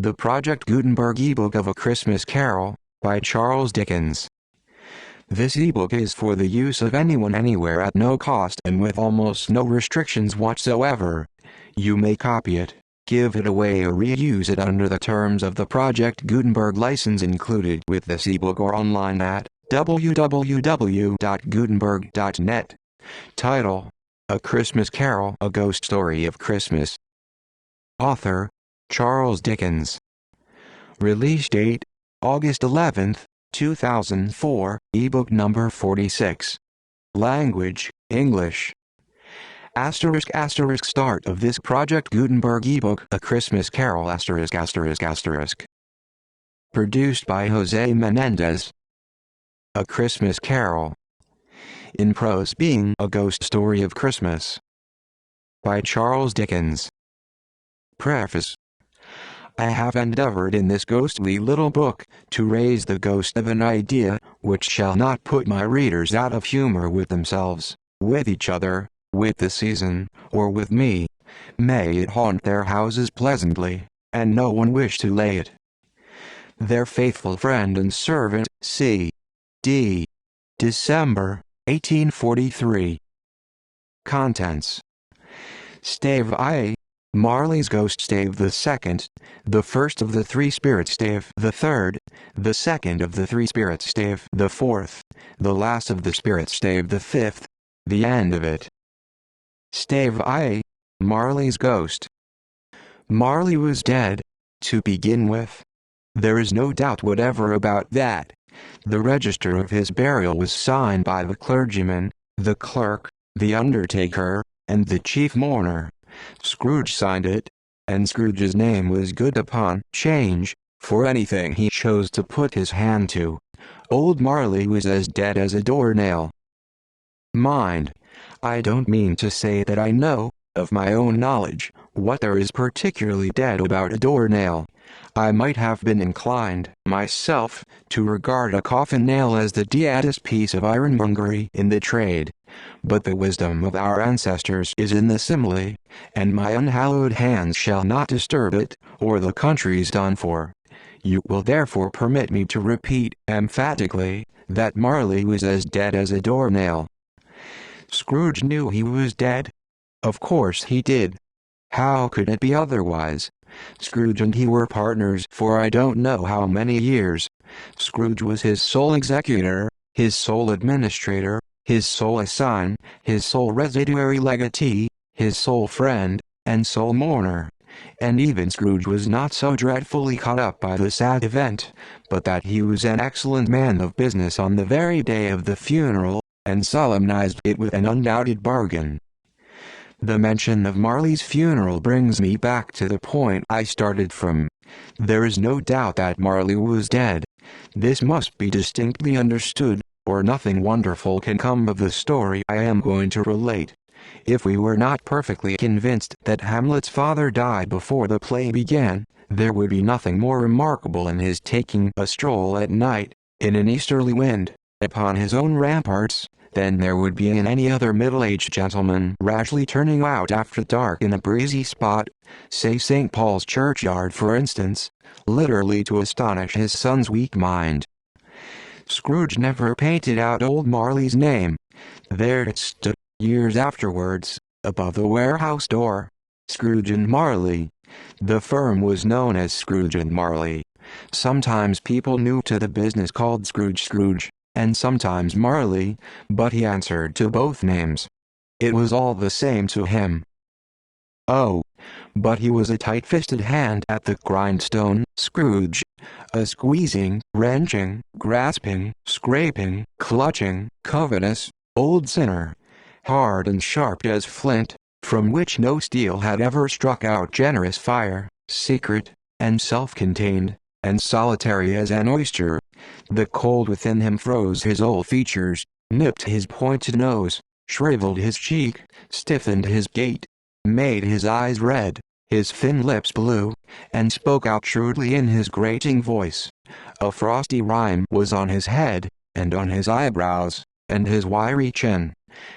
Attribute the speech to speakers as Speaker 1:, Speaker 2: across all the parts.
Speaker 1: The Project Gutenberg ebook of A Christmas Carol, by Charles Dickens. This ebook is for the use of anyone anywhere at no cost and with almost no restrictions whatsoever. You may copy it, give it away or reuse it under the terms of the Project Gutenberg license included with this ebook or online at www.gutenberg.net. Title: A Christmas Carol, A Ghost Story of Christmas. Author: Charles Dickens. Release date: August 11, 2004, ebook number 46. Language: English. Asterisk asterisk start of this Project Gutenberg ebook, A Christmas Carol asterisk asterisk asterisk. Produced by Jose Menendez. A Christmas Carol. In prose being A Ghost Story of Christmas. By Charles Dickens. Preface. I have endeavored in this ghostly little book to raise the ghost of an idea which shall not put my readers out of humor with themselves, with each other, with the season, or with me. May it haunt their houses pleasantly, and no one wish to lay it. Their faithful friend and servant, C.D. December, 1843. Contents. Stave I. Marley's Ghost Stave the second, the first of the three spirits stave the third, the second of the three spirits stave the fourth, the last of the spirits stave the fifth, the end of it. Stave I. Marley's Ghost. Marley was dead, to begin with. There is no doubt whatever about that. The register of his burial was signed by the clergyman, the clerk, the undertaker, and the chief mourner. Scrooge signed it, and Scrooge's name was good upon change, for anything he chose to put his hand to. Old Marley was as dead as a doornail. Mind, I don't mean to say that I know, of my own knowledge, what there is particularly dead about a doornail. I might have been inclined, myself, to regard a coffin nail as the deadest piece of ironmongery in the trade. But the wisdom of our ancestors is in the simile, and my unhallowed hands shall not disturb it, or the country's done for. You will therefore permit me to repeat, emphatically, that Marley was as dead as a doornail. Scrooge knew he was dead. Of course he did. How could it be otherwise? Scrooge and he were partners for I don't know how many years. Scrooge was his sole executor, his sole administrator, his sole assign, his sole residuary legatee, his sole friend, and sole mourner. And even Scrooge was not so dreadfully caught up by the sad event, but that he was an excellent man of business on the very day of the funeral, and solemnized it with an undoubted bargain. The mention of Marley's funeral brings me back to the point I started from. There is no doubt that Marley was dead. This must be distinctly understood, or nothing wonderful can come of the story I am going to relate. If we were not perfectly convinced that Hamlet's father died before the play began, there would be nothing more remarkable in his taking a stroll at night, in an easterly wind, upon his own ramparts, than there would be in any other middle-aged gentleman rashly turning out after dark in a breezy spot, say St. Paul's churchyard for instance, literally to astonish his son's weak mind. Scrooge never painted out old Marley's name. There it stood, years afterwards, above the warehouse door. Scrooge and Marley. The firm was known as Scrooge and Marley. Sometimes people new to the business called Scrooge, and sometimes Marley, but he answered to both names. It was all the same to him. Oh, but he was a tight-fisted hand at the grindstone, Scrooge. A squeezing, wrenching, grasping, scraping, clutching, covetous, old sinner. Hard and sharp as flint, from which no steel had ever struck out generous fire, secret, and self-contained, and solitary as an oyster. The cold within him froze his old features, nipped his pointed nose, shriveled his cheek, stiffened his gait, made his eyes red, his thin lips blue, and spoke out shrewdly in his grating voice. A frosty rime was on his head, and on his eyebrows, and his wiry chin,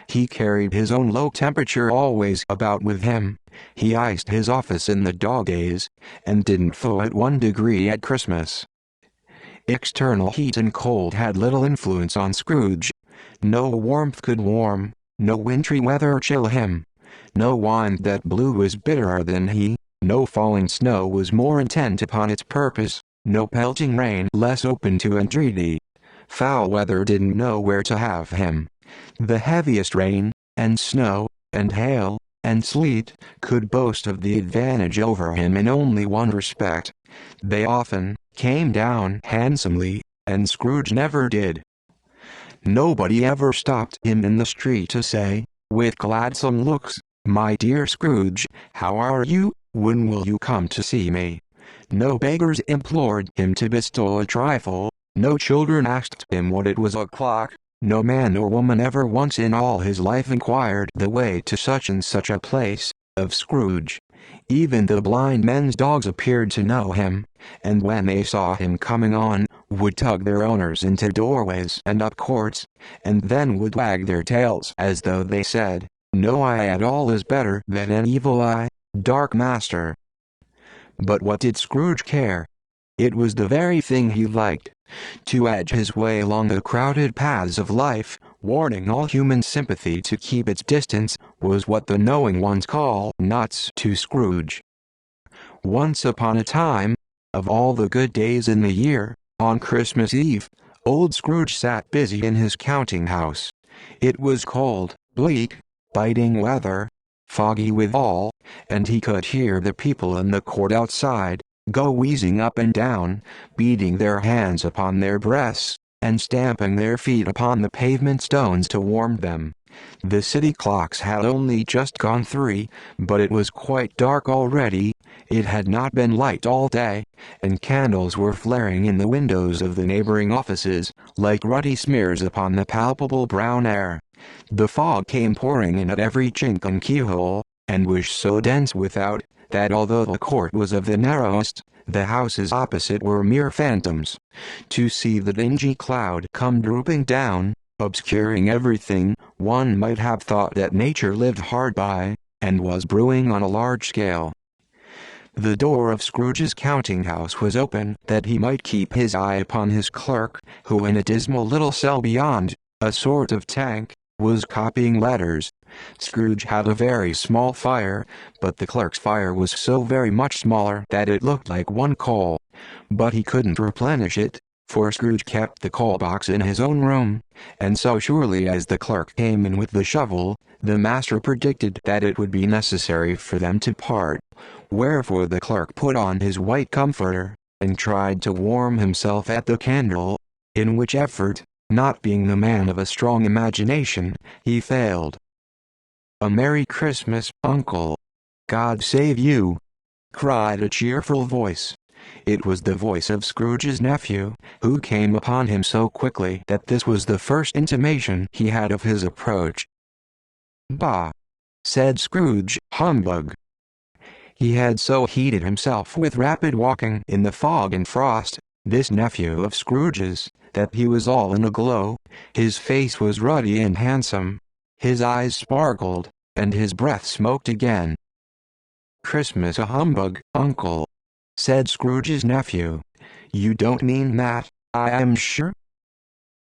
Speaker 1: He carried his own low temperature always about with him. He iced his office in the dog days, and didn't thaw at 1 degree at Christmas. External heat and cold had little influence on Scrooge. No warmth could warm, no wintry weather chill him. No wind that blew was bitterer than he, no falling snow was more intent upon its purpose, no pelting rain less open to entreaty. Foul weather didn't know where to have him. The heaviest rain, and snow, and hail, and sleet, could boast of the advantage over him in only one respect. They often came down handsomely, and Scrooge never did. Nobody ever stopped him in the street to say, with gladsome looks, "My dear Scrooge, how are you? When will you come to see me?" No beggars implored him to bestow a trifle, no children asked him what it was o'clock, no man or woman ever once in all his life inquired the way to such and such a place, of Scrooge. Even the blind men's dogs appeared to know him, and when they saw him coming on, would tug their owners into doorways and up courts, and then would wag their tails as though they said, "No eye at all is better than an evil eye, dark master." But what did Scrooge care? It was the very thing he liked. To edge his way along the crowded paths of life, warning all human sympathy to keep its distance, was what the knowing ones call nuts to Scrooge. Once upon a time, of all the good days in the year, on Christmas Eve, old Scrooge sat busy in his counting-house. It was cold, bleak, biting weather, foggy withal, and he could hear the people in the court outside go wheezing up and down, beating their hands upon their breasts, and stamping their feet upon the pavement stones to warm them. The city clocks had only just gone 3, but it was quite dark already. It had not been light all day, and candles were flaring in the windows of the neighboring offices, like ruddy smears upon the palpable brown air. The fog came pouring in at every chink and keyhole, and was so dense without, that although the court was of the narrowest, the houses opposite were mere phantoms. To see the dingy cloud come drooping down, obscuring everything, one might have thought that nature lived hard by, and was brewing on a large scale. The door of Scrooge's counting-house was open that he might keep his eye upon his clerk, who in a dismal little cell beyond, a sort of tank, was copying letters. Scrooge had a very small fire, but the clerk's fire was so very much smaller that it looked like one coal. But he couldn't replenish it, for Scrooge kept the coal box in his own room, and so surely as the clerk came in with the shovel, the master predicted that it would be necessary for them to part. Wherefore the clerk put on his white comforter, and tried to warm himself at the candle, in which effort, not being the man of a strong imagination, he failed. "A Merry Christmas, Uncle! God save you!" cried a cheerful voice. It was the voice of Scrooge's nephew, who came upon him so quickly that this was the first intimation he had of his approach. "Bah!" said Scrooge, "humbug!" He had so heated himself with rapid walking in the fog and frost, this nephew of Scrooge's, that he was all in a glow. His face was ruddy and handsome. His eyes sparkled, and his breath smoked again. "Christmas a humbug, Uncle," said Scrooge's nephew. "You don't mean that, I am sure?"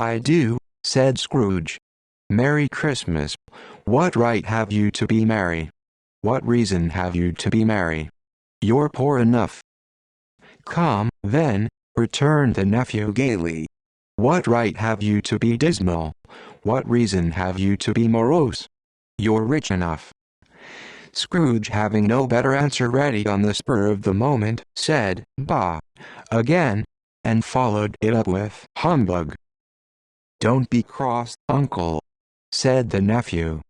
Speaker 1: "I do," said Scrooge. "Merry Christmas. What right have you to be merry? What reason have you to be merry? You're poor enough." "Come, then," returned the nephew gaily. "What right have you to be dismal? What reason have you to be morose? You're rich enough." Scrooge, having no better answer ready on the spur of the moment, said, "Bah!" again, and followed it up with, "Humbug!" "Don't be cross, Uncle," said the nephew.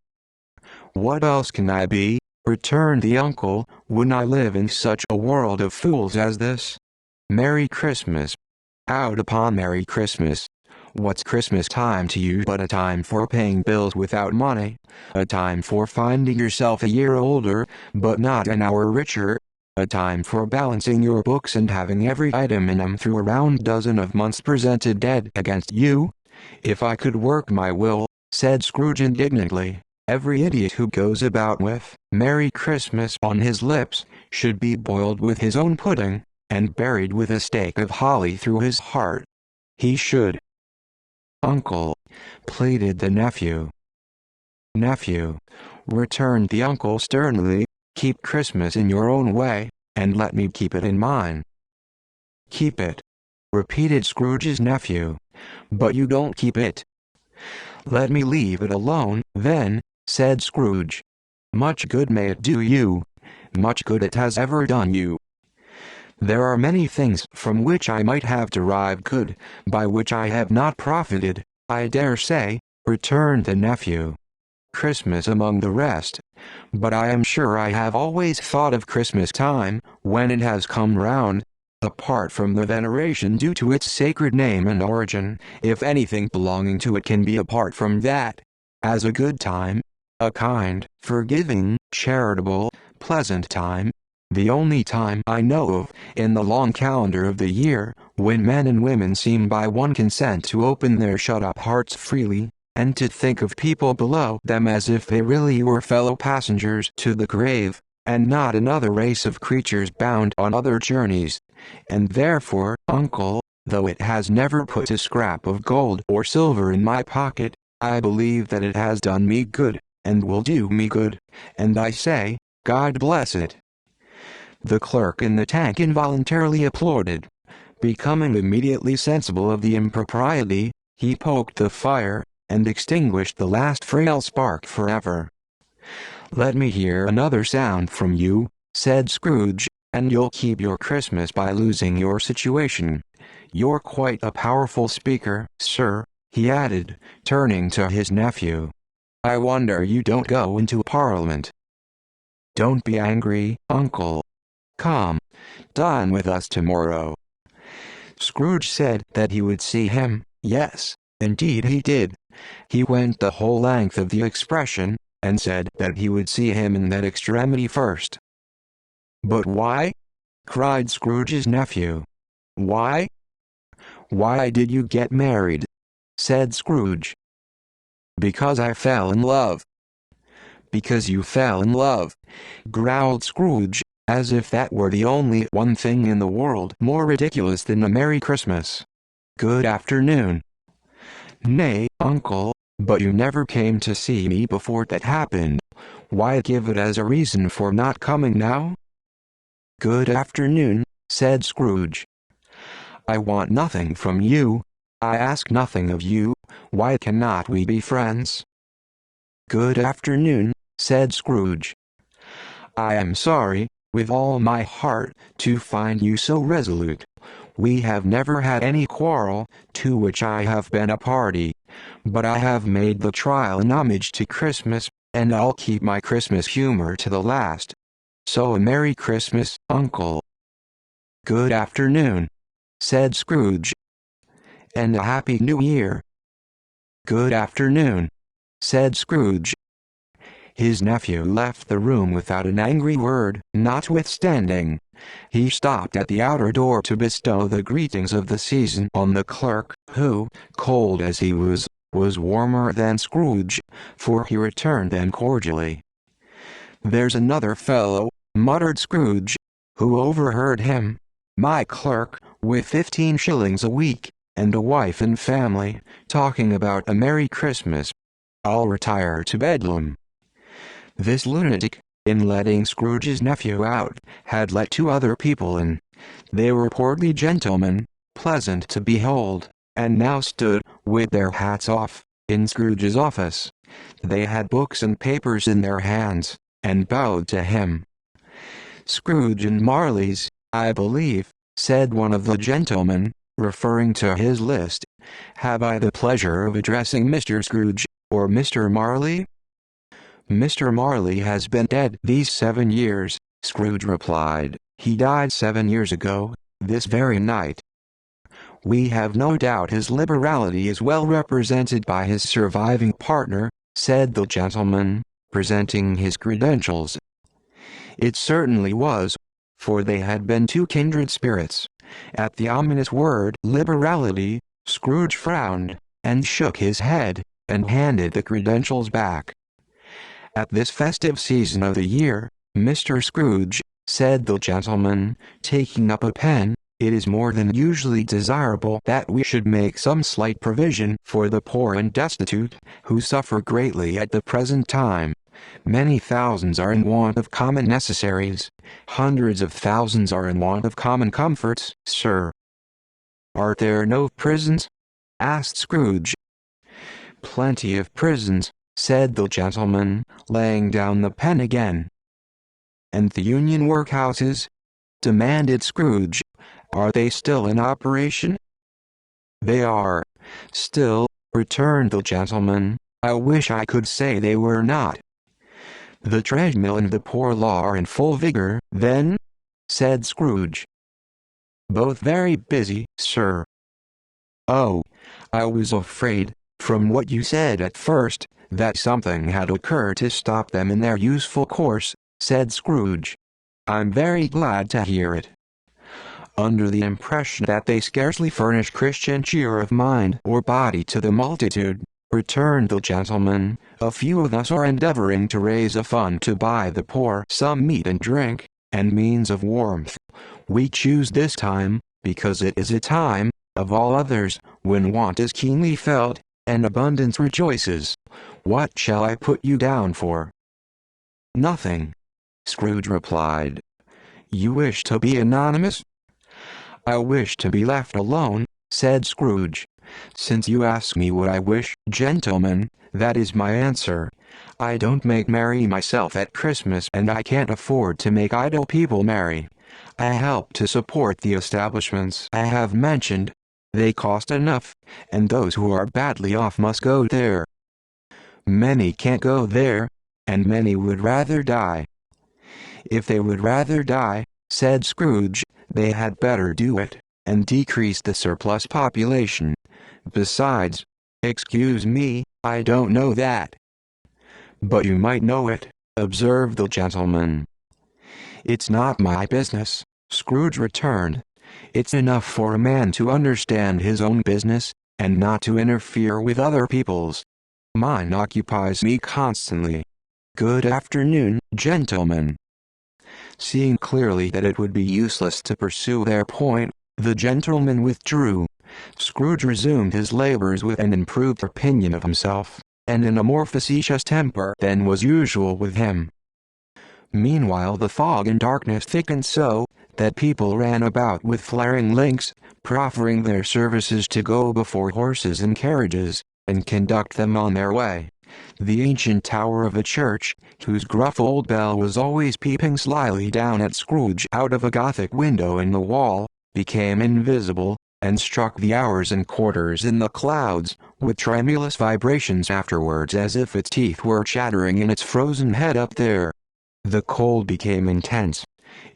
Speaker 1: "What else can I be?" returned the uncle, "when I live in such a world of fools as this? Merry Christmas! Out upon Merry Christmas! What's Christmas time to you but a time for paying bills without money, a time for finding yourself a year older, but not an hour richer, a time for balancing your books and having every item in 'em through a round dozen of months presented dead against you? If I could work my will," said Scrooge indignantly. "Every idiot who goes about with 'Merry Christmas' on his lips should be boiled with his own pudding, and buried with a stake of holly through his heart. He should." "Uncle," pleaded the nephew. "Nephew," returned the uncle sternly, "keep Christmas in your own way, and let me keep it in mine." "Keep it," repeated Scrooge's nephew. "But you don't keep it." "Let me leave it alone, then," said Scrooge. "Much good may it do you. Much good it has ever done you." "There are many things from which I might have derived good, by which I have not profited, I dare say," returned the nephew. "Christmas among the rest. But I am sure I have always thought of Christmas time, when it has come round, apart from the veneration due to its sacred name and origin, if anything belonging to it can be apart from that, as a good time, a kind, forgiving, charitable, pleasant time, the only time I know of, in the long calendar of the year, when men and women seem by one consent to open their shut-up hearts freely, and to think of people below them as if they really were fellow passengers to the grave, and not another race of creatures bound on other journeys. And therefore, uncle, though it has never put a scrap of gold or silver in my pocket, I believe that it has done me good, and will do me good, and I say, God bless it." The clerk in the tank involuntarily applauded. Becoming immediately sensible of the impropriety, he poked the fire, and extinguished the last frail spark forever. "Let me hear another sound from you," said Scrooge, "and you'll keep your Christmas by losing your situation. You're quite a powerful speaker, sir," he added, turning to his nephew. "I wonder you don't go into Parliament." "Don't be angry, uncle. Come, dine with us tomorrow." Scrooge said that he would see him. Yes, indeed he did. He went the whole length of the expression, and said that he would see him in that extremity first. "But why?" cried Scrooge's nephew. "Why? Why did you get married?" said Scrooge. "Because I fell in love." "Because you fell in love," growled Scrooge, as if that were the only one thing in the world more ridiculous than a Merry Christmas. "Good afternoon." "Nay, uncle, but you never came to see me before that happened. Why give it as a reason for not coming now?" "Good afternoon," said Scrooge. "I want nothing from you. I ask nothing of you. Why cannot we be friends?" "Good afternoon," said Scrooge. "I am sorry, with all my heart, to find you so resolute. We have never had any quarrel, to which I have been a party. But I have made the trial in homage to Christmas, and I'll keep my Christmas humor to the last. So a Merry Christmas, uncle." "Good afternoon," said Scrooge. "And a Happy New Year." "Good afternoon," said Scrooge. His nephew left the room without an angry word. Notwithstanding, he stopped at the outer door to bestow the greetings of the season on the clerk, who, cold as he was warmer than Scrooge, for he returned them cordially. "There's another fellow," muttered Scrooge, who overheard him. "My clerk, with 15 shillings a week, and a wife and family, talking about a Merry Christmas. I'll retire to Bedlam." This lunatic, in letting Scrooge's nephew out, had let 2 other people in. They were portly gentlemen, pleasant to behold, and now stood, with their hats off, in Scrooge's office. They had books and papers in their hands, and bowed to him. "Scrooge and Marley's, I believe," said one of the gentlemen, referring to his list. "Have I the pleasure of addressing Mr. Scrooge, or Mr. Marley?" "Mr. Marley has been dead these 7 years," Scrooge replied. "He died 7 years ago, this very night." "We have no doubt his liberality is well represented by his surviving partner," said the gentleman, presenting his credentials. It certainly was, for they had been 2 kindred spirits. At the ominous word liberality, Scrooge frowned, and shook his head. and handed the credentials back. "At this festive season of the year, Mr. Scrooge," said the gentleman, taking up a pen, "it is more than usually desirable that we should make some slight provision for the poor and destitute, who suffer greatly at the present time. Many thousands are in want of common necessaries. Hundreds of thousands are in want of common comforts, sir." "Are there no prisons?" asked Scrooge. "Plenty of prisons," said the gentleman, laying down the pen again. "And the Union workhouses?" demanded Scrooge. "Are they still in operation?" "They are still," returned the gentleman. "I wish I could say they were not." "The treadmill and the poor law are in full vigor, then?" said Scrooge. "Both very busy, sir." "Oh, I was afraid, from what you said at first, that something had occurred to stop them in their useful course," said Scrooge. "I'm very glad to hear it." "Under the impression that they scarcely furnish Christian cheer of mind or body to the multitude," returned the gentleman, "a few of us are endeavoring to raise a fund to buy the poor some meat and drink, and means of warmth. We choose this time, because it is a time, of all others, when want is keenly felt, and abundance rejoices. What shall I put you down for?" "Nothing," Scrooge replied. "You wish to be anonymous?" "I wish to be left alone," said Scrooge. "Since you ask me what I wish, gentlemen, that is my answer. I don't make merry myself at Christmas, and I can't afford to make idle people merry. I help to support the establishments I have mentioned. They cost enough, and those who are badly off must go there. Many can't go there, and many would rather die." "If they would rather die," said Scrooge, "they had better do it, and decrease the surplus population. Besides, excuse me, I don't know that." "But you might know it," observed the gentleman. "It's not my business," Scrooge returned. "It's enough for a man to understand his own business, and not to interfere with other people's. Mine occupies me constantly. Good afternoon, gentlemen." Seeing clearly that it would be useless to pursue their point, the gentleman withdrew. Scrooge resumed his labors with an improved opinion of himself, and in a more facetious temper than was usual with him. Meanwhile the fog and darkness thickened so, that people ran about with flaring links, proffering their services to go before horses and carriages, and conduct them on their way. The ancient tower of a church, whose gruff old bell was always peeping slyly down at Scrooge out of a Gothic window in the wall, became invisible, and struck the hours and quarters in the clouds, with tremulous vibrations afterwards, as if its teeth were chattering in its frozen head up there. The cold became intense.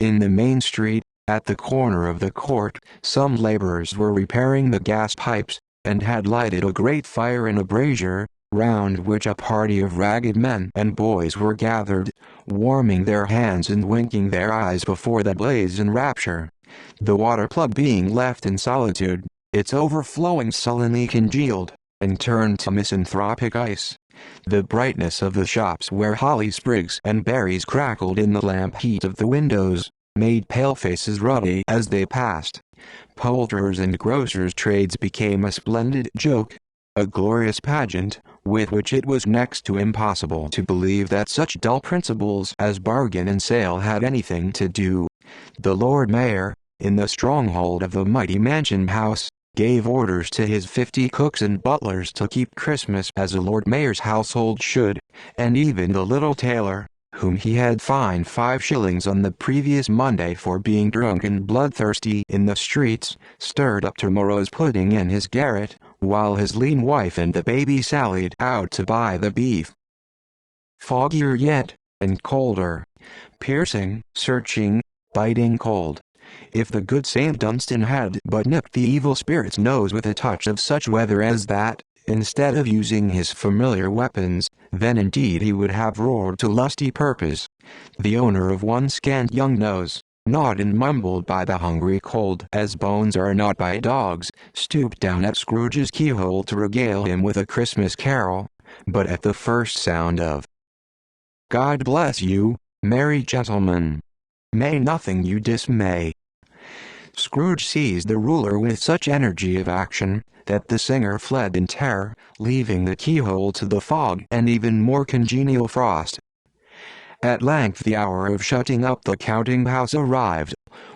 Speaker 1: In the main street, at the corner of the court, some laborers were repairing the gas pipes, and had lighted a great fire in a brazier, round which a party of ragged men and boys were gathered, warming their hands and winking their eyes before the blaze in rapture. The water plug being left in solitude, its overflowing sullenly congealed, and turned to misanthropic ice. The brightness of the shops where holly sprigs and berries crackled in the lamp heat of the windows, made pale faces ruddy as they passed. Poulterers' and grocers' trades became a splendid joke, a glorious pageant, with which it was next to impossible to believe that such dull principles as bargain and sale had anything to do. The Lord Mayor, in the stronghold of the mighty mansion house, gave orders to his 50 cooks and butlers to keep Christmas as a Lord Mayor's household should, and even the little tailor, whom he had fined 5 shillings on the previous Monday for being drunk and bloodthirsty in the streets, stirred up tomorrow's pudding in his garret, while his lean wife and the baby sallied out to buy the beef. Foggier yet, and colder. Piercing, searching, biting cold. If the good Saint Dunstan had but nipped the evil spirit's nose with a touch of such weather as that, instead of using his familiar weapons, then indeed he would have roared to lusty purpose. The owner of one scant young nose, gnawed and mumbled by the hungry cold as bones are gnawed by dogs, stooped down at Scrooge's keyhole to regale him with a Christmas carol, but at the first sound of "God bless you, merry gentlemen, may nothing you dismay," Scrooge seized the ruler with such energy of action that the singer fled in terror, leaving the keyhole to the fog and even more congenial frost. At length the hour of shutting up the counting-house arrived.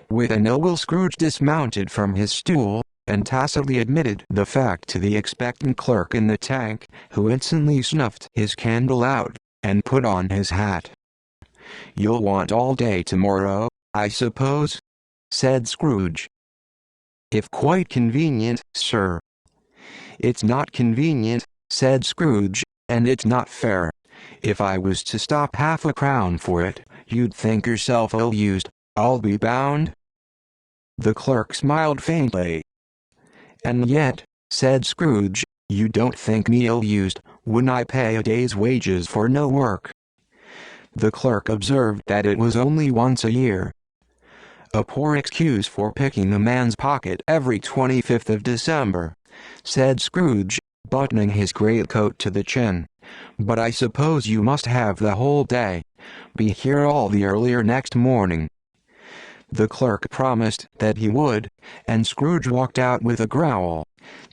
Speaker 1: With an ill will Scrooge dismounted from his stool, and tacitly admitted the fact to the expectant clerk in the tank, who instantly snuffed his candle out, and put on his hat. "You'll want all day tomorrow, I suppose?" said Scrooge. "If quite convenient, sir." "It's not convenient," said Scrooge, "and it's not fair. If I was to stop half a crown for it, you'd think yourself ill-used, I'll be bound." The clerk smiled faintly. "And yet," said Scrooge, "you don't think me ill-used, when I pay a day's wages for no work." The clerk observed that it was only once a year. "A poor excuse for picking a man's pocket every 25th of December," said Scrooge, buttoning his greatcoat to the chin. "But I suppose you must have the whole day. Be here all the earlier next morning." The clerk promised that he would, and Scrooge walked out with a growl.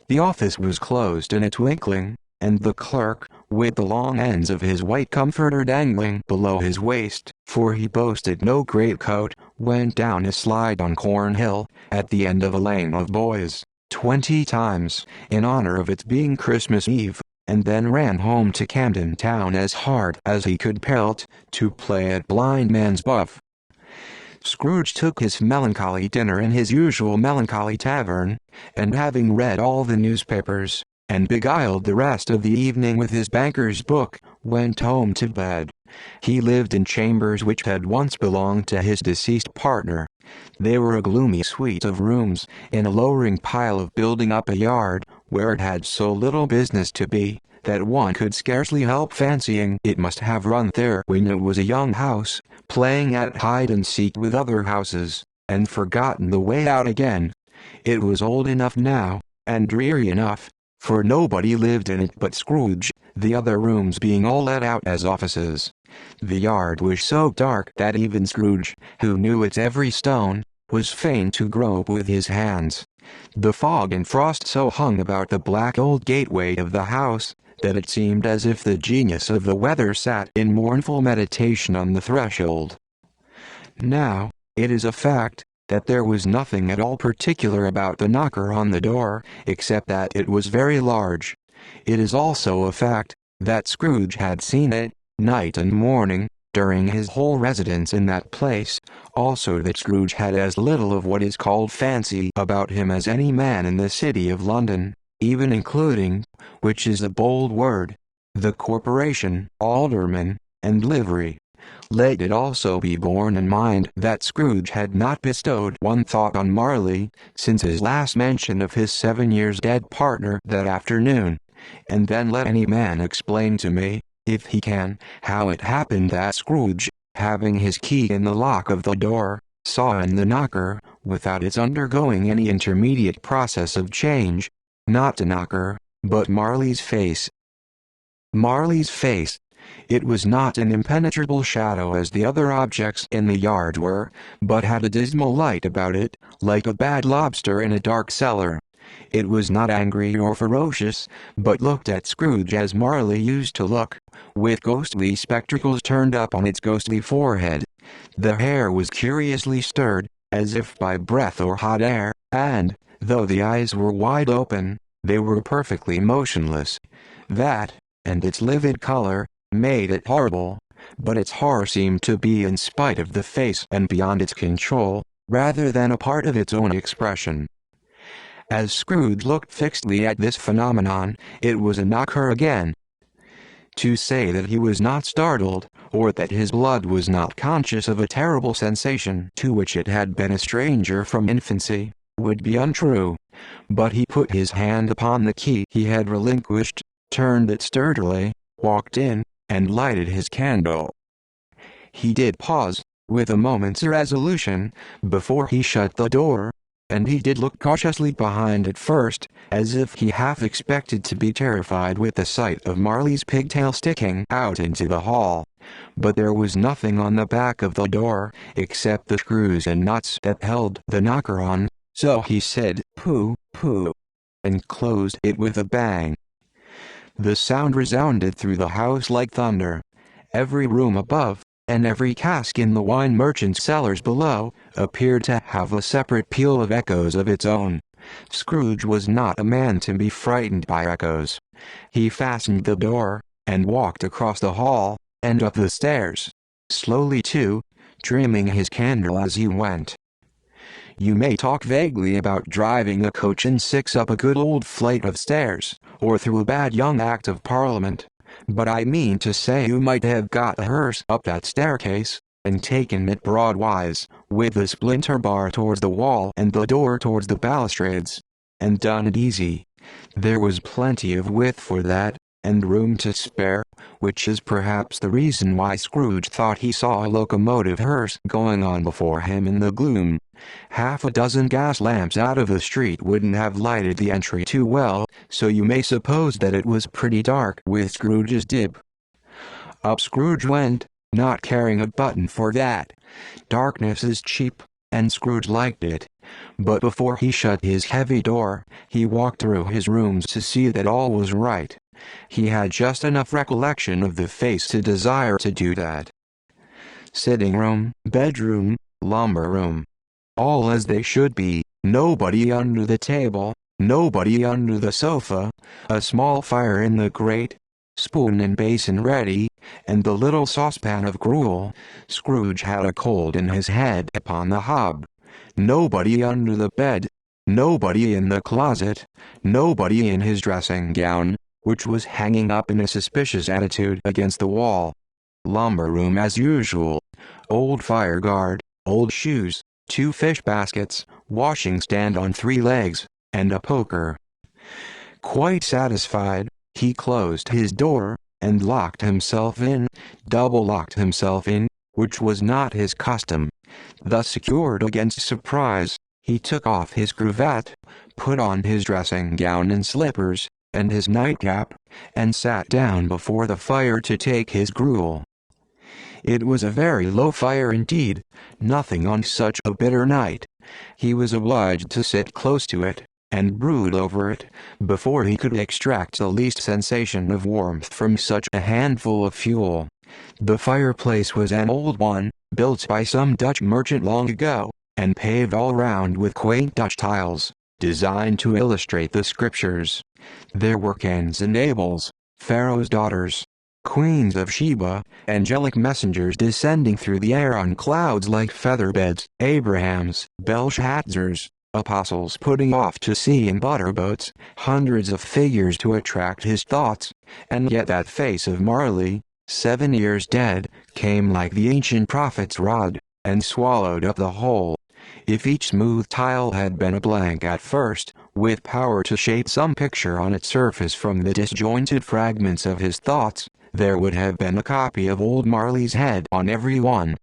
Speaker 1: The office was closed in a twinkling, and the clerk, with the long ends of his white comforter dangling below his waist, for he boasted no greatcoat, went down a slide on Cornhill, at the end of a lane of boys, 20 times, in honor of its being Christmas Eve, and then ran home to Camden Town as hard as he could pelt, to play at blind man's buff. Scrooge took his melancholy dinner in his usual melancholy tavern, and having read all the newspapers, and beguiled the rest of the evening with his banker's book, went home to bed. He lived in chambers which had once belonged to his deceased partner. They were a gloomy suite of rooms, in a lowering pile of building up a yard, where it had so little business to be, that one could scarcely help fancying it must have run there when it was a young house, playing at hide-and-seek with other houses, and forgotten the way out again. It was old enough now, and dreary enough, for nobody lived in it but Scrooge, the other rooms being all let out as offices. The yard was so dark that even Scrooge, who knew its every stone, was fain to grope with his hands. The fog and frost so hung about the black old gateway of the house, that it seemed as if the genius of the weather sat in mournful meditation on the threshold. Now, it is a fact that there was nothing at all particular about the knocker on the door, except that it was very large. It is also a fact that Scrooge had seen it, night and morning, during his whole residence in that place, also that Scrooge had as little of what is called fancy about him as any man in the city of London, even including, which is a bold word, the corporation, alderman, and livery. Let it also be borne in mind that Scrooge had not bestowed one thought on Marley, since his last mention of his 7 years dead partner that afternoon. And then let any man explain to me, if he can, how it happened that Scrooge, having his key in the lock of the door, saw in the knocker, without its undergoing any intermediate process of change, not the knocker, but Marley's face. Marley's face. It was not an impenetrable shadow as the other objects in the yard were, but had a dismal light about it, like a bad lobster in a dark cellar. It was not angry or ferocious, but looked at Scrooge as Marley used to look, with ghostly spectacles turned up on its ghostly forehead. The hair was curiously stirred, as if by breath or hot air, and, though the eyes were wide open, they were perfectly motionless. That, and its livid color, made it horrible, but its horror seemed to be in spite of the face and beyond its control, rather than a part of its own expression. As Scrooge looked fixedly at this phenomenon, it was a knocker again. To say that he was not startled, or that his blood was not conscious of a terrible sensation to which it had been a stranger from infancy, would be untrue. But he put his hand upon the key he had relinquished, turned it sturdily, walked in, and lighted his candle. He did pause, with a moment's irresolution, before he shut the door, and he did look cautiously behind at first, as if he half expected to be terrified with the sight of Marley's pigtail sticking out into the hall. But there was nothing on the back of the door, except the screws and nuts that held the knocker on, so he said, "Pooh, pooh," and closed it with a bang. The sound resounded through the house like thunder. Every room above, and every cask in the wine merchant's cellars below, appeared to have a separate peal of echoes of its own. Scrooge was not a man to be frightened by echoes. He fastened the door, and walked across the hall, and up the stairs. Slowly too, trimming his candle as he went. You may talk vaguely about driving a coach and six up a good old flight of stairs, or through a bad young Act of Parliament, but I mean to say you might have got a hearse up that staircase, and taken it broadwise, with the splinter bar towards the wall and the door towards the balustrades, and done it easy. There was plenty of width for that, and room to spare, which is perhaps the reason why Scrooge thought he saw a locomotive hearse going on before him in the gloom. Half a dozen gas lamps out of the street wouldn't have lighted the entry too well, so you may suppose that it was pretty dark with Scrooge's dip. Up Scrooge went, not caring a button for that. Darkness is cheap, and Scrooge liked it. But before he shut his heavy door, he walked through his rooms to see that all was right. He had just enough recollection of the face to desire to do that. Sitting room, bedroom, lumber room. All as they should be, nobody under the table, nobody under the sofa, a small fire in the grate, spoon and basin ready, and the little saucepan of gruel. Scrooge had a cold in his head upon the hob. Nobody under the bed, nobody in the closet, nobody in his dressing gown, which was hanging up in a suspicious attitude against the wall. Lumber room as usual. Old fire guard, old shoes, 2 fish baskets, washing stand on 3 legs, and a poker. Quite satisfied, he closed his door, and locked himself in, double-locked himself in, which was not his custom. Thus secured against surprise, he took off his cravat, put on his dressing gown and slippers, and his nightcap, and sat down before the fire to take his gruel. It was a very low fire indeed, nothing on such a bitter night. He was obliged to sit close to it, and brood over it, before he could extract the least sensation of warmth from such a handful of fuel. The fireplace was an old one, built by some Dutch merchant long ago, and paved all round with quaint Dutch tiles, designed to illustrate the scriptures. There were Cains and Abels, Pharaoh's daughters, Queens of Sheba, angelic messengers descending through the air on clouds like featherbeds, Abrahams, Belshazzars, apostles putting off to sea in butterboats, hundreds of figures to attract his thoughts, and yet that face of Marley, 7 years dead, came like the ancient prophet's rod, and swallowed up the whole. If each smooth tile had been a blank at first, with power to shape some picture on its surface from the disjointed fragments of his thoughts, there would have been a copy of old Marley's head on every one.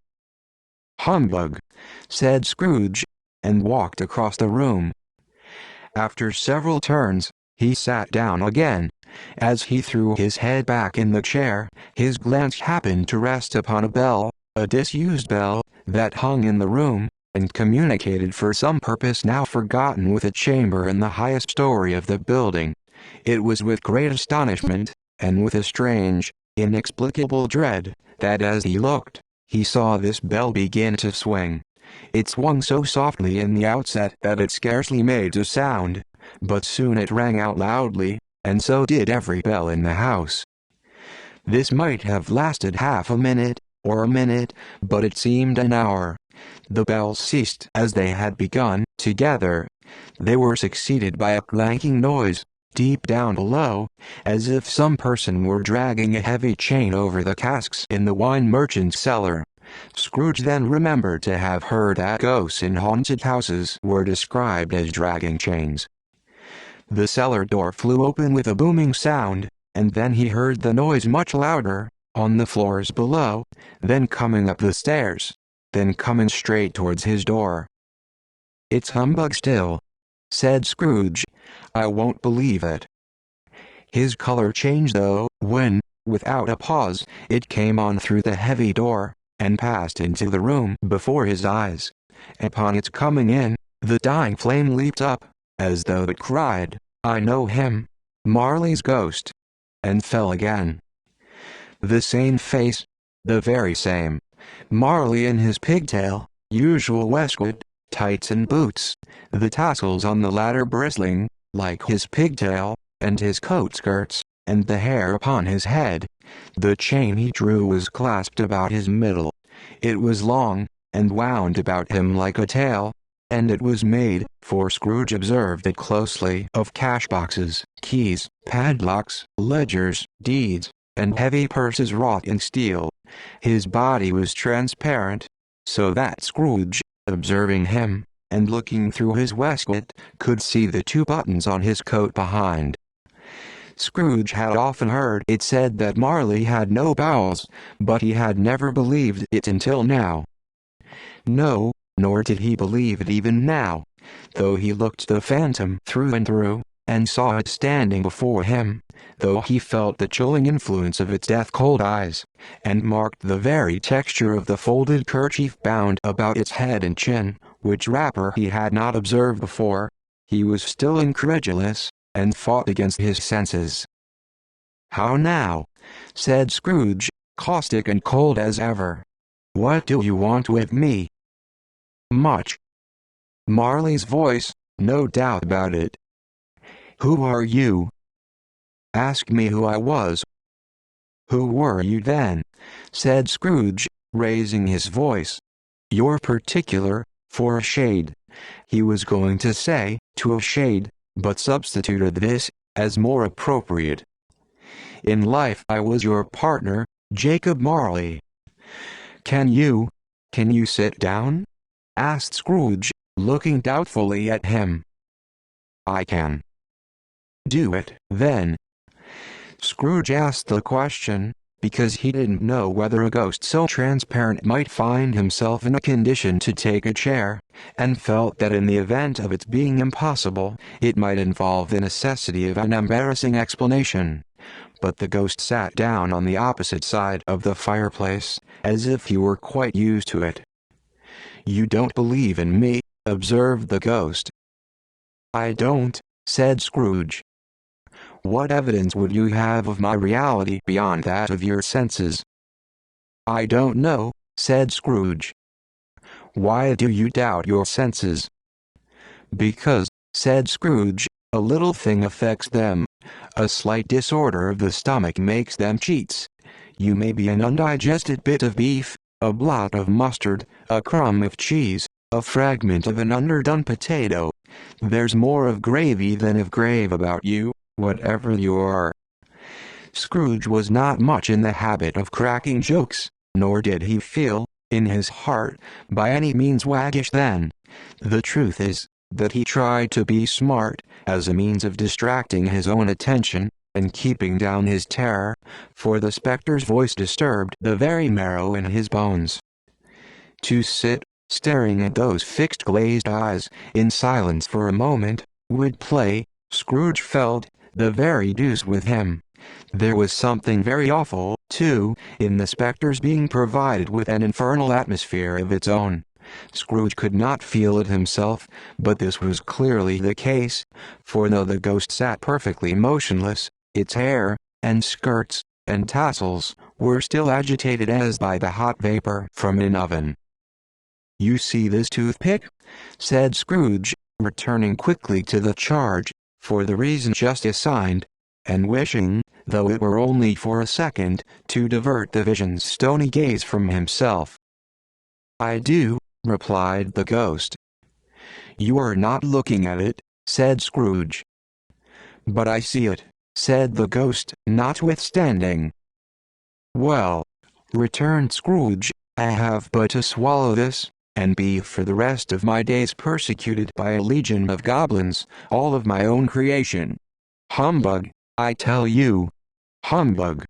Speaker 1: "Humbug," said Scrooge, and walked across the room. After several turns, he sat down again. As he threw his head back in the chair, his glance happened to rest upon a bell, a disused bell, that hung in the room, and communicated for some purpose now forgotten with a chamber in the highest story of the building. It was with great astonishment, and with a strange, inexplicable dread, that as he looked, he saw this bell begin to swing. It swung so softly in the outset that it scarcely made a sound, but soon it rang out loudly, and so did every bell in the house. This might have lasted half a minute, or a minute, but it seemed an hour. The bells ceased as they had begun, together. They were succeeded by a clanking noise, deep down below, as if some person were dragging a heavy chain over the casks in the wine merchant's cellar. Scrooge then remembered to have heard that ghosts in haunted houses were described as dragging chains. The cellar door flew open with a booming sound, and then he heard the noise much louder, on the floors below, then coming up the stairs. then coming straight towards his door. "It's humbug still," said Scrooge. "I won't believe it." His color changed though, when, without a pause, it came on through the heavy door, and passed into the room before his eyes. Upon its coming in, the dying flame leaped up, as though it cried, "I know him, Marley's ghost," and fell again. The same face, the very same. Marley in his pigtail, usual waistcoat, tights and boots, the tassels on the latter bristling, like his pigtail, and his coat skirts, and the hair upon his head. The chain he drew was clasped about his middle. It was long, and wound about him like a tail, and it was made, for Scrooge observed it closely, of cash boxes, keys, padlocks, ledgers, deeds, and heavy purses wrought in steel. His body was transparent, so that Scrooge, observing him, and looking through his waistcoat, could see the 2 buttons on his coat behind. Scrooge had often heard it said that Marley had no bowels, but he had never believed it until now. No, nor did he believe it even now, though he looked the phantom through and through, and saw it standing before him, though he felt the chilling influence of its death-cold eyes, and marked the very texture of the folded kerchief bound about its head and chin, which wrapper he had not observed before. He was still incredulous, and fought against his senses. "How now?" said Scrooge, caustic and cold as ever. "What do you want with me?" "Much." Marley's voice, no doubt about it. "Who are you?" "Ask me who I was." "Who were you then?" said Scrooge, raising his voice. "You're particular, for a shade." He was going to say, "to a shade," but substituted this, as more appropriate. "In life I was your partner, Jacob Marley." Can you sit down?" asked Scrooge, looking doubtfully at him. "I can." "Do it, then." Scrooge asked the question, because he didn't know whether a ghost so transparent might find himself in a condition to take a chair, and felt that in the event of its being impossible, it might involve the necessity of an embarrassing explanation. But the ghost sat down on the opposite side of the fireplace, as if he were quite used to it. "You don't believe in me," observed the ghost. "I don't," said Scrooge. "What evidence would you have of my reality beyond that of your senses?" "I don't know," said Scrooge. "Why do you doubt your senses?" "Because," said Scrooge, "a little thing affects them. A slight disorder of the stomach makes them cheats. You may be an undigested bit of beef, a blot of mustard, a crumb of cheese, a fragment of an underdone potato. There's more of gravy than of grave about you, whatever you are." Scrooge was not much in the habit of cracking jokes, nor did he feel, in his heart, by any means waggish then. The truth is, that he tried to be smart, as a means of distracting his own attention, and keeping down his terror, for the spectre's voice disturbed the very marrow in his bones. To sit, staring at those fixed glazed eyes, in silence for a moment, would play, Scrooge felt, the very deuce with him. There was something very awful, too, in the spectre's being provided with an infernal atmosphere of its own. Scrooge could not feel it himself, but this was clearly the case, for though the ghost sat perfectly motionless, its hair, and skirts, and tassels, were still agitated as by the hot vapor from an oven. "You see this toothpick?" said Scrooge, returning quickly to the charge, for the reason just assigned, and wishing, though it were only for a second, to divert the vision's stony gaze from himself. "I do," replied the ghost. "You are not looking at it," said Scrooge. "But I see it," said the ghost, notwithstanding. "Well," returned Scrooge, "I have but to swallow this, and be for the rest of my days persecuted by a legion of goblins, all of my own creation. Humbug, I tell you! Humbug!"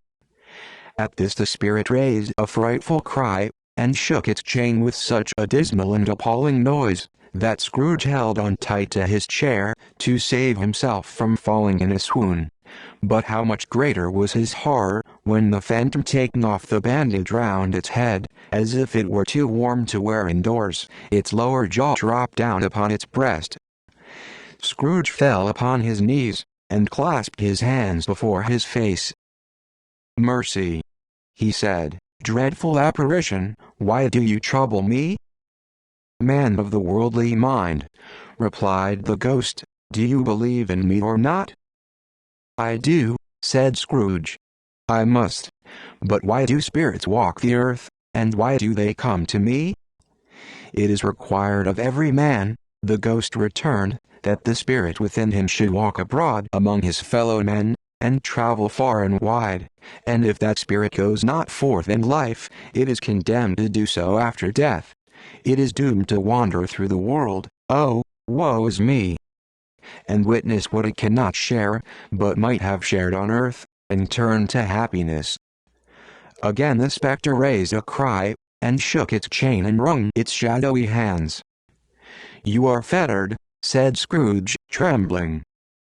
Speaker 1: At this the spirit raised a frightful cry, and shook its chain with such a dismal and appalling noise, that Scrooge held on tight to his chair, to save himself from falling in a swoon. But how much greater was his horror, when the phantom, taking off the bandage round its head, as if it were too warm to wear indoors, its lower jaw dropped down upon its breast. Scrooge fell upon his knees, and clasped his hands before his face. "Mercy," he said, "dreadful apparition, why do you trouble me?" "Man of the worldly mind," replied the ghost, "do you believe in me or not?" "I do," said Scrooge. "I must. But why do spirits walk the earth, and why do they come to me?" "It is required of every man," the ghost returned, "that the spirit within him should walk abroad among his fellow men, and travel far and wide, and if that spirit goes not forth in life, it is condemned to do so after death. It is doomed to wander through the world, oh, woe is me, and witness what it cannot share, but might have shared on earth, and turn to happiness." Again the spectre raised a cry, and shook its chain and wrung its shadowy hands. "You are fettered," said Scrooge, trembling.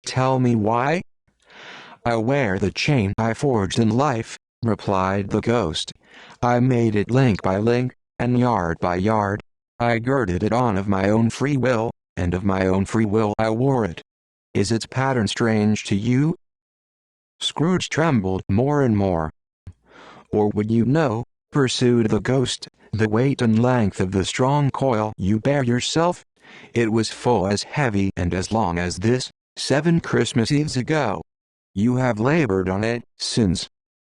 Speaker 1: "Tell me why?" "I wear the chain I forged in life," replied the ghost. "I made it link by link, and yard by yard. I girded it on of my own free will, and of my own free will I wore it. Is its pattern strange to you?" Scrooge trembled more and more. "Or would you know," pursued the ghost, "the weight and length of the strong coil you bear yourself? It was full as heavy and as long as this, 7 Christmas Eves ago. You have labored on it since.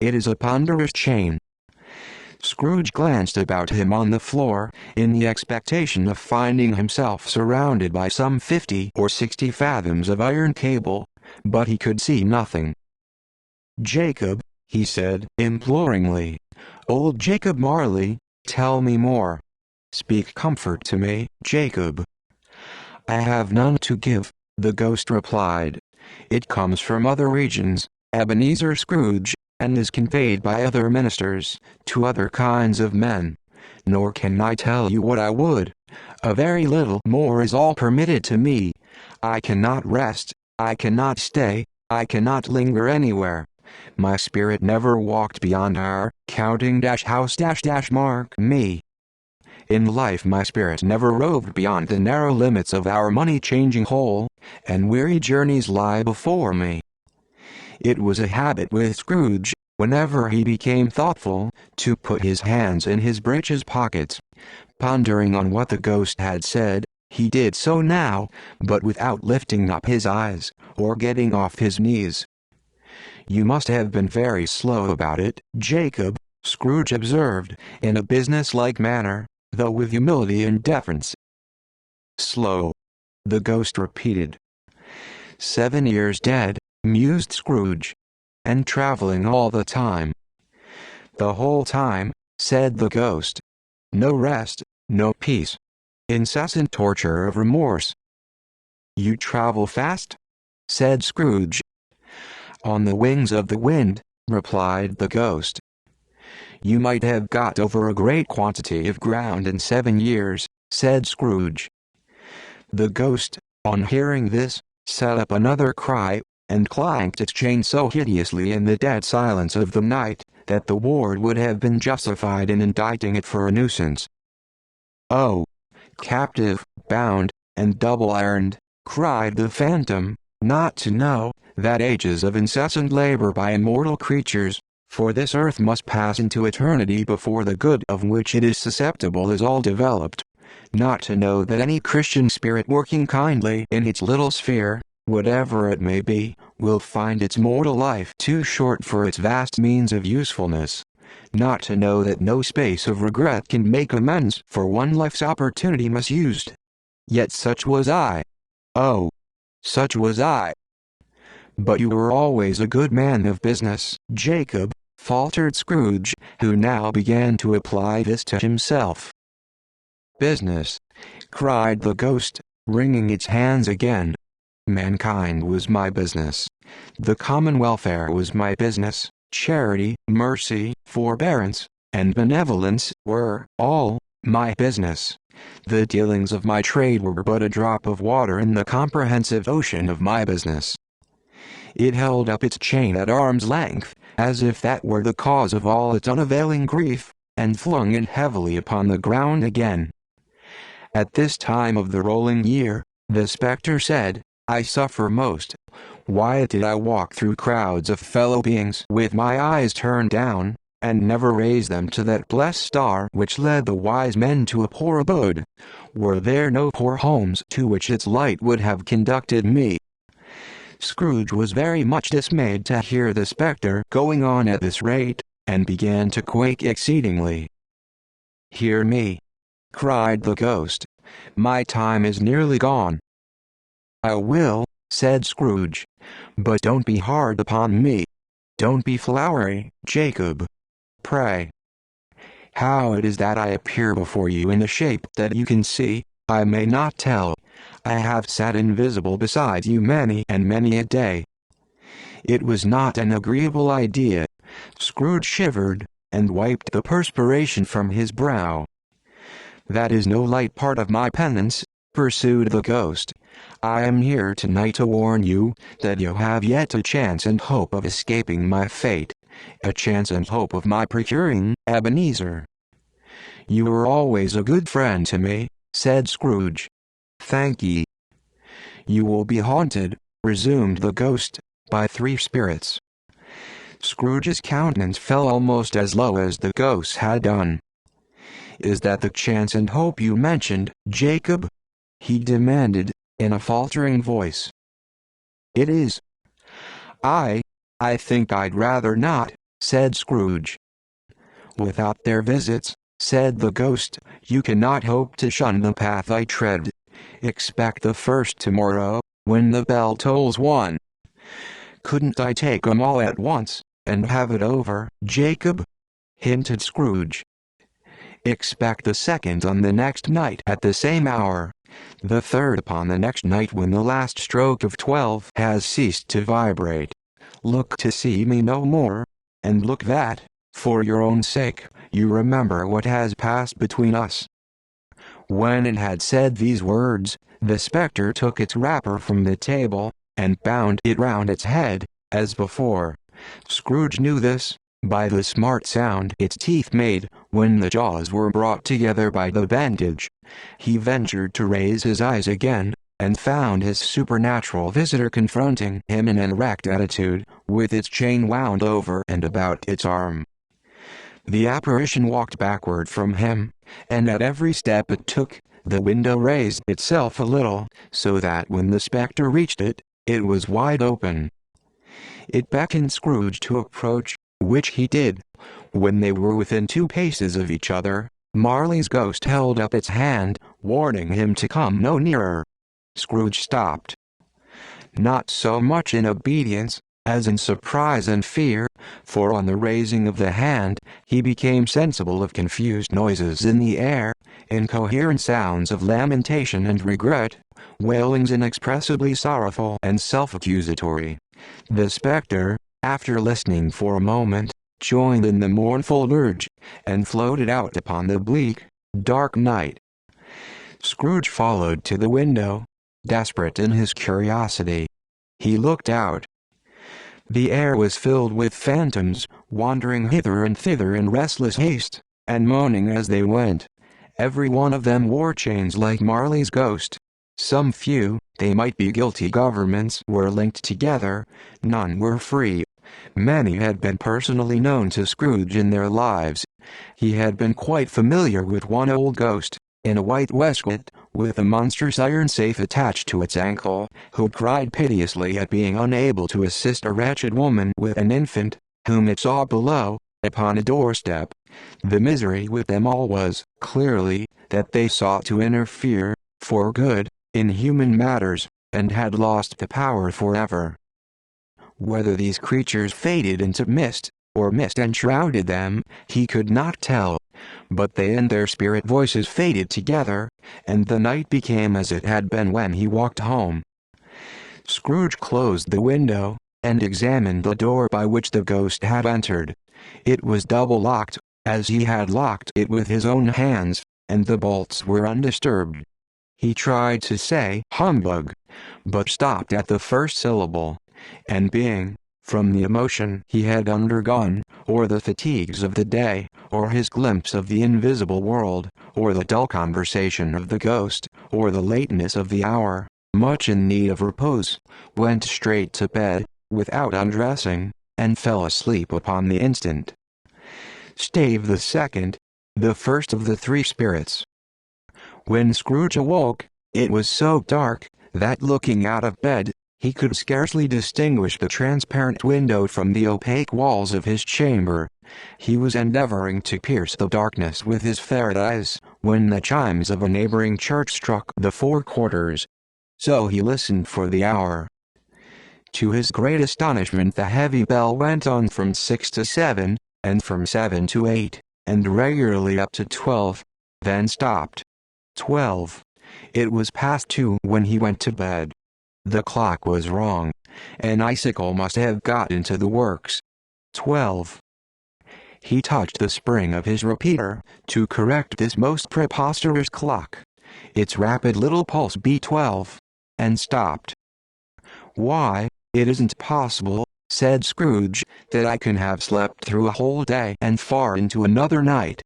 Speaker 1: It is a ponderous chain." Scrooge glanced about him on the floor, in the expectation of finding himself surrounded by some 50 or 60 fathoms of iron cable, but he could see nothing. "Jacob," he said, imploringly, "old Jacob Marley, tell me more. Speak comfort to me, Jacob." "I have none to give," the ghost replied. "It comes from other regions, Ebenezer Scrooge, and is conveyed by other ministers, to other kinds of men. Nor can I tell you what I would. A very little more is all permitted to me. I cannot rest, I cannot stay, I cannot linger anywhere. My spirit never walked beyond our counting house mark me. In life my spirit never roved beyond the narrow limits of our money-changing hole, and weary journeys lie before me." It was a habit with Scrooge, whenever he became thoughtful, to put his hands in his breeches pockets. Pondering on what the ghost had said, he did so now, but without lifting up his eyes, or getting off his knees. "You must have been very slow about it, Jacob," Scrooge observed, in a business-like manner, though with humility and deference. "Slow," the ghost repeated. 7 years dead," mused Scrooge. "And traveling all the time." "The whole time," said the ghost. "No rest, no peace. Incessant torture of remorse." "You travel fast?" said Scrooge. "On the wings of the wind," replied the ghost. "You might have got over a great quantity of ground in 7 years," said Scrooge. The ghost, on hearing this, set up another cry, and clanked its chain so hideously in the dead silence of the night, that the ward would have been justified in indicting it for a nuisance. "Oh, captive, bound, and double-ironed," cried the phantom, "not to know that ages of incessant labor by immortal creatures, for this earth must pass into eternity before the good of which it is susceptible is all developed. Not to know that any Christian spirit working kindly in its little sphere, whatever it may be, will find its mortal life too short for its vast means of usefulness. Not to know that no space of regret can make amends for one life's opportunity misused. Yet such was I. Oh, such was I." "But you were always a good man of business, Jacob," faltered Scrooge, who now began to apply this to himself. "Business!" cried the ghost, wringing its hands again. "Mankind was my business. The common welfare was my business. Charity, mercy, forbearance, and benevolence were all my business. The dealings of my trade were but a drop of water in the comprehensive ocean of my business. It held up its chain at arm's length, as if that were the cause of all its unavailing grief, and flung it heavily upon the ground again. At this time of the rolling year, the spectre said, I suffer most. Why did I walk through crowds of fellow beings with my eyes turned down, and never raise them to that blessed star which led the wise men to a poor abode? Were there no poor homes to which its light would have conducted me? Scrooge was very much dismayed to hear the spectre going on at this rate, and began to quake exceedingly. Hear me, cried the ghost. My time is nearly gone. I will, said Scrooge, but don't be hard upon me. Don't be flowery, Jacob. Pray. How it is that I appear before you in a shape that you can see, I may not tell. I have sat invisible beside you many and many a day. It was not an agreeable idea. Scrooge shivered, and wiped the perspiration from his brow. That is no light part of my penance, pursued the ghost. I am here tonight to warn you that you have yet a chance and hope of escaping my fate, a chance and hope of my procuring Ebenezer. You were always a good friend to me, said Scrooge. Thank ye. You will be haunted, resumed the ghost, by 3 spirits. Scrooge's countenance fell almost as low as the ghost's had done. Is that the chance and hope you mentioned, Jacob? He demanded, in a faltering voice. It is. I think I'd rather not, said Scrooge. Without their visits, said the ghost, you cannot hope to shun the path I tread. Expect the first tomorrow, when the bell tolls 1. Couldn't I take 'em all at once, and have it over, Jacob? Hinted Scrooge. Expect the second on the next night at the same hour, the third upon the next night when the last stroke of 12 has ceased to vibrate. Look to see me no more, and look that, for your own sake, you remember what has passed between us. When it had said these words, the spectre took its wrapper from the table, and bound it round its head, as before. Scrooge knew this, by the smart sound its teeth made, when the jaws were brought together by the bandage. He ventured to raise his eyes again, and found his supernatural visitor confronting him in an erect attitude, with its chain wound over and about its arm. The apparition walked backward from him, and at every step it took, the window raised itself a little, so that when the spectre reached it, it was wide open. It beckoned Scrooge to approach, which he did. When they were within 2 paces of each other, Marley's ghost held up its hand, warning him to come no nearer. Scrooge stopped. Not so much in obedience, as in surprise and fear, for on the raising of the hand, he became sensible of confused noises in the air, incoherent sounds of lamentation and regret, wailings inexpressibly sorrowful and self-accusatory. The spectre, after listening for a moment, joined in the mournful dirge, and floated out upon the bleak, dark night. Scrooge followed to the window, desperate in his curiosity. He looked out. The air was filled with phantoms, wandering hither and thither in restless haste, and moaning as they went. Every one of them wore chains like Marley's ghost. Some few, they might be guilty governments, were linked together, none were free. Many had been personally known to Scrooge in their lives. He had been quite familiar with one old ghost, in a white waistcoat, with a monstrous iron safe attached to its ankle, who cried piteously at being unable to assist a wretched woman with an infant, whom it saw below, upon a doorstep. The misery with them all was, clearly, that they sought to interfere, for good, in human matters, and had lost the power forever. Whether these creatures faded into mist, or mist enshrouded them, he could not tell. But they and their spirit voices faded together, and the night became as it had been when he walked home. Scrooge closed the window, and examined the door by which the ghost had entered. It was double-locked, as he had locked it with his own hands, and the bolts were undisturbed. He tried to say "humbug," but stopped at the first syllable, and being, from the emotion he had undergone, or the fatigues of the day, or his glimpse of the invisible world, or the dull conversation of the ghost, or the lateness of the hour, much in need of repose, went straight to bed, without undressing, and fell asleep upon the instant. Stave the second, the first of the three spirits. When Scrooge awoke, it was so dark, that looking out of bed, he could scarcely distinguish the transparent window from the opaque walls of his chamber. He was endeavoring to pierce the darkness with his ferret eyes, when the chimes of a neighboring church struck the 4 quarters. So he listened for the hour. To his great astonishment, the heavy bell went on from 6 to 7, and from 7 to 8, and regularly up to 12, then stopped. 12. It was past 2 when he went to bed. The clock was wrong. An icicle must have got into the works. 12. He touched the spring of his repeater, to correct this most preposterous clock. Its rapid little pulse beat 12, and stopped. "Why, it isn't possible," said Scrooge, "that I can have slept through a whole day and far into another night.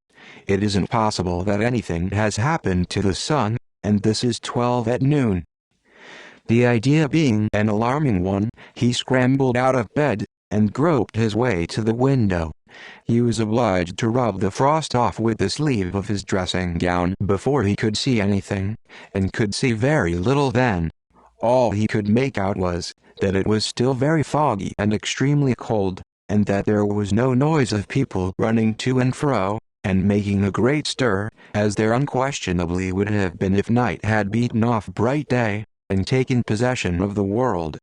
Speaker 1: It isn't possible that anything has happened to the sun, and this is 12 at noon." The idea being an alarming one, he scrambled out of bed, and groped his way to the window. He was obliged to rub the frost off with the sleeve of his dressing gown before he could see anything, and could see very little then. All he could make out was, that it was still very foggy and extremely cold, and that there was no noise of people running to and fro, and making a great stir, as there unquestionably would have been if night had beaten off bright day, and taken possession of the world.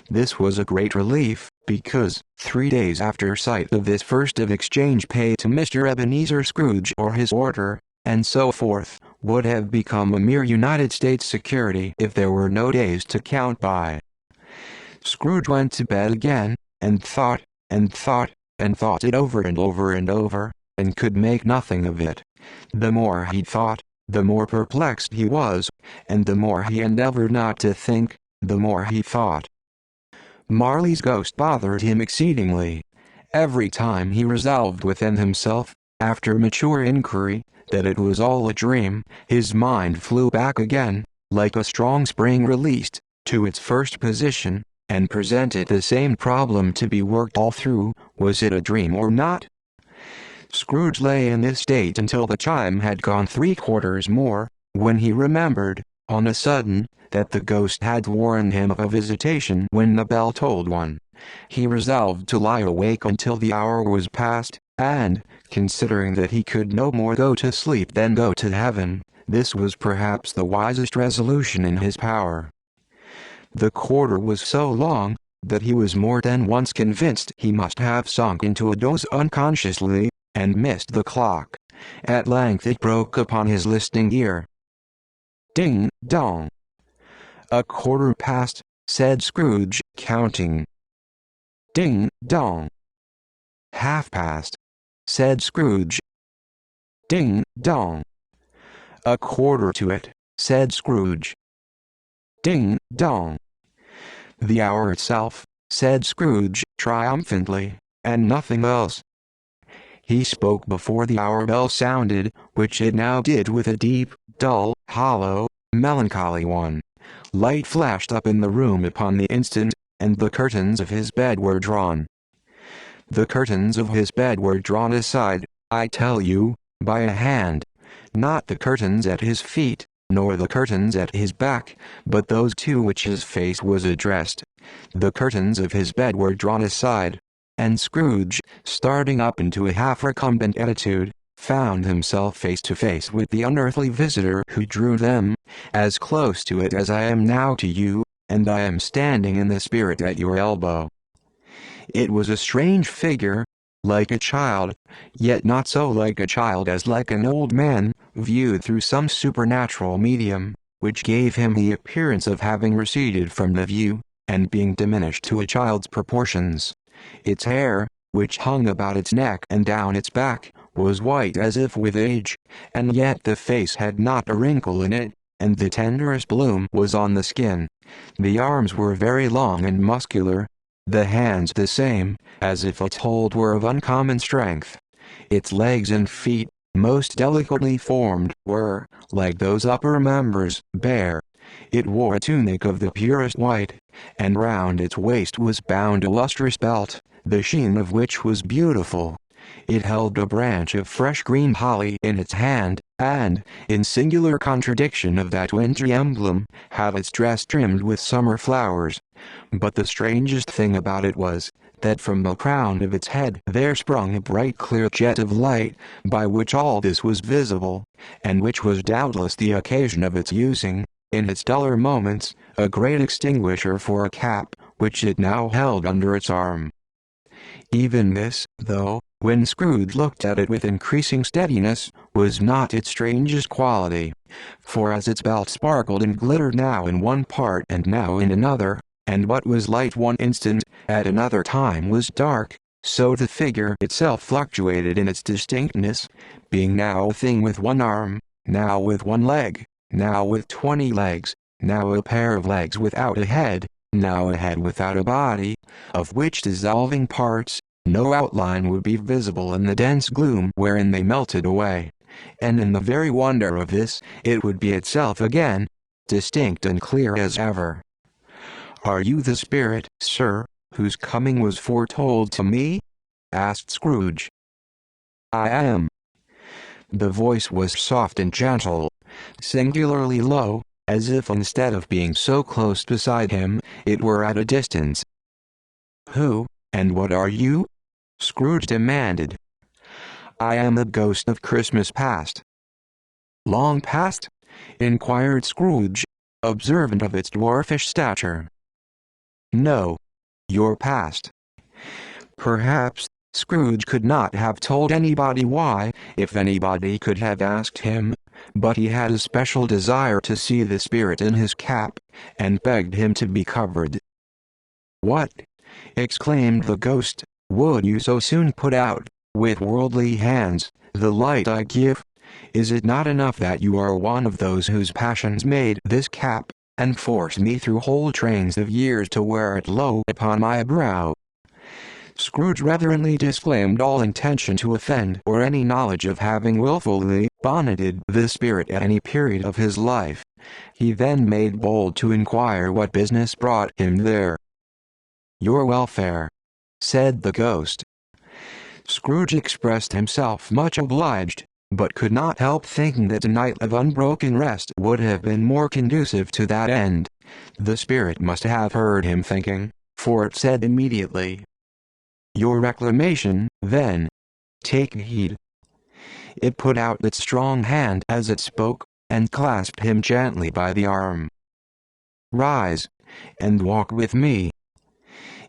Speaker 1: This was a great relief, because, 3 days after sight of this first of exchange paid to Mr. Ebenezer Scrooge or his order, and so forth, would have become a mere United States security if there were no days to count by. Scrooge went to bed again, and thought, and thought, and thought it over and over and over, and could make nothing of it. The more he thought, the more perplexed he was, and the more he endeavored not to think, the more he thought. Marley's ghost bothered him exceedingly. Every time he resolved within himself, after mature inquiry, that it was all a dream, his mind flew back again, like a strong spring released, to its first position, and presented the same problem to be worked all through: was it a dream or not? Scrooge lay in this state until the chime had gone 3 quarters more, when he remembered, on a sudden, that the ghost had warned him of a visitation when the bell tolled 1. He resolved to lie awake until the hour was past, and, considering that he could no more go to sleep than go to heaven, this was perhaps the wisest resolution in his power. The quarter was so long, that he was more than once convinced he must have sunk into a doze unconsciously, and missed the clock. At length it broke upon his listening ear. Ding dong. "A quarter past," said Scrooge, counting. Ding dong. "Half past," said Scrooge. Ding dong. "A quarter to it," said Scrooge. Ding dong. "The hour itself," said Scrooge, triumphantly, "and nothing else." He spoke before the hour bell sounded, which it now did with a deep, dull, hollow, melancholy one. Light flashed up in the room upon the instant, and the curtains of his bed were drawn. The curtains of his bed were drawn aside, I tell you, by a hand. Not the curtains at his feet, nor the curtains at his back, but those to which his face was addressed. The curtains of his bed were drawn aside, and Scrooge, starting up into a half-recumbent attitude, found himself face to face with the unearthly visitor who drew them, as close to it as I am now to you, and I am standing in the spirit at your elbow. It was a strange figure, like a child, yet not so like a child as like an old man, viewed through some supernatural medium, which gave him the appearance of having receded from the view, and being diminished to a child's proportions. Its hair, which hung about its neck and down its back, was white as if with age, and yet the face had not a wrinkle in it, and the tenderest bloom was on the skin. The arms were very long and muscular, the hands the same, as if its hold were of uncommon strength. Its legs and feet, most delicately formed, were, like those upper members, bare. It wore a tunic of the purest white, and round its waist was bound a lustrous belt, the sheen of which was beautiful. It held a branch of fresh green holly in its hand, and, in singular contradiction of that wintry emblem, had its dress trimmed with summer flowers. But the strangest thing about it was, that from the crown of its head there sprung a bright clear jet of light, by which all this was visible, and which was doubtless the occasion of its using, in its duller moments, a great extinguisher for a cap, which it now held under its arm. Even this, though, when Scrooge looked at it with increasing steadiness, was not its strangest quality, for as its belt sparkled and glittered now in one part and now in another, and what was light one instant, at another time was dark, so the figure itself fluctuated in its distinctness, being now a thing with one arm, now with one leg, now with 20 legs, now a pair of legs without a head, now a head without a body, of which dissolving parts, no outline would be visible in the dense gloom wherein they melted away, and in the very wonder of this, it would be itself again, distinct and clear as ever. "Are you the spirit, sir, whose coming was foretold to me?" asked Scrooge. "I am." The voice was soft and gentle, singularly low, as if instead of being so close beside him, it were at a distance. "Who, and what are you?" Scrooge demanded. "I am the ghost of Christmas past." "Long past?" inquired Scrooge, observant of its dwarfish stature. "No, your past." Perhaps Scrooge could not have told anybody why, if anybody could have asked him, but he had a special desire to see the spirit in his cap, and begged him to be covered. "What?" exclaimed the ghost, "would you so soon put out, with worldly hands, the light I give? Is it not enough that you are one of those whose passions made this cap, and force me through whole trains of years to wear it low upon my brow?" Scrooge reverently disclaimed all intention to offend or any knowledge of having wilfully bonneted the spirit at any period of his life. He then made bold to inquire what business brought him there. "Your welfare," said the ghost. Scrooge expressed himself much obliged, but could not help thinking that a night of unbroken rest would have been more conducive to that end. The spirit must have heard him thinking, for it said immediately, "Your reclamation, then. Take heed." It put out its strong hand as it spoke, and clasped him gently by the arm. "Rise, and walk with me."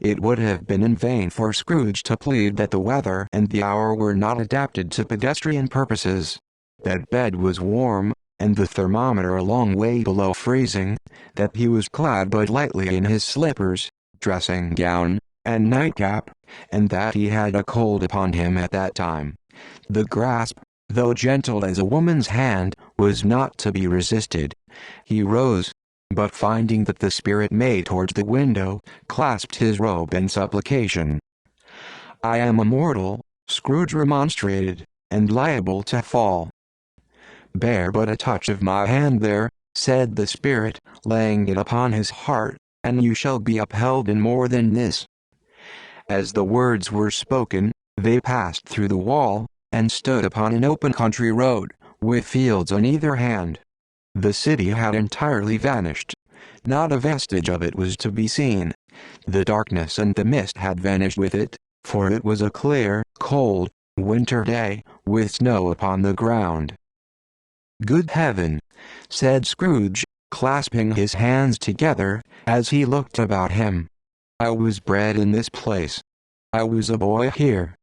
Speaker 1: It would have been in vain for Scrooge to plead that the weather and the hour were not adapted to pedestrian purposes. That bed was warm, and the thermometer a long way below freezing, that he was clad but lightly in his slippers, dressing gown, and nightcap, and that he had a cold upon him at that time. The grasp, though gentle as a woman's hand, was not to be resisted. He rose, but finding that the spirit made towards the window, clasped his robe in supplication. "I am a mortal," Scrooge remonstrated, "and liable to fall." "Bear but a touch of my hand there," said the spirit, laying it upon his heart, "and you shall be upheld in more than this." As the words were spoken, they passed through the wall, and stood upon an open country road, with fields on either hand. The city had entirely vanished. Not a vestige of it was to be seen. The darkness and the mist had vanished with it, for it was a clear, cold, winter day, with snow upon the ground. "Good heaven!" said Scrooge, clasping his hands together, as he looked about him. "I was bred in this place. I was a boy here."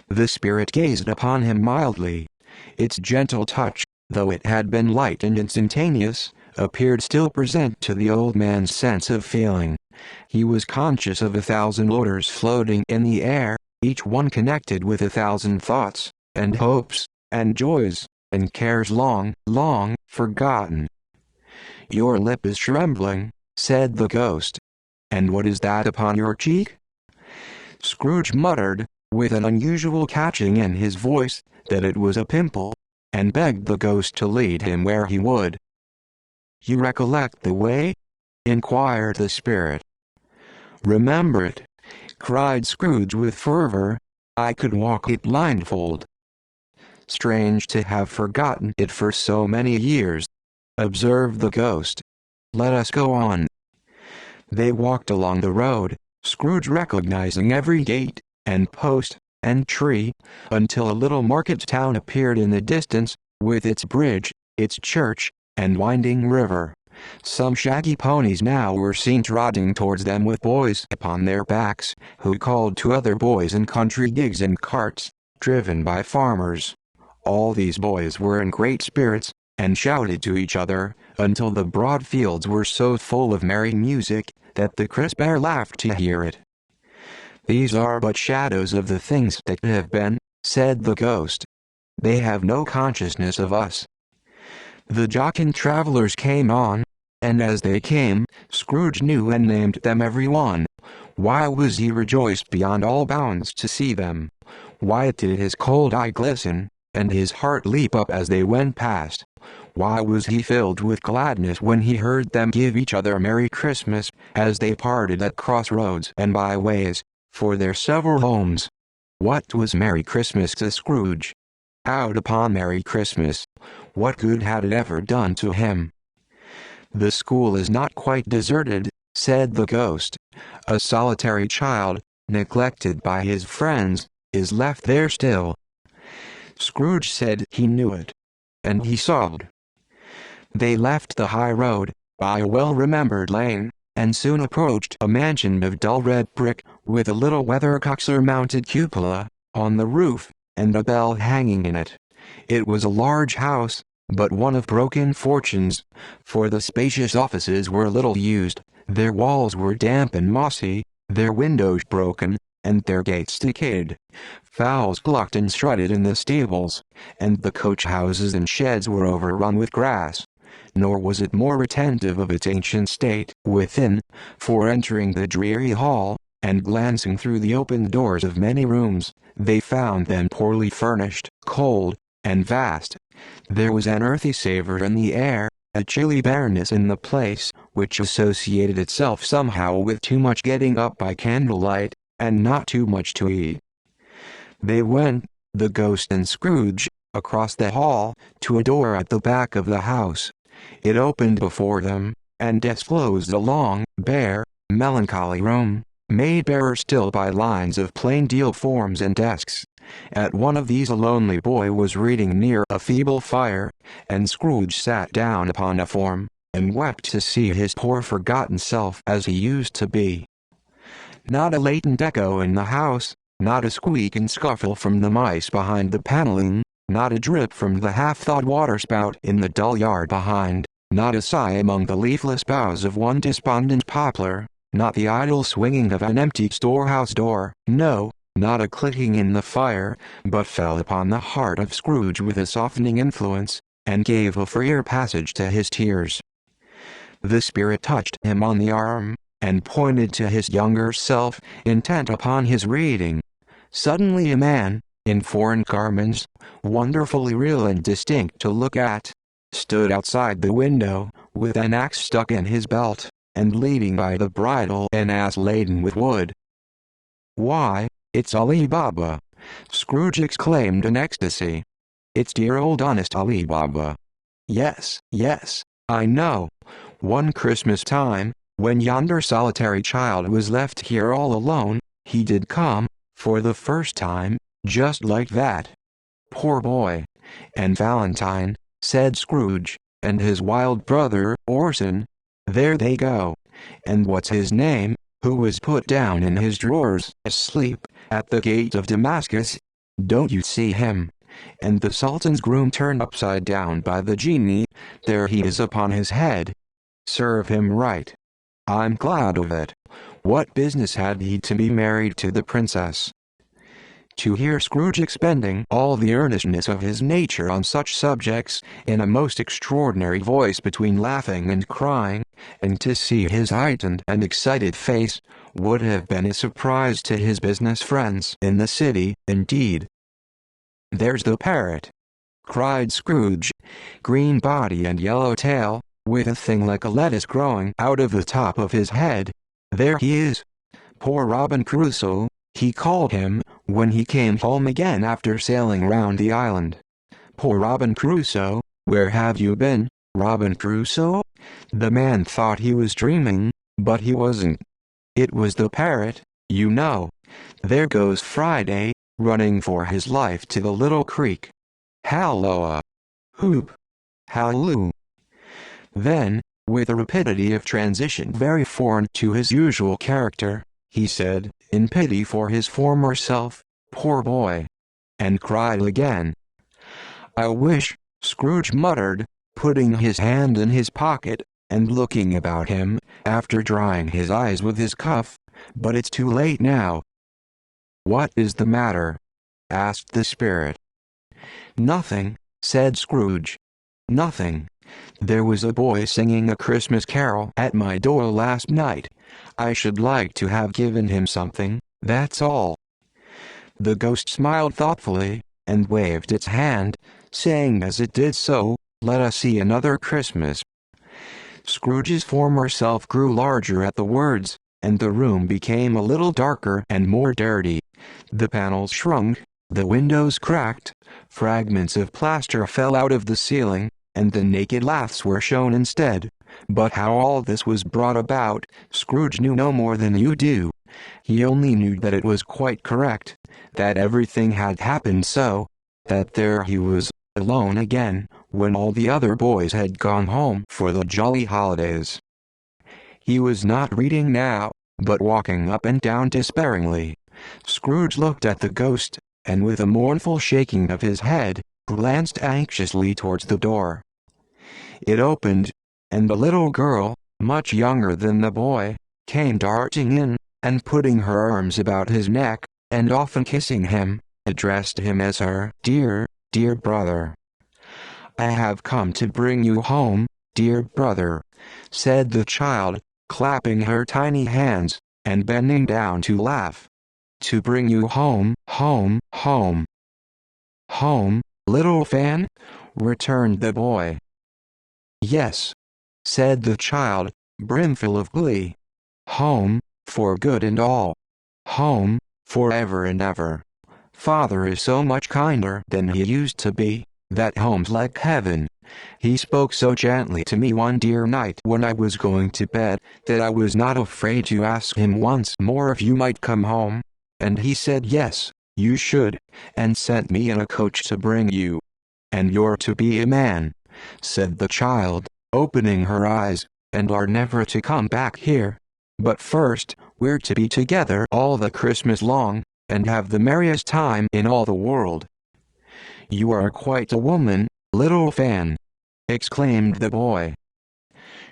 Speaker 1: The spirit gazed upon him mildly. Its gentle touch, though it had been light and instantaneous, appeared still present to the old man's sense of feeling. He was conscious of 1,000 odors floating in the air, each one connected with 1,000 thoughts, and hopes, and joys, and cares long, long forgotten. "Your lip is trembling," said the ghost. "And what is that upon your cheek?" Scrooge muttered, with an unusual catching in his voice, that it was a pimple, and begged the ghost to lead him where he would. "You recollect the way?" inquired the spirit. "Remember it," cried Scrooge with fervor. "I could walk it blindfold." "Strange to have forgotten it for so many years," observed the ghost. "Let us go on." They walked along the road, Scrooge recognizing every gate, and post, and tree, until a little market town appeared in the distance, with its bridge, its church, and winding river. Some shaggy ponies now were seen trotting towards them with boys upon their backs, who called to other boys in country gigs and carts, driven by farmers. All these boys were in great spirits, and shouted to each other, until the broad fields were so full of merry music, that the crisp air laughed to hear it. "These are but shadows of the things that have been," said the ghost. "They have no consciousness of us." The jocund travelers came on, and as they came, Scrooge knew and named them every one. Why was he rejoiced beyond all bounds to see them? Why did his cold eye glisten, and his heart leap up as they went past? Why was he filled with gladness when he heard them give each other Merry Christmas, as they parted at crossroads and byways, for their several homes? What was Merry Christmas to Scrooge? Out upon Merry Christmas! What good had it ever done to him? "The school is not quite deserted," said the ghost. "A solitary child, neglected by his friends, is left there still." Scrooge said he knew it. And he sobbed. They left the high road, by a well-remembered lane, and soon approached a mansion of dull red brick, with a little weathercock-surmounted cupola on the roof, and a bell hanging in it. It was a large house, but one of broken fortunes, for the spacious offices were little used, their walls were damp and mossy, their windows broken, and their gates decayed. Fowls clucked and strutted in the stables, and the coach-houses and sheds were overrun with grass. Nor was it more retentive of its ancient state within, for entering the dreary hall, and glancing through the open doors of many rooms, they found them poorly furnished, cold, and vast. There was an earthy savor in the air, a chilly bareness in the place, which associated itself somehow with too much getting up by candlelight, and not too much to eat. They went, the ghost and Scrooge, across the hall, to a door at the back of the house. It opened before them, and disclosed a long, bare, melancholy room, made barer still by lines of plain deal forms and desks. At one of these a lonely boy was reading near a feeble fire, and Scrooge sat down upon a form, and wept to see his poor forgotten self as he used to be. Not a latent echo in the house, not a squeak and scuffle from the mice behind the paneling, not a drip from the half-thawed waterspout in the dull yard behind, not a sigh among the leafless boughs of one despondent poplar, not the idle swinging of an empty storehouse door, no, not a clicking in the fire, but fell upon the heart of Scrooge with a softening influence, and gave a freer passage to his tears. The spirit touched him on the arm, and pointed to his younger self, intent upon his reading. Suddenly a man, in foreign garments, wonderfully real and distinct to look at, stood outside the window, with an axe stuck in his belt, and leading by the bridle an ass laden with wood. "Why, it's Ali Baba!" Scrooge exclaimed in ecstasy. "It's dear old honest Ali Baba. Yes, yes, I know. One Christmas time, when yonder solitary child was left here all alone, he did come, for the first time, just like that. Poor boy! And Valentine," said Scrooge, "and his wild brother, Orson, there they go. And what's his name, who was put down in his drawers, asleep, at the gate of Damascus? Don't you see him? And the Sultan's groom turned upside down by the genie, there he is upon his head. Serve him right. I'm glad of it. What business had he to be married to the princess?" To hear Scrooge expending all the earnestness of his nature on such subjects, in a most extraordinary voice between laughing and crying, and to see his heightened and excited face, would have been a surprise to his business friends in the city, indeed. "There's the parrot!" cried Scrooge, green body and yellow tail, with a thing like a lettuce growing out of the top of his head. "There he is! Poor Robin Crusoe, he called him, when he came home again after sailing round the island. Poor Robin Crusoe, where have you been, Robin Crusoe?" The man thought he was dreaming, but he wasn't. It was the parrot, you know. There goes Friday, running for his life to the little creek. Halloa! Hoop! Halloo! Then, with a rapidity of transition very foreign to his usual character, he said, in pity for his former self, "Poor boy!" and cried again. "I wish," Scrooge muttered, putting his hand in his pocket, and looking about him, after drying his eyes with his cuff, "but it's too late now." "What is the matter?" asked the spirit. "Nothing," said Scrooge. "Nothing. There was a boy singing a Christmas carol at my door last night. I should like to have given him something, that's all." The ghost smiled thoughtfully, and waved its hand, saying as it did so, "Let us see another Christmas." Scrooge's former self grew larger at the words, and the room became a little darker and more dirty. The panels shrunk, the windows cracked, fragments of plaster fell out of the ceiling, and the naked laths were shown instead. But how all this was brought about, Scrooge knew no more than you do. He only knew that it was quite correct, that everything had happened so, that there he was, alone again, when all the other boys had gone home for the jolly holidays. He was not reading now, but walking up and down despairingly. Scrooge looked at the ghost, and with a mournful shaking of his head, glanced anxiously towards the door. It opened, and the little girl, much younger than the boy, came darting in, and putting her arms about his neck, and often kissing him, addressed him as her "dear, dear brother." "I have come to bring you home, dear brother," said the child, clapping her tiny hands, and bending down to laugh. "To bring you home, home, home." "Home, little Fan?" returned the boy. "Yes," said the child, brimful of glee. "Home, for good and all. Home, forever and ever. Father is so much kinder than he used to be, that home's like heaven. He spoke so gently to me one dear night when I was going to bed, that I was not afraid to ask him once more if you might come home. And he said yes, you should, and sent me in a coach to bring you. And you're to be a man," said the child, opening her eyes, "and are never to come back here. But first, we're to be together all the Christmas long, and have the merriest time in all the world." "You are quite a woman, little Fan," exclaimed the boy.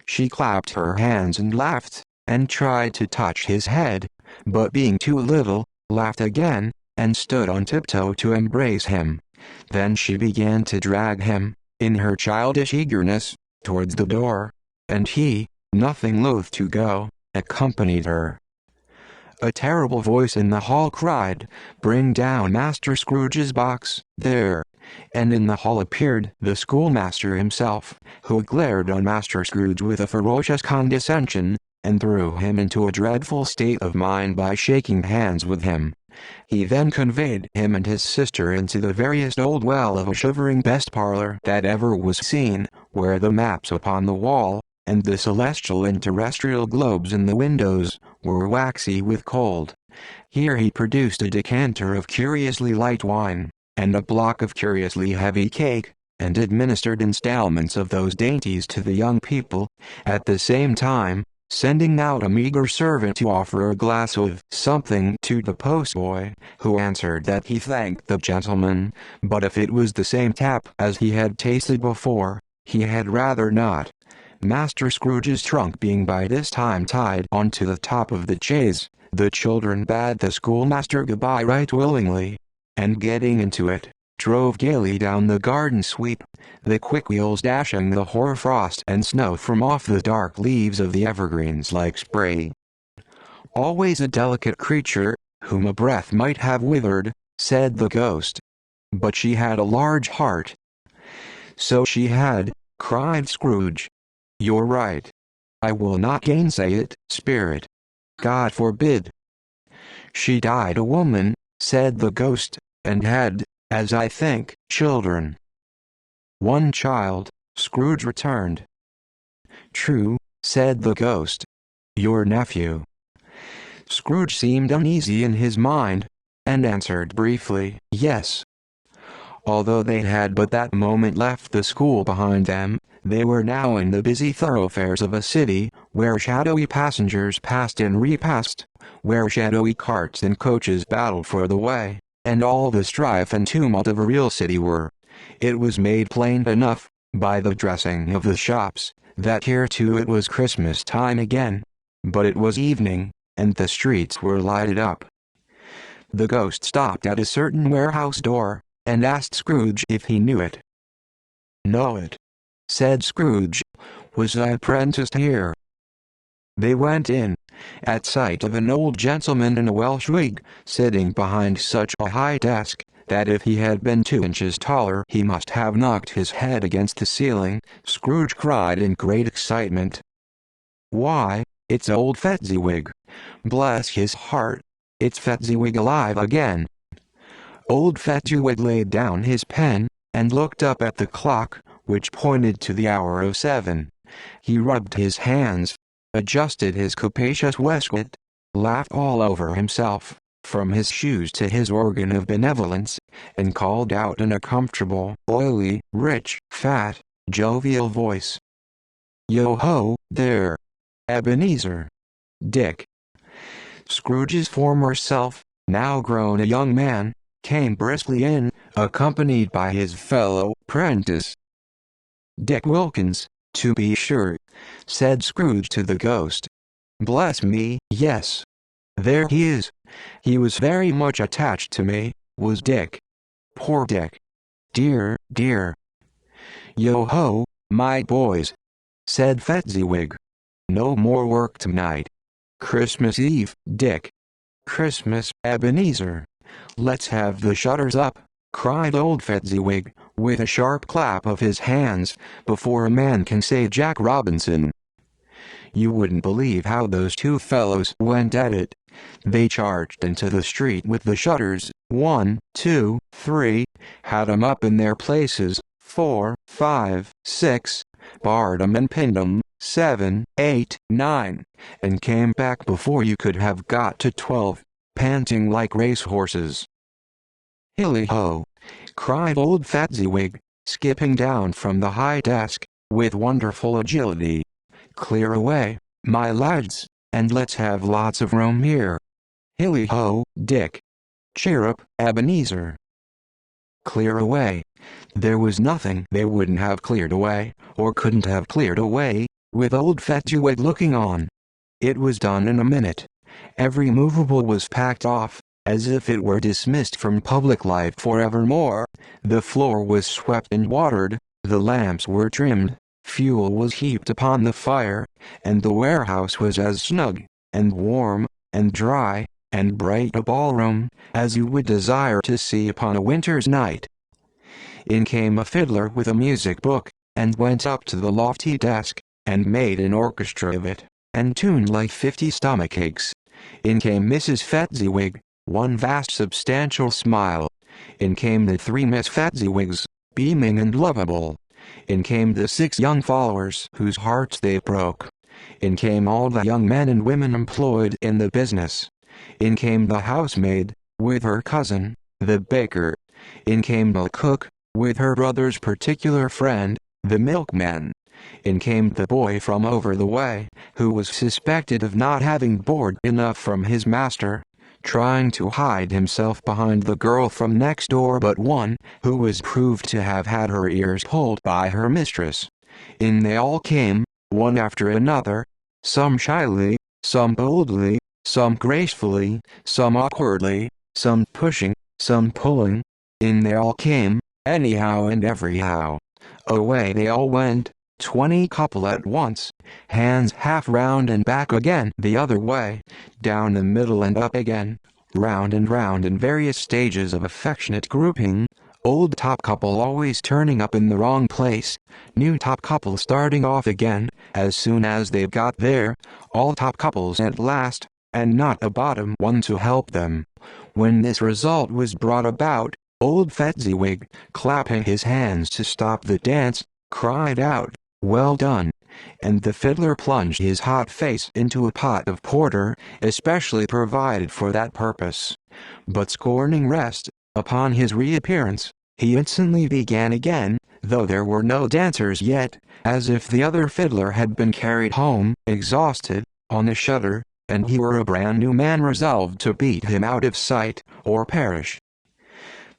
Speaker 1: She clapped her hands and laughed, and tried to touch his head, but being too little, laughed again, and stood on tiptoe to embrace him. Then she began to drag him, in her childish eagerness, towards the door, and he, nothing loath to go, accompanied her. A terrible voice in the hall cried, "Bring down Master Scrooge's box, there!" And in the hall appeared the schoolmaster himself, who glared on Master Scrooge with a ferocious condescension, and threw him into a dreadful state of mind by shaking hands with him. He then conveyed him and his sister into the veriest old well of a shivering best parlor that ever was seen, where the maps upon the wall, and the celestial and terrestrial globes in the windows, were waxy with cold. Here he produced a decanter of curiously light wine, and a block of curiously heavy cake, and administered installments of those dainties to the young people, at the same time, sending out a meager servant to offer a glass of something to the postboy, who answered that he thanked the gentleman, but if it was the same tap as he had tasted before, he had rather not. Master Scrooge's trunk being by this time tied on to the top of the chaise, the children bade the schoolmaster goodbye right willingly, and getting into it, drove gaily down the garden sweep, the quick wheels dashing the hoarfrost and snow from off the dark leaves of the evergreens like spray. Always a delicate creature, whom a breath might have withered, said the ghost. But she had a large heart. So she had, cried Scrooge. You're right. I will not gainsay it, spirit. God forbid. She died a woman, said the ghost, and had, as I think, children. One child, Scrooge returned. True, said the ghost. Your nephew. Scrooge seemed uneasy in his mind, and answered briefly, yes. Although they had but that moment left the school behind them, they were now in the busy thoroughfares of a city, where shadowy passengers passed and repassed, where shadowy carts and coaches battled for the way, and all the strife and tumult of a real city were. It was made plain enough, by the dressing of the shops, that here too it was Christmas time again. But it was evening, and the streets were lighted up. The ghost stopped at a certain warehouse door, and asked Scrooge if he knew it. Know it, said Scrooge. Was I apprenticed here? They went in, at sight of an old gentleman in a Welsh wig, sitting behind such a high desk, that if he had been 2 inches taller he must have knocked his head against the ceiling. Scrooge cried in great excitement. Why, it's old Fezziwig! Bless his heart, it's Fezziwig alive again! Old Fezziwig laid down his pen, and looked up at the clock, which pointed to the hour of 7. He rubbed his hands, adjusted his capacious waistcoat, laughed all over himself, from his shoes to his organ of benevolence, and called out in a comfortable, oily, rich, fat, jovial voice. Yo-ho, there! Ebenezer! Dick! Scrooge's former self, now grown a young man, came briskly in, accompanied by his fellow apprentice. Dick Wilkins, to be sure, said Scrooge to the ghost. Bless me, yes. There he is. He was very much attached to me, was Dick. Poor Dick. Dear, dear. Yo-ho, my boys, said Fezziwig. No more work tonight. Christmas Eve, Dick. Christmas, Ebenezer. Let's have the shutters up, cried old Fezziwig, with a sharp clap of his hands, before a man can say Jack Robinson. You wouldn't believe how those 2 fellows went at it. They charged into the street with the shutters, 1, 2, 3, had 'em up in their places, 4, 5, 6, barred 'em and pinned 'em, 7, 8, 9, and came back before you could have got to 12, panting like racehorses. Hilly-ho! Cried old Fezziwig, skipping down from the high desk, with wonderful agility. Clear away, my lads, and let's have lots of room here. Hilly-ho, Dick! Cheer up, Ebenezer! Clear away. There was nothing they wouldn't have cleared away, or couldn't have cleared away, with old Fezziwig looking on. It was done in a minute. Every movable was packed off, as if it were dismissed from public life forevermore. The floor was swept and watered, the lamps were trimmed, fuel was heaped upon the fire, and the warehouse was as snug, and warm, and dry, and bright a ballroom, as you would desire to see upon a winter's night. In came a fiddler with a music book, and went up to the lofty desk, and made an orchestra of it, and tuned like 50 stomachaches. In came Mrs. Fezziwig, one vast substantial smile. In came the 3 Miss Fezziwigs, beaming and lovable. In came the 6 young followers whose hearts they broke. In came all the young men and women employed in the business. In came the housemaid, with her cousin, the baker. In came the cook, with her brother's particular friend, the milkman. In came the boy from over the way, who was suspected of not having board enough from his master, trying to hide himself behind the girl from next door but one, who was proved to have had her ears pulled by her mistress. In they all came, one after another, some shyly, some boldly, some gracefully, some awkwardly, some pushing, some pulling. In they all came, anyhow and everyhow. Away they all went, 20 couple at once, hands half round and back again the other way, down the middle and up again, round and round in various stages of affectionate grouping, old top couple always turning up in the wrong place, new top couple starting off again, as soon as they've got there, all top couples at last, and not a bottom one to help them. When this result was brought about, old Fezziwig, clapping his hands to stop the dance, cried out, "Well done!" And the fiddler plunged his hot face into a pot of porter, especially provided for that purpose. But scorning rest, upon his reappearance, he instantly began again, though there were no dancers yet, as if the other fiddler had been carried home, exhausted, on a shutter, and he were a brand new man resolved to beat him out of sight, or perish.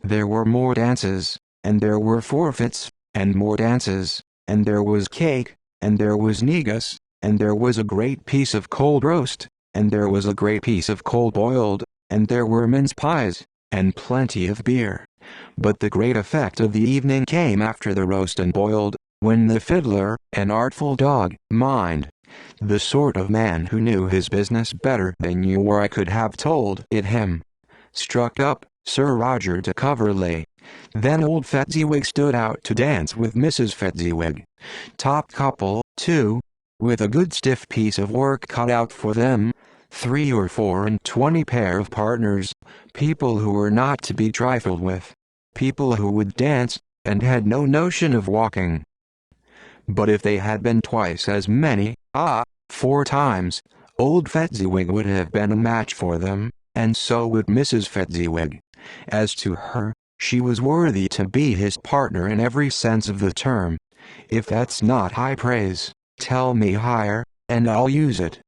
Speaker 1: There were more dances, and there were forfeits, and more dances, and there was cake, and there was negus, and there was a great piece of cold roast, and there was a great piece of cold boiled, and there were mince pies, and plenty of beer. But the great effect of the evening came after the roast and boiled, when the fiddler, an artful dog, mind, the sort of man who knew his business better than you or I could have told it him, struck up Sir Roger de Coverley. Then old Fezziwig stood out to dance with Mrs. Fezziwig. Top couple, too, with a good stiff piece of work cut out for them, 3 or 24 pair of partners, people who were not to be trifled with, people who would dance, and had no notion of walking. But if they had been twice as many, 4 times, old Fezziwig would have been a match for them, and so would Mrs. Fezziwig. As to her, she was worthy to be his partner in every sense of the term. If that's not high praise, tell me higher, and I'll use it.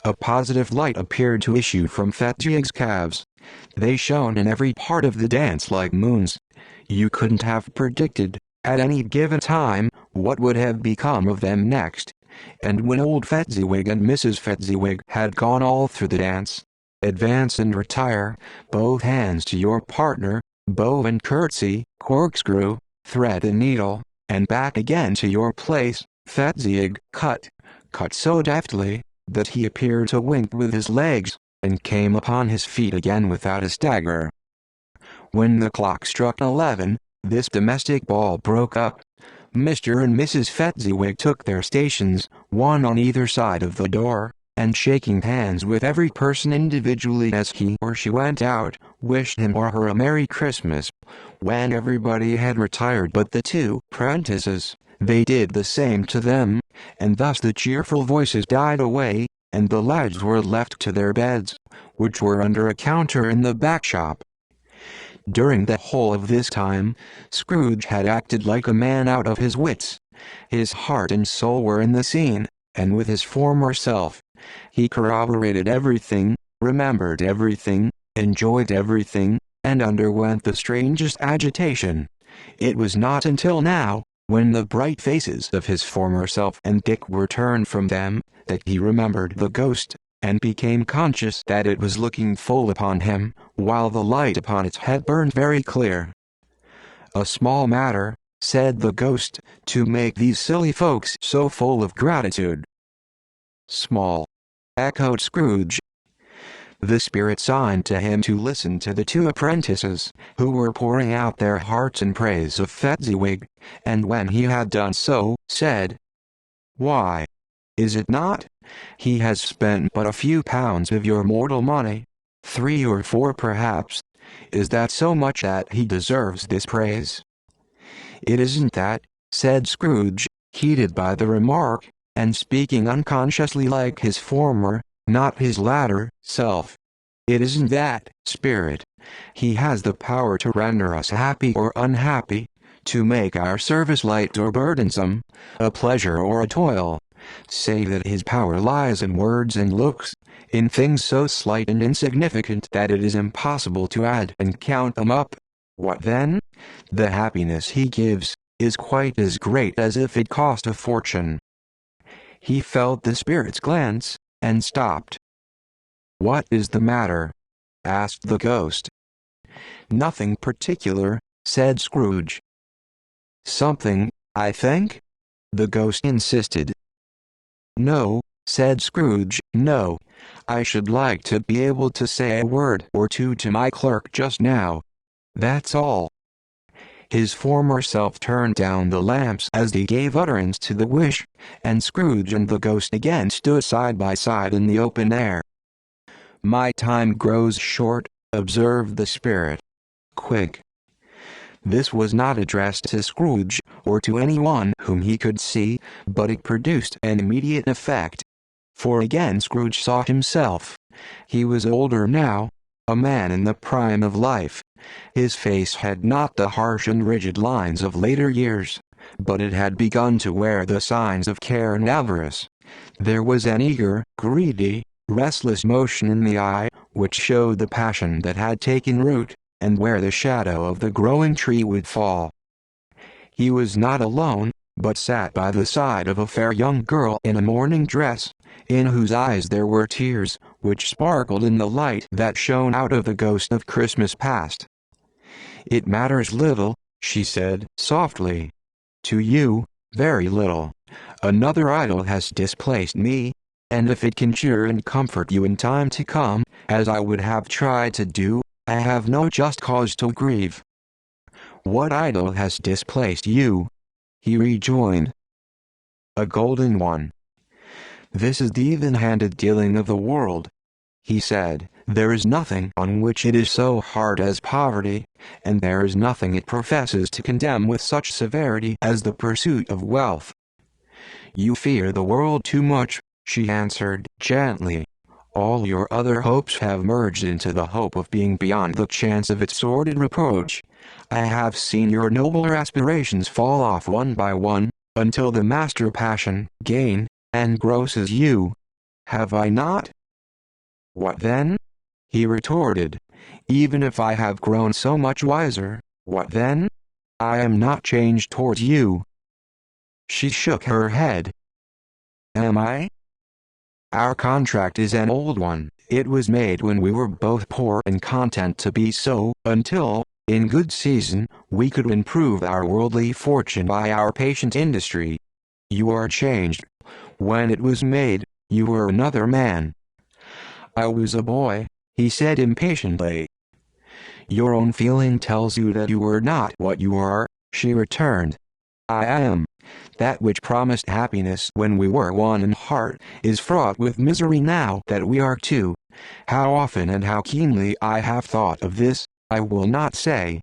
Speaker 1: A positive light appeared to issue from Fezziwig's calves. They shone in every part of the dance like moons. You couldn't have predicted, at any given time, what would have become of them next. And when old Fezziwig and Mrs. Fezziwig had gone all through the dance, advance and retire, both hands to your partner, bow and curtsy, corkscrew, thread and needle, and back again to your place, Fezziwig cut so deftly, that he appeared to wink with his legs, and came upon his feet again without a stagger. When the clock struck 11, this domestic ball broke up. Mr. and Mrs. Fezziwig took their stations, one on either side of the door, and shaking hands with every person individually as he or she went out, wished him or her a Merry Christmas. When everybody had retired but the 2 prentices, they did the same to them, and thus the cheerful voices died away, and the lads were left to their beds, which were under a counter in the back shop. During the whole of this time, Scrooge had acted like a man out of his wits. His heart and soul were in the scene, and with his former self. He corroborated everything, remembered everything, enjoyed everything, and underwent the strangest agitation. It was not until now, when the bright faces of his former self and Dick were turned from them, that he remembered the ghost, and became conscious that it was looking full upon him, while the light upon its head burned very clear. "A small matter," said the ghost, "to make these silly folks so full of gratitude." "Small," echoed Scrooge. The spirit signed to him to listen to the 2 apprentices, who were pouring out their hearts in praise of Fezziwig, and when he had done so, said, "Why, is it not? He has spent but a few pounds of your mortal money, 3 or 4 perhaps. Is that so much that he deserves this praise?" "It isn't that," said Scrooge, heated by the remark, and speaking unconsciously like his former, not his latter, self. "It isn't that, spirit. He has the power to render us happy or unhappy, to make our service light or burdensome, a pleasure or a toil. Say that his power lies in words and looks, in things so slight and insignificant that it is impossible to add and count them up. What then? The happiness he gives is quite as great as if it cost a fortune." He felt the spirit's glance, and stopped. "What is the matter?" asked the ghost. "Nothing particular," said Scrooge. "Something, I think?" the ghost insisted. "No," said Scrooge, "no. I should like to be able to say a word or two to my clerk just now. That's all." His former self turned down the lamps as he gave utterance to the wish, and Scrooge and the ghost again stood side by side in the open air. "My time grows short," observed the spirit. "Quick." This was not addressed to Scrooge, or to anyone whom he could see, but it produced an immediate effect. For again Scrooge saw himself. He was older now, a man in the prime of life. His face had not the harsh and rigid lines of later years, but it had begun to wear the signs of care and avarice. There was an eager, greedy, restless motion in the eye, which showed the passion that had taken root, and where the shadow of the growing tree would fall. He was not alone, but sat by the side of a fair young girl in a mourning dress, in whose eyes there were tears, which sparkled in the light that shone out of the ghost of Christmas past. "It matters little," she said softly. "To you, very little. Another idol has displaced me, and if it can cheer and comfort you in time to come, as I would have tried to do, I have no just cause to grieve." "What idol has displaced you?" he rejoined. "A golden one." "This is the even-handed dealing of the world," he said. "There is nothing on which it is so hard as poverty, and there is nothing it professes to condemn with such severity as the pursuit of wealth." "You fear the world too much," she answered gently. "All your other hopes have merged into the hope of being beyond the chance of its sordid reproach. I have seen your nobler aspirations fall off one by one, until the master passion, gain, engrosses you. Have I not?" "What then?" he retorted. "Even if I have grown so much wiser, what then? I am not changed towards you." She shook her head. "Am I? Our contract is an old one. It was made when we were both poor and content to be so, until, in good season, we could improve our worldly fortune by our patient industry. You are changed. When it was made, you were another man." "I was a boy," he said impatiently. "Your own feeling tells you that you were not what you are," she returned. "I am. That which promised happiness when we were one in heart, is fraught with misery now that we are two. How often and how keenly I have thought of this, I will not say.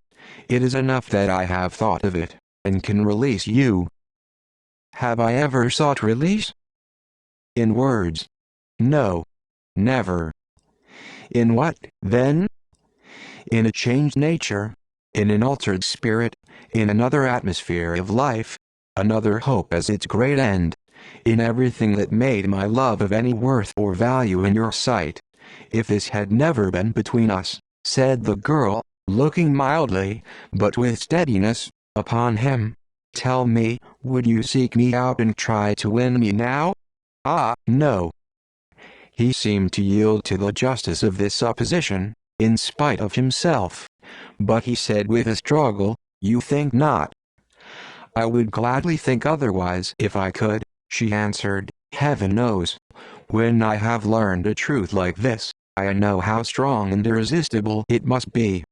Speaker 1: It is enough that I have thought of it, and can release you." "Have I ever sought release?" "In words? No. Never." "In what, then?" "In a changed nature, in an altered spirit, in another atmosphere of life, another hope as its great end, in everything that made my love of any worth or value in your sight. If this had never been between us," said the girl, looking mildly, but with steadiness, upon him, "tell me, would you seek me out and try to win me now?" "Ah, no." He seemed to yield to the justice of this supposition, in spite of himself. But he said with a struggle, "You think not?" "I would gladly think otherwise if I could," she answered. "Heaven knows. When I have learned a truth like this, I know how strong and irresistible it must be.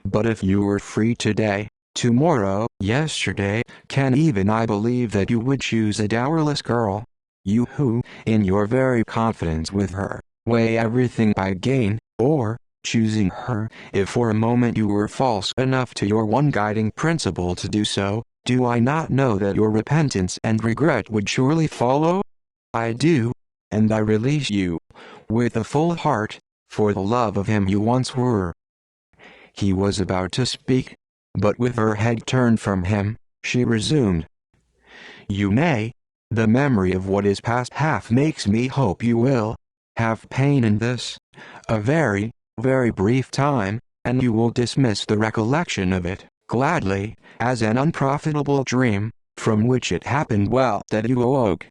Speaker 1: But if you were free today, tomorrow, yesterday, can even I believe that you would choose a dowerless girl? You who, in your very confidence with her, weigh everything by gain, or, choosing her, if for a moment you were false enough to your one guiding principle to do so, do I not know that your repentance and regret would surely follow? I do, and I release you, with a full heart, for the love of him you once were." He was about to speak, but with her head turned from him, she resumed. "You may. The memory of what is past half makes me hope you will have pain in this, a very, very brief time, and you will dismiss the recollection of it, gladly, as an unprofitable dream, from which it happened well that you awoke.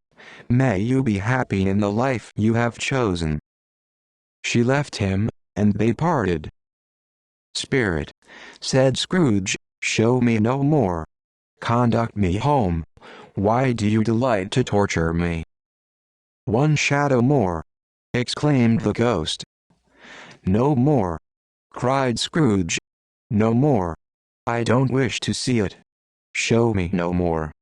Speaker 1: May you be happy in the life you have chosen." She left him, and they parted. "Spirit," said Scrooge, "show me no more. Conduct me home. Why do you delight to torture me?" "One shadow more," exclaimed the ghost. "No more," cried Scrooge. "No more. I don't wish to see it. Show me no more."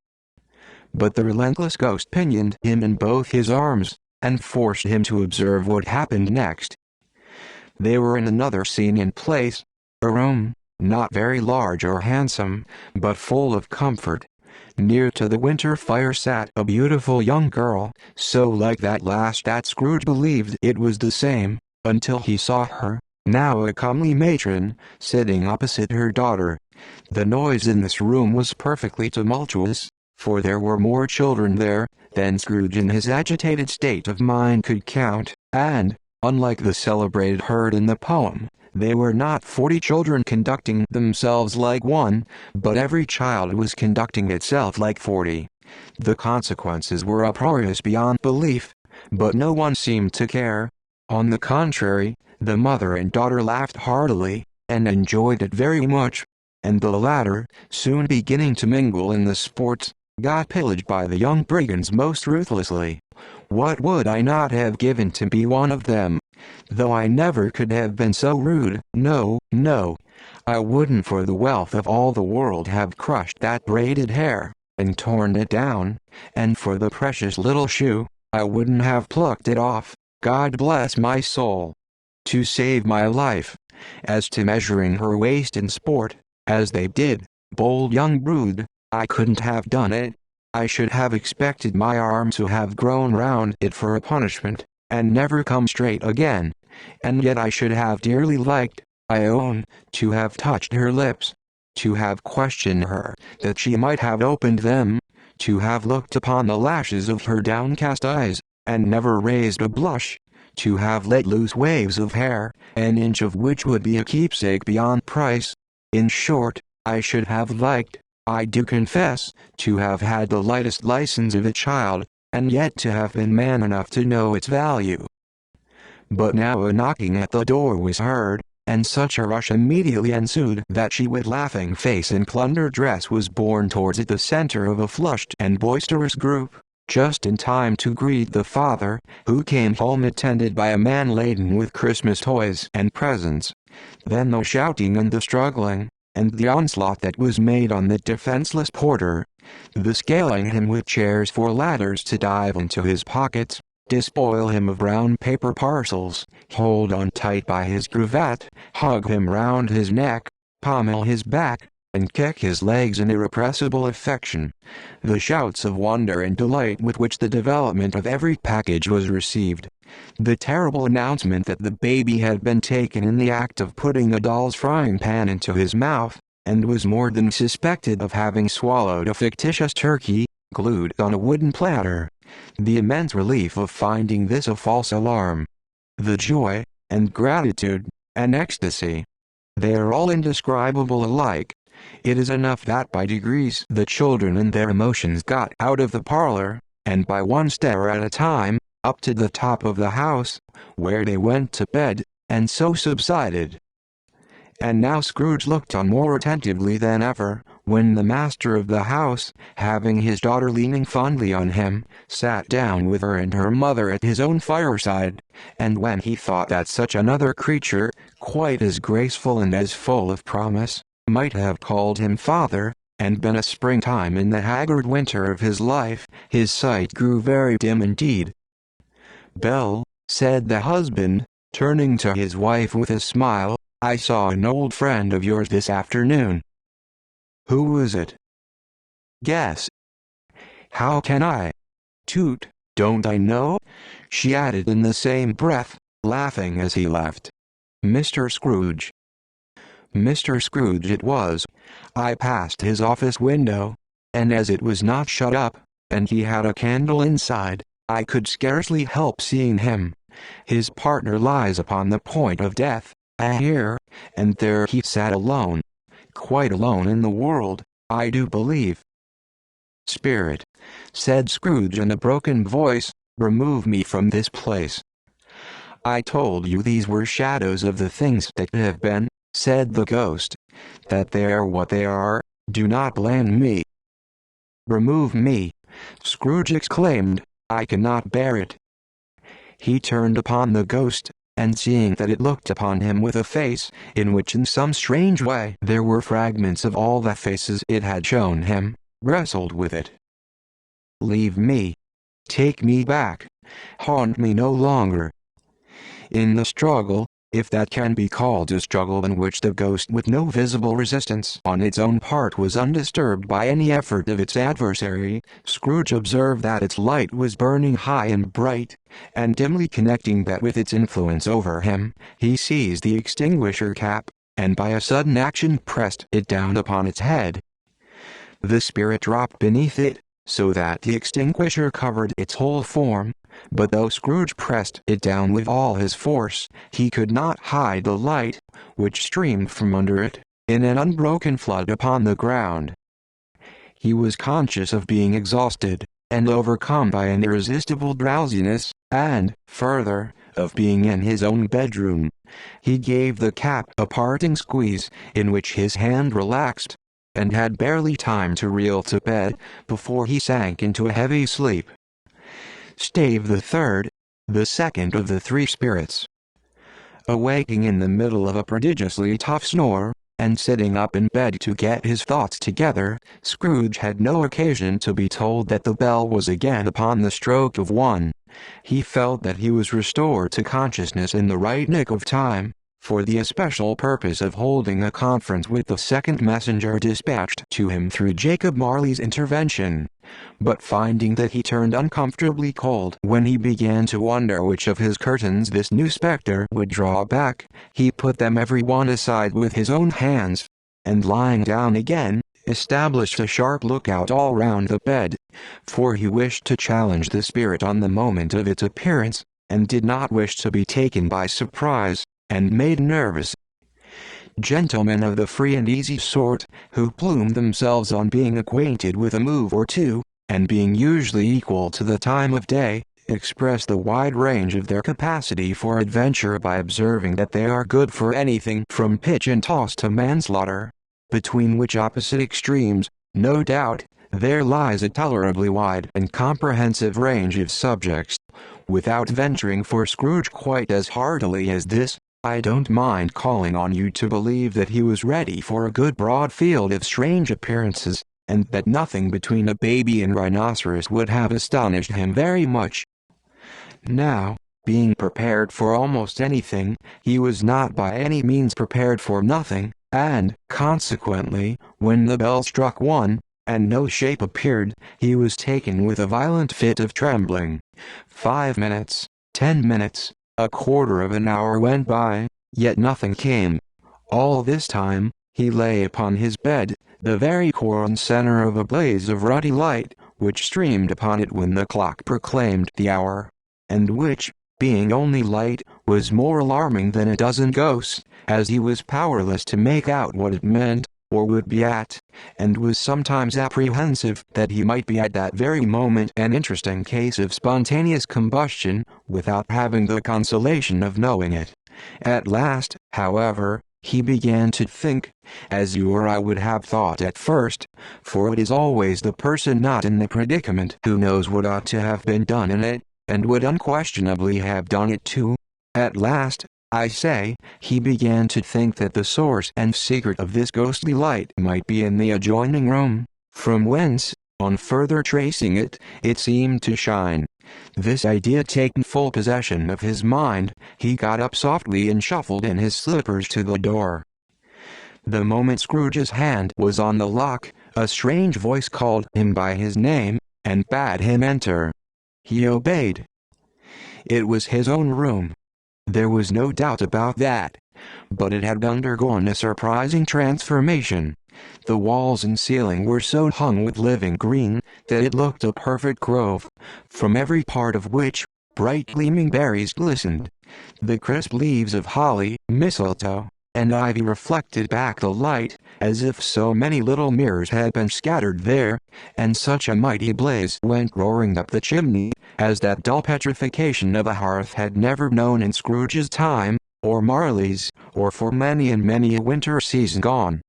Speaker 1: But the relentless ghost pinioned him in both his arms, and forced him to observe what happened next. They were in another scene and place, a room, not very large or handsome, but full of comfort. Near to the winter fire sat a beautiful young girl, so like that last that Scrooge believed it was the same, until he saw her, now a comely matron, sitting opposite her daughter. The noise in this room was perfectly tumultuous, for there were more children there than Scrooge in his agitated state of mind could count, and, unlike the celebrated herd in the poem, they were not 40 children conducting themselves like one, but every child was conducting itself like 40. The consequences were uproarious beyond belief, but no one seemed to care. On the contrary, the mother and daughter laughed heartily, and enjoyed it very much, and the latter, soon beginning to mingle in the sports, got pillaged by the young brigands most ruthlessly. What would I not have given to be one of them? Though I never could have been so rude. No, no, I wouldn't for the wealth of all the world have crushed that braided hair, and torn it down, and for the precious little shoe, I wouldn't have plucked it off, God bless my soul, to save my life. As to measuring her waist in sport, as they did, bold young brood, I couldn't have done it. I should have expected my arm to have grown round it for a punishment, and never come straight again. And yet I should have dearly liked, I own, to have touched her lips, to have questioned her, that she might have opened them, to have looked upon the lashes of her downcast eyes, and never raised a blush, to have let loose waves of hair, an inch of which would be a keepsake beyond price. In short, I should have liked, I do confess, to have had the lightest license of a child, and yet to have been man enough to know its value. But now a knocking at the door was heard, and such a rush immediately ensued that she with laughing face and plundered dress was borne towards it, the center of a flushed and boisterous group, just in time to greet the father, who came home attended by a man laden with Christmas toys and presents. Then the shouting and the struggling, and the onslaught that was made on the defenseless porter, the scaling him with chairs for ladders to dive into his pockets, despoil him of brown paper parcels, hold on tight by his cravat, hug him round his neck, pommel his back, and kick his legs in irrepressible affection. The shouts of wonder and delight with which the development of every package was received. The terrible announcement that the baby had been taken in the act of putting a doll's frying pan into his mouth, and was more than suspected of having swallowed a fictitious turkey, glued on a wooden platter. The immense relief of finding this a false alarm. The joy, and gratitude, and ecstasy. They are all indescribable alike. It is enough that by degrees the children and their emotions got out of the parlor, and by one stair at a time, up to the top of the house, where they went to bed, and so subsided. And now Scrooge looked on more attentively than ever, when the master of the house, having his daughter leaning fondly on him, sat down with her and her mother at his own fireside, and when he thought that such another creature, quite as graceful and as full of promise, might have called him father, and been a springtime in the haggard winter of his life, his sight grew very dim indeed. "Belle," said the husband, turning to his wife with a smile, "I saw an old friend of yours this afternoon." "Who was it?" "Guess." "How can I? Toot, don't I know?" she added in the same breath, laughing as he left. "Mr. Scrooge." Mr. Scrooge it was. I passed his office window, and as it was not shut up, and he had a candle inside, I could scarcely help seeing him. His partner lies upon the point of death, here, and there he sat alone. Quite alone in the world, I do believe. "Spirit," said Scrooge in a broken voice, "remove me from this place." "I told you these were shadows of the things that have been," said the ghost, "that they are what they are. Do not blame me. Remove me." Scrooge exclaimed, "I cannot bear it." He turned upon the ghost, and seeing that it looked upon him with a face, in which in some strange way there were fragments of all the faces it had shown him, wrestled with it. "Leave me. Take me back. Haunt me no longer." In the struggle, if that can be called a struggle in which the ghost with no visible resistance on its own part was undisturbed by any effort of its adversary, Scrooge observed that its light was burning high and bright, and dimly connecting that with its influence over him, he seized the extinguisher cap, and by a sudden action pressed it down upon its head. The spirit dropped beneath it, so that the extinguisher covered its whole form, but though Scrooge pressed it down with all his force, he could not hide the light, which streamed from under it, in an unbroken flood upon the ground. He was conscious of being exhausted, and overcome by an irresistible drowsiness, and, further, of being in his own bedroom. He gave the cap a parting squeeze, in which his hand relaxed, and had barely time to reel to bed, before he sank into a heavy sleep. Stave the third, the second of the three spirits. Awaking in the middle of a prodigiously tough snore, and sitting up in bed to get his thoughts together, Scrooge had no occasion to be told that the bell was again upon the stroke of 1. He felt that he was restored to consciousness in the right nick of time, for the especial purpose of holding a conference with the second messenger dispatched to him through Jacob Marley's intervention. But finding that he turned uncomfortably cold when he began to wonder which of his curtains this new spectre would draw back, he put them every one aside with his own hands, and lying down again, established a sharp lookout all round the bed, for he wished to challenge the spirit on the moment of its appearance, and did not wish to be taken by surprise, and made nervous. Gentlemen of the free and easy sort, who plumed themselves on being acquainted with a move or two, and being usually equal to the time of day, express the wide range of their capacity for adventure by observing that they are good for anything from pitch and toss to manslaughter, between which opposite extremes, no doubt, there lies a tolerably wide and comprehensive range of subjects. Without venturing for Scrooge quite as heartily as this, I don't mind calling on you to believe that he was ready for a good broad field of strange appearances, and that nothing between a baby and rhinoceros would have astonished him very much. Now, being prepared for almost anything, he was not by any means prepared for nothing, and, consequently, when the bell struck 1, and no shape appeared, he was taken with a violent fit of trembling. 5 minutes, 10 minutes, a quarter of an hour went by, yet nothing came. All this time, he lay upon his bed, the very core and center of a blaze of ruddy light, which streamed upon it when the clock proclaimed the hour, and which, being only light, was more alarming than a dozen ghosts, as he was powerless to make out what it meant, or would be at, and was sometimes apprehensive that he might be at that very moment an interesting case of spontaneous combustion, without having the consolation of knowing it. At last, however, he began to think, as you or I would have thought at first, for it is always the person not in the predicament who knows what ought to have been done in it, and would unquestionably have done it too. At last, I say, he began to think that the source and secret of this ghostly light might be in the adjoining room, from whence, on further tracing it, it seemed to shine. This idea taking full possession of his mind, he got up softly and shuffled in his slippers to the door. The moment Scrooge's hand was on the lock, a strange voice called him by his name, and bade him enter. He obeyed. It was his own room. There was no doubt about that. But it had undergone a surprising transformation. The walls and ceiling were so hung with living green, that it looked a perfect grove, from every part of which, bright gleaming berries glistened. The crisp leaves of holly, mistletoe, and ivy reflected back the light, as if so many little mirrors had been scattered there, and such a mighty blaze went roaring up the chimney, as that dull petrification of a hearth had never known in Scrooge's time, or Marley's, or for many and many a winter season gone.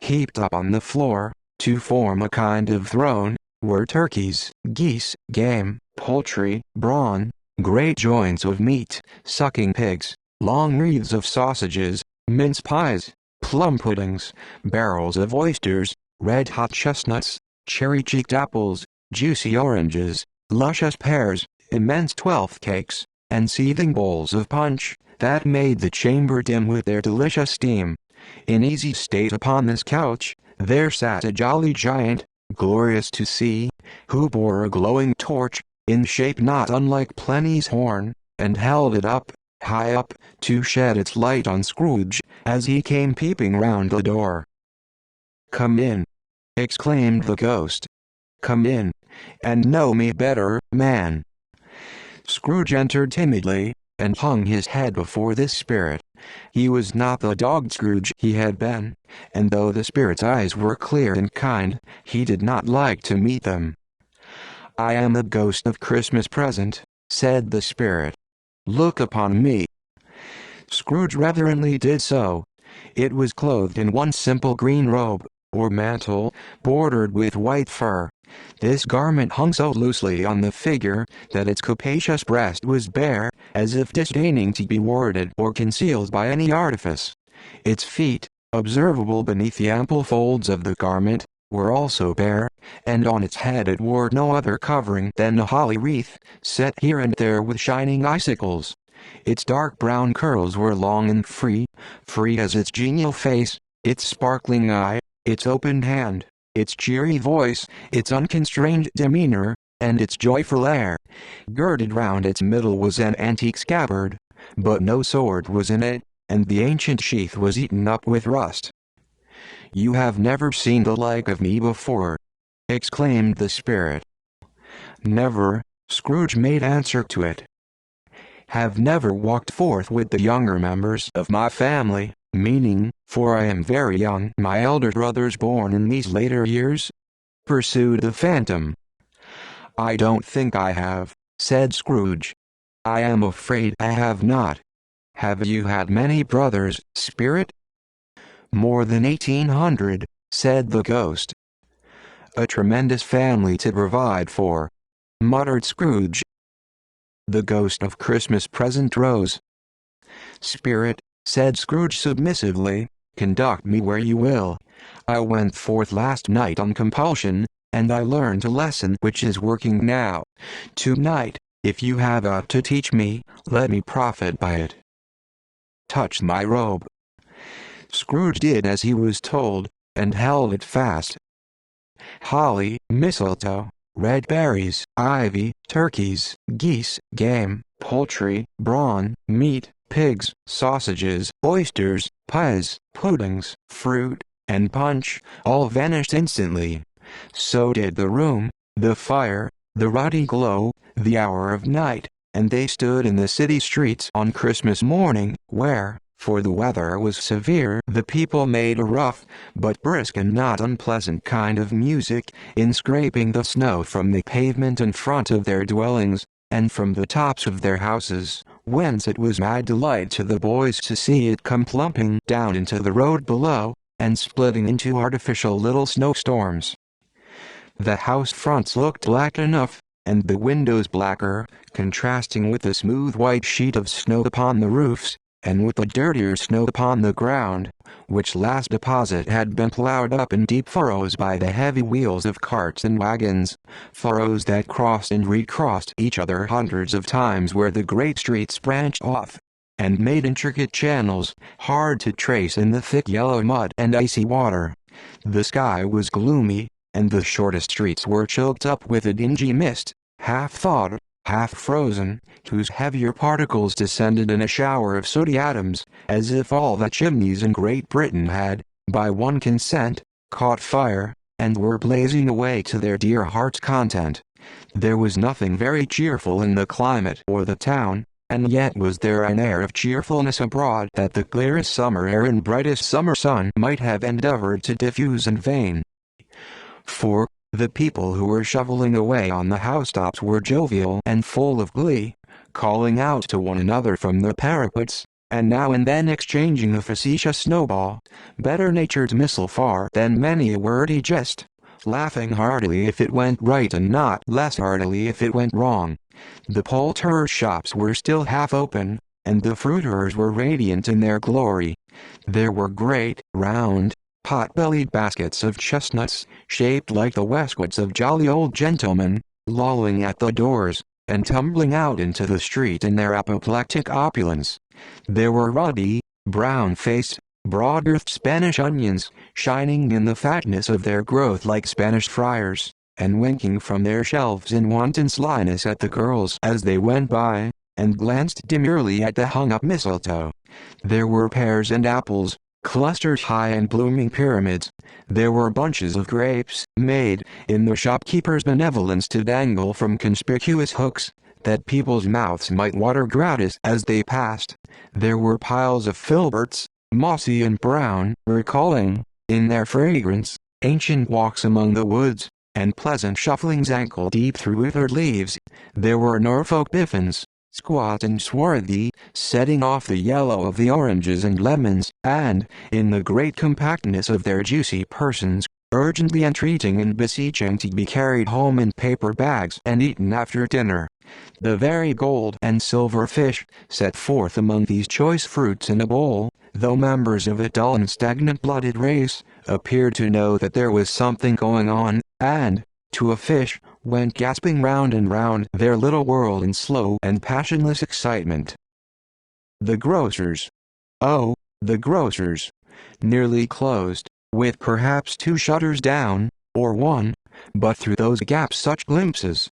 Speaker 1: Heaped up on the floor, to form a kind of throne, were turkeys, geese, game, poultry, brawn, great joints of meat, sucking pigs, long wreaths of sausages, mince pies, plum puddings, barrels of oysters, red-hot chestnuts, cherry-cheeked apples, juicy oranges, luscious pears, immense twelfth cakes, and seething bowls of punch, that made the chamber dim with their delicious steam. In easy state upon this couch, there sat a jolly giant, glorious to see, who bore a glowing torch, in shape not unlike Pliny's horn, and held it up, high up, to shed its light on Scrooge, as he came peeping round the door. "Come in," exclaimed the ghost. "Come in, and know me better, man." Scrooge entered timidly, and hung his head before this spirit. He was not the dogged Scrooge he had been, and though the spirit's eyes were clear and kind, he did not like to meet them. "I am the ghost of Christmas present," said the spirit. "Look upon me." Scrooge reverently did so. It was clothed in one simple green robe, or mantle, bordered with white fur. This garment hung so loosely on the figure, that its capacious breast was bare, as if disdaining to be warded or concealed by any artifice. Its feet, observable beneath the ample folds of the garment, were also bare, and on its head it wore no other covering than a holly wreath, set here and there with shining icicles. Its dark brown curls were long and free as its genial face, its sparkling eye, its open hand, its cheery voice, its unconstrained demeanor, and its joyful air. Girded round its middle was an antique scabbard, but no sword was in it, and the ancient sheath was eaten up with rust. "You have never seen the like of me before," exclaimed the spirit. "Never," Scrooge made answer to it. "Have never walked forth with the younger members of my family, meaning, for I am very young, my elder brothers born in these later years?" pursued the phantom. "I don't think I have," said Scrooge. "I am afraid I have not. Have you had many brothers, spirit?" "More than 1800, said the ghost. "A tremendous family to provide for," muttered Scrooge. The ghost of Christmas present rose. "Spirit," said Scrooge submissively, "conduct me where you will. I went forth last night on compulsion, and I learned a lesson which is working now. Tonight, if you have aught to teach me, let me profit by it. Touch my robe." Scrooge did as he was told, and held it fast. Holly, mistletoe, red berries, ivy, turkeys, geese, game, poultry, brawn, meat, pigs, sausages, oysters, pies, puddings, fruit, and punch, all vanished instantly. So did the room, the fire, the ruddy glow, the hour of night, and they stood in the city streets on Christmas morning, where, for the weather was severe, the people made a rough, but brisk and not unpleasant kind of music, in scraping the snow from the pavement in front of their dwellings, and from the tops of their houses, whence it was mad delight to the boys to see it come plumping down into the road below, and splitting into artificial little snowstorms. The house fronts looked black enough, and the windows blacker, contrasting with the smooth white sheet of snow upon the roofs, and with the dirtier snow upon the ground, which last deposit had been plowed up in deep furrows by the heavy wheels of carts and wagons, furrows that crossed and recrossed each other hundreds of times where the great streets branched off, and made intricate channels, hard to trace in the thick yellow mud and icy water. The sky was gloomy, and the shortest streets were choked up with a dingy mist, half thawed, half frozen, whose heavier particles descended in a shower of sooty atoms, as if all the chimneys in Great Britain had, by one consent, caught fire, and were blazing away to their dear hearts' content. There was nothing very cheerful in the climate or the town, and yet was there an air of cheerfulness abroad that the clearest summer air and brightest summer sun might have endeavored to diffuse in vain. For, the people who were shoveling away on the housetops were jovial and full of glee, calling out to one another from their parapets, and now and then exchanging a facetious snowball, better-natured missile far than many a wordy jest, laughing heartily if it went right and not less heartily if it went wrong. The poulterers' shops were still half open, and the fruiterers were radiant in their glory. There were great, round, pot-bellied baskets of chestnuts, shaped like the waistcoats of jolly old gentlemen, lolling at the doors, and tumbling out into the street in their apoplectic opulence. There were ruddy, brown-faced, broad-earthed Spanish onions, shining in the fatness of their growth like Spanish friars, and winking from their shelves in wanton slyness at the girls as they went by, and glanced demurely at the hung-up mistletoe. There were pears and apples, clustered high in blooming pyramids. There were bunches of grapes, made, in the shopkeeper's benevolence to dangle from conspicuous hooks, that people's mouths might water gratis as they passed. There were piles of filberts, mossy and brown, recalling, in their fragrance, ancient walks among the woods, and pleasant shufflings ankle-deep through withered leaves. There were Norfolk biffins, squat and swarthy, setting off the yellow of the oranges and lemons, and, in the great compactness of their juicy persons, urgently entreating and beseeching to be carried home in paper bags and eaten after dinner. The very gold and silver fish, set forth among these choice fruits in a bowl, though members of a dull and stagnant-blooded race, appeared to know that there was something going on, and, to a fish, went gasping round and round their little world in slow and passionless excitement. The grocers. Oh, the grocers. Nearly closed, with perhaps 2 shutters down, or 1, but through those gaps such glimpses.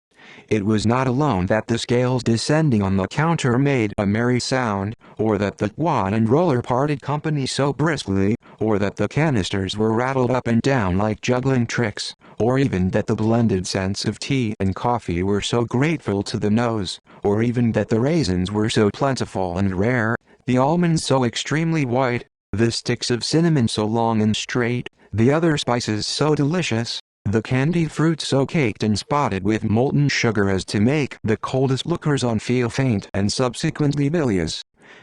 Speaker 1: It was not alone that the scales descending on the counter made a merry sound, or that the wad and roller parted company so briskly, or that the canisters were rattled up and down like juggling tricks, or even that the blended scents of tea and coffee were so grateful to the nose, or even that the raisins were so plentiful and rare, the almonds so extremely white, the sticks of cinnamon so long and straight, the other spices so delicious, the candied fruit so caked and spotted with molten sugar as to make the coldest lookers on feel faint and subsequently bilious.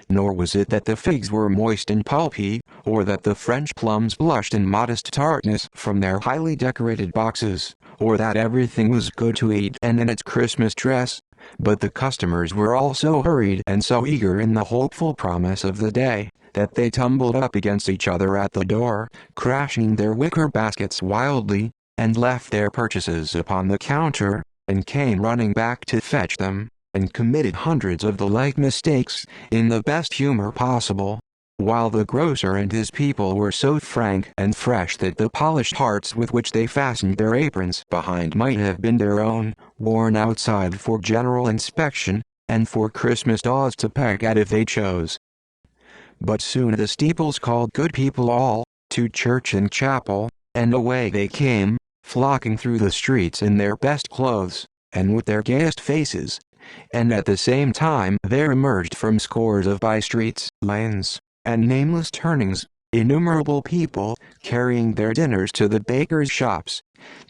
Speaker 1: Nor was it that the figs were moist and pulpy, or that the French plums blushed in modest tartness from their highly decorated boxes, or that everything was good to eat and in its Christmas dress, but the customers were all so hurried and so eager in the hopeful promise of the day, that they tumbled up against each other at the door, crashing their wicker baskets wildly, and left their purchases upon the counter, and came running back to fetch them, and committed hundreds of the like mistakes, in the best humor possible, while the grocer and his people were so frank and fresh that the polished hearts with which they fastened their aprons behind might have been their own, worn outside for general inspection, and for Christmas daws to peck at if they chose. But soon the steeples called good people all, to church and chapel, and away they came, flocking through the streets in their best clothes, and with their gayest faces, and at the same time there emerged from scores of by-streets, lanes, and nameless turnings, innumerable people, carrying their dinners to the bakers' shops.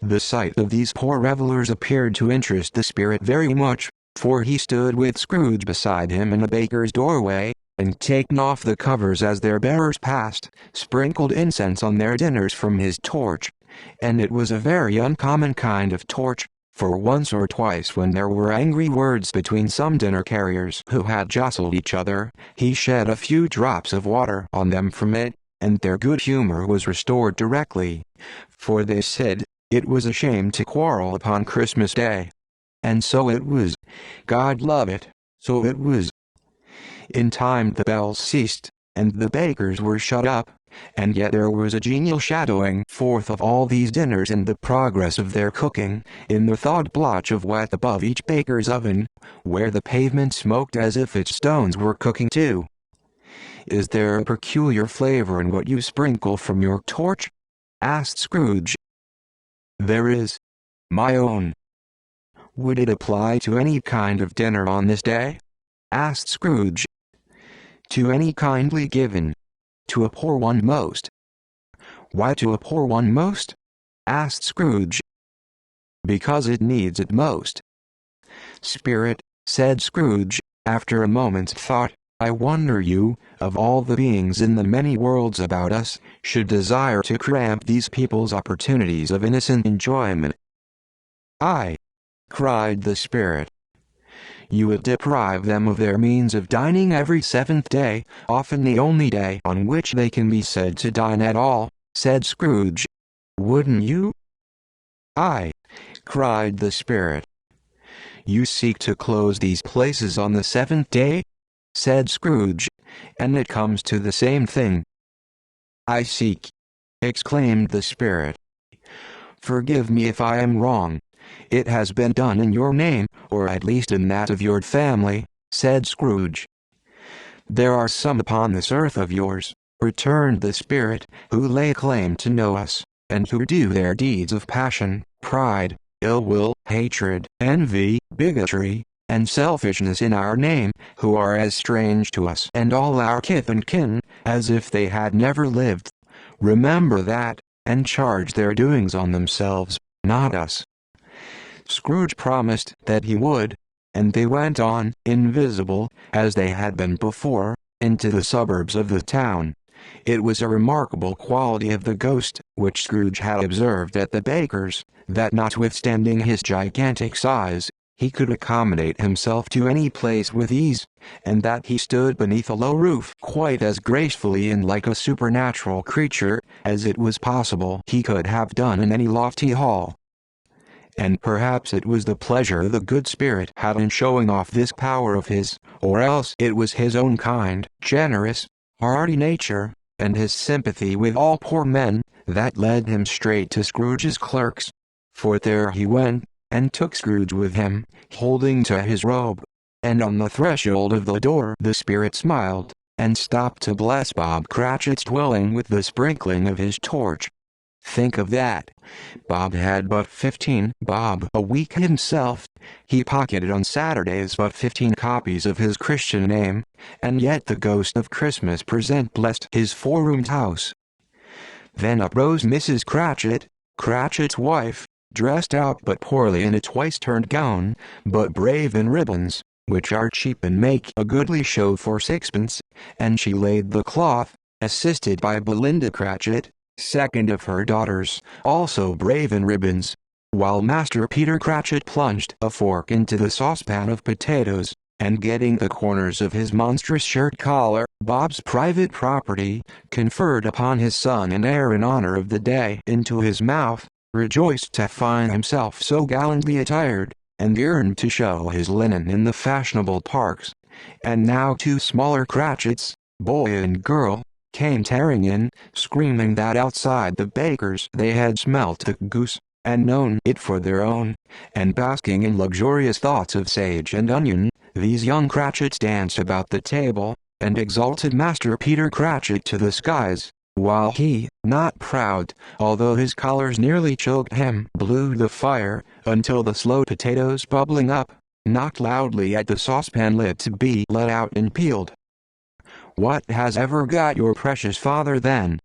Speaker 1: The sight of these poor revelers appeared to interest the spirit very much, for he stood with Scrooge beside him in a baker's doorway, and taking off the covers as their bearers passed, sprinkled incense on their dinners from his torch. And it was a very uncommon kind of torch, for once or twice when there were angry words between some dinner carriers who had jostled each other, he shed a few drops of water on them from it, and their good humor was restored directly. For they said, it was a shame to quarrel upon Christmas Day. And so it was. God love it, so it was. In time the bells ceased, and the bakers were shut up, and yet there was a genial shadowing forth of all these dinners in the progress of their cooking, in the thawed blotch of wet above each baker's oven, where the pavement smoked as if its stones were cooking too. "Is there a peculiar flavor in what you sprinkle from your torch?" asked Scrooge. "There is, my own." "Would it apply to any kind of dinner on this day?" asked Scrooge. "To any kindly given. To a poor one most." "Why to a poor one most?" asked Scrooge. "Because it needs it most." "Spirit," said Scrooge, after a moment's thought, I wonder you, of all the beings in the many worlds about us, should desire to cramp these people's opportunities of innocent enjoyment. "Aye," cried the spirit. "You would deprive them of their means of dining every seventh day, often the only day on which they can be said to dine at all," said Scrooge. "Wouldn't you?" "Aye," cried the spirit. "You seek to close these places on the seventh day?" said Scrooge, "and it comes to the same thing." "I seek," exclaimed the spirit. "Forgive me if I am wrong. It has been done in your name, or at least in that of your family," said Scrooge. "There are some upon this earth of yours," returned the spirit, "who lay claim to know us, and who do their deeds of passion, pride, ill will, hatred, envy, bigotry, and selfishness in our name, who are as strange to us and all our kith and kin, as if they had never lived. Remember that, and charge their doings on themselves, not us." Scrooge promised that he would, and they went on, invisible, as they had been before, into the suburbs of the town. It was a remarkable quality of the ghost, which Scrooge had observed at the baker's, that notwithstanding his gigantic size, he could accommodate himself to any place with ease, and that he stood beneath a low roof quite as gracefully and like a supernatural creature, as it was possible he could have done in any lofty hall. And perhaps it was the pleasure the good spirit had in showing off this power of his, or else it was his own kind, generous, hearty nature, and his sympathy with all poor men, that led him straight to Scrooge's clerk's. For there he went, and took Scrooge with him, holding to his robe. And on the threshold of the door the spirit smiled, and stopped to bless Bob Cratchit's dwelling with the sprinkling of his torch. Think of that! Bob had but 15 bob a week himself. He pocketed on Saturdays but 15 copies of his Christian name, and yet the ghost of Christmas present blessed his four-roomed house. Then up rose Mrs. Cratchit, Cratchit's wife, dressed out but poorly in a twice-turned gown, but brave in ribbons, which are cheap and make a goodly show for sixpence, and she laid the cloth, assisted by Belinda Cratchit, second of her daughters, also brave in ribbons, while Master Peter Cratchit plunged a fork into the saucepan of potatoes, and getting the corners of his monstrous shirt collar, Bob's private property, conferred upon his son and heir in honor of the day, into his mouth, rejoiced to find himself so gallantly attired, and yearned to show his linen in the fashionable parks. And now two smaller Cratchits, boy and girl, came tearing in, screaming that outside the baker's they had smelt the goose, and known it for their own, and basking in luxurious thoughts of sage and onion, these young Cratchits danced about the table, and exalted Master Peter Cratchit to the skies, while he, not proud, although his collars nearly choked him, blew the fire, until the slow potatoes bubbling up, knocked loudly at the saucepan lid to be let out and peeled. "What has ever got your precious father then?"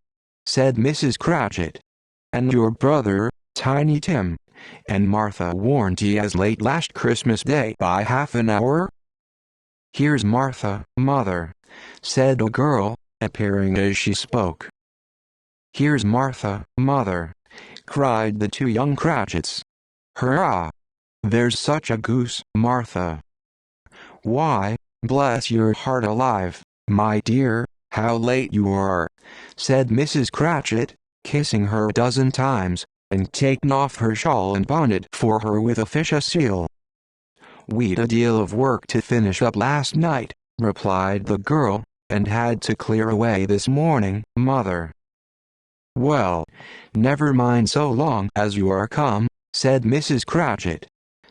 Speaker 1: said Mrs. Cratchit. "And your brother, Tiny Tim? And Martha warned ye as late last Christmas Day by half an hour?" "Here's Martha, mother," said a girl, appearing as she spoke. "Here's Martha, mother," cried the two young Cratchits. "Hurrah! There's such a goose, Martha." "Why, bless your heart alive, my dear, how late you are," said Mrs. Cratchit, kissing her a dozen times, and taking off her shawl and bonnet for her with official seal. "We'd a deal of work to finish up last night," replied the girl, "and had to clear away this morning, mother." "Well, never mind so long as you are come," said Mrs. Cratchit.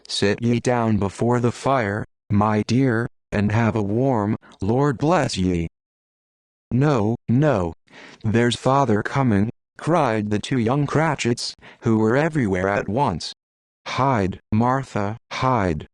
Speaker 1: "Sit ye down before the fire, my dear, and have a warm, Lord bless ye." "No, no, there's father coming," cried the two young Cratchits, who were everywhere at once. "Hide, Martha, hide."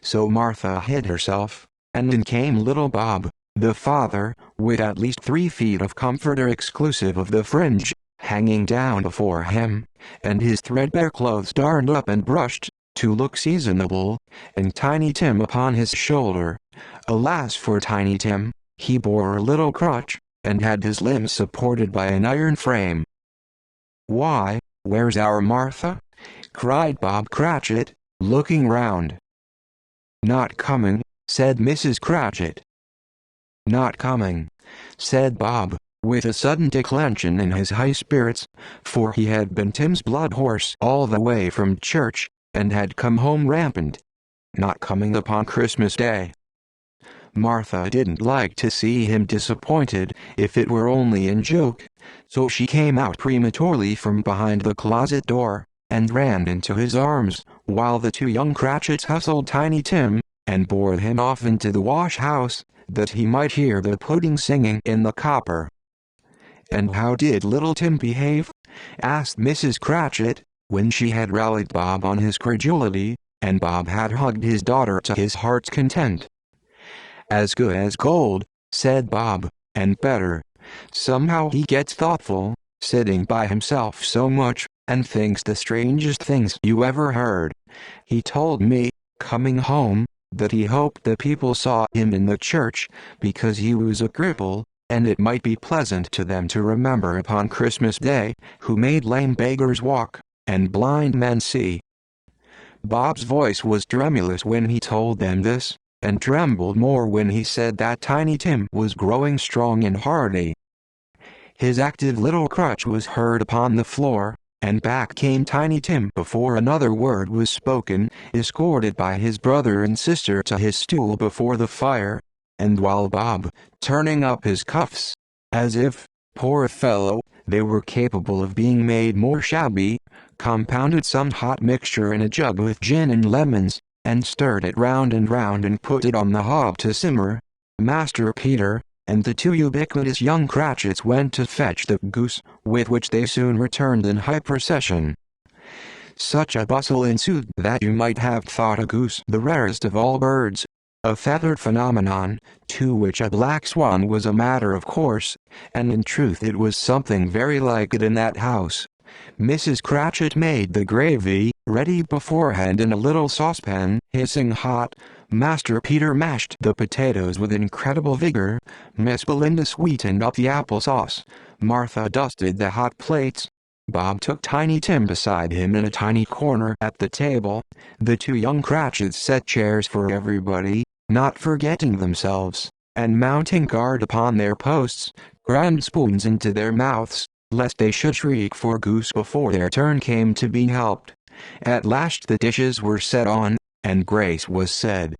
Speaker 1: So Martha hid herself, and in came little Bob, the father, with at least 3 feet of comforter exclusive of the fringe, hanging down before him, and his threadbare clothes darned up and brushed, to look seasonable, and Tiny Tim upon his shoulder, Alas for Tiny Tim, he bore a little crutch, and had his limbs supported by an iron frame. "Why, where's our Martha?" cried Bob Cratchit, looking round. "Not coming," said Mrs. Cratchit. "Not coming," said Bob, with a sudden declension in his high spirits, for he had been Tim's blood horse all the way from church, and had come home rampant. "Not coming upon Christmas Day." Martha didn't like to see him disappointed, if it were only in joke, so she came out prematurely from behind the closet door, and ran into his arms, while the two young Cratchits hustled Tiny Tim, and bore him off into the wash-house, that he might hear the pudding singing in the copper. "And how did little Tim behave?" asked Mrs. Cratchit, when she had rallied Bob on his credulity, and Bob had hugged his daughter to his heart's content. "As good as gold," said Bob, "and better. Somehow he gets thoughtful, sitting by himself so much, and thinks the strangest things you ever heard. He told me, coming home, that he hoped the people saw him in the church, because he was a cripple, and it might be pleasant to them to remember upon Christmas Day, who made lame beggars walk, and blind men see." Bob's voice was tremulous when he told them this, and trembled more when he said that Tiny Tim was growing strong and hardy. His active little crutch was heard upon the floor, and back came Tiny Tim before another word was spoken, escorted by his brother and sister to his stool before the fire, and while Bob, turning up his cuffs, as if, poor fellow, they were capable of being made more shabby, compounded some hot mixture in a jug with gin and lemons, and stirred it round and put it on the hob to simmer, Master Peter and the two ubiquitous young Cratchits went to fetch the goose, with which they soon returned in high procession. Such a bustle ensued that you might have thought a goose the rarest of all birds, a feathered phenomenon, to which a black swan was a matter of course, and in truth it was something very like it in that house. Mrs. Cratchit made the gravy ready beforehand in a little saucepan, hissing hot. Master Peter mashed the potatoes with incredible vigor. Miss Belinda sweetened up the applesauce. Martha dusted the hot plates. Bob took Tiny Tim beside him in a tiny corner at the table. The two young Cratchits set chairs for everybody, not forgetting themselves, and mounting guard upon their posts, crammed spoons into their mouths, lest they should shriek for goose before their turn came to be helped. At last the dishes were set on, and grace was said.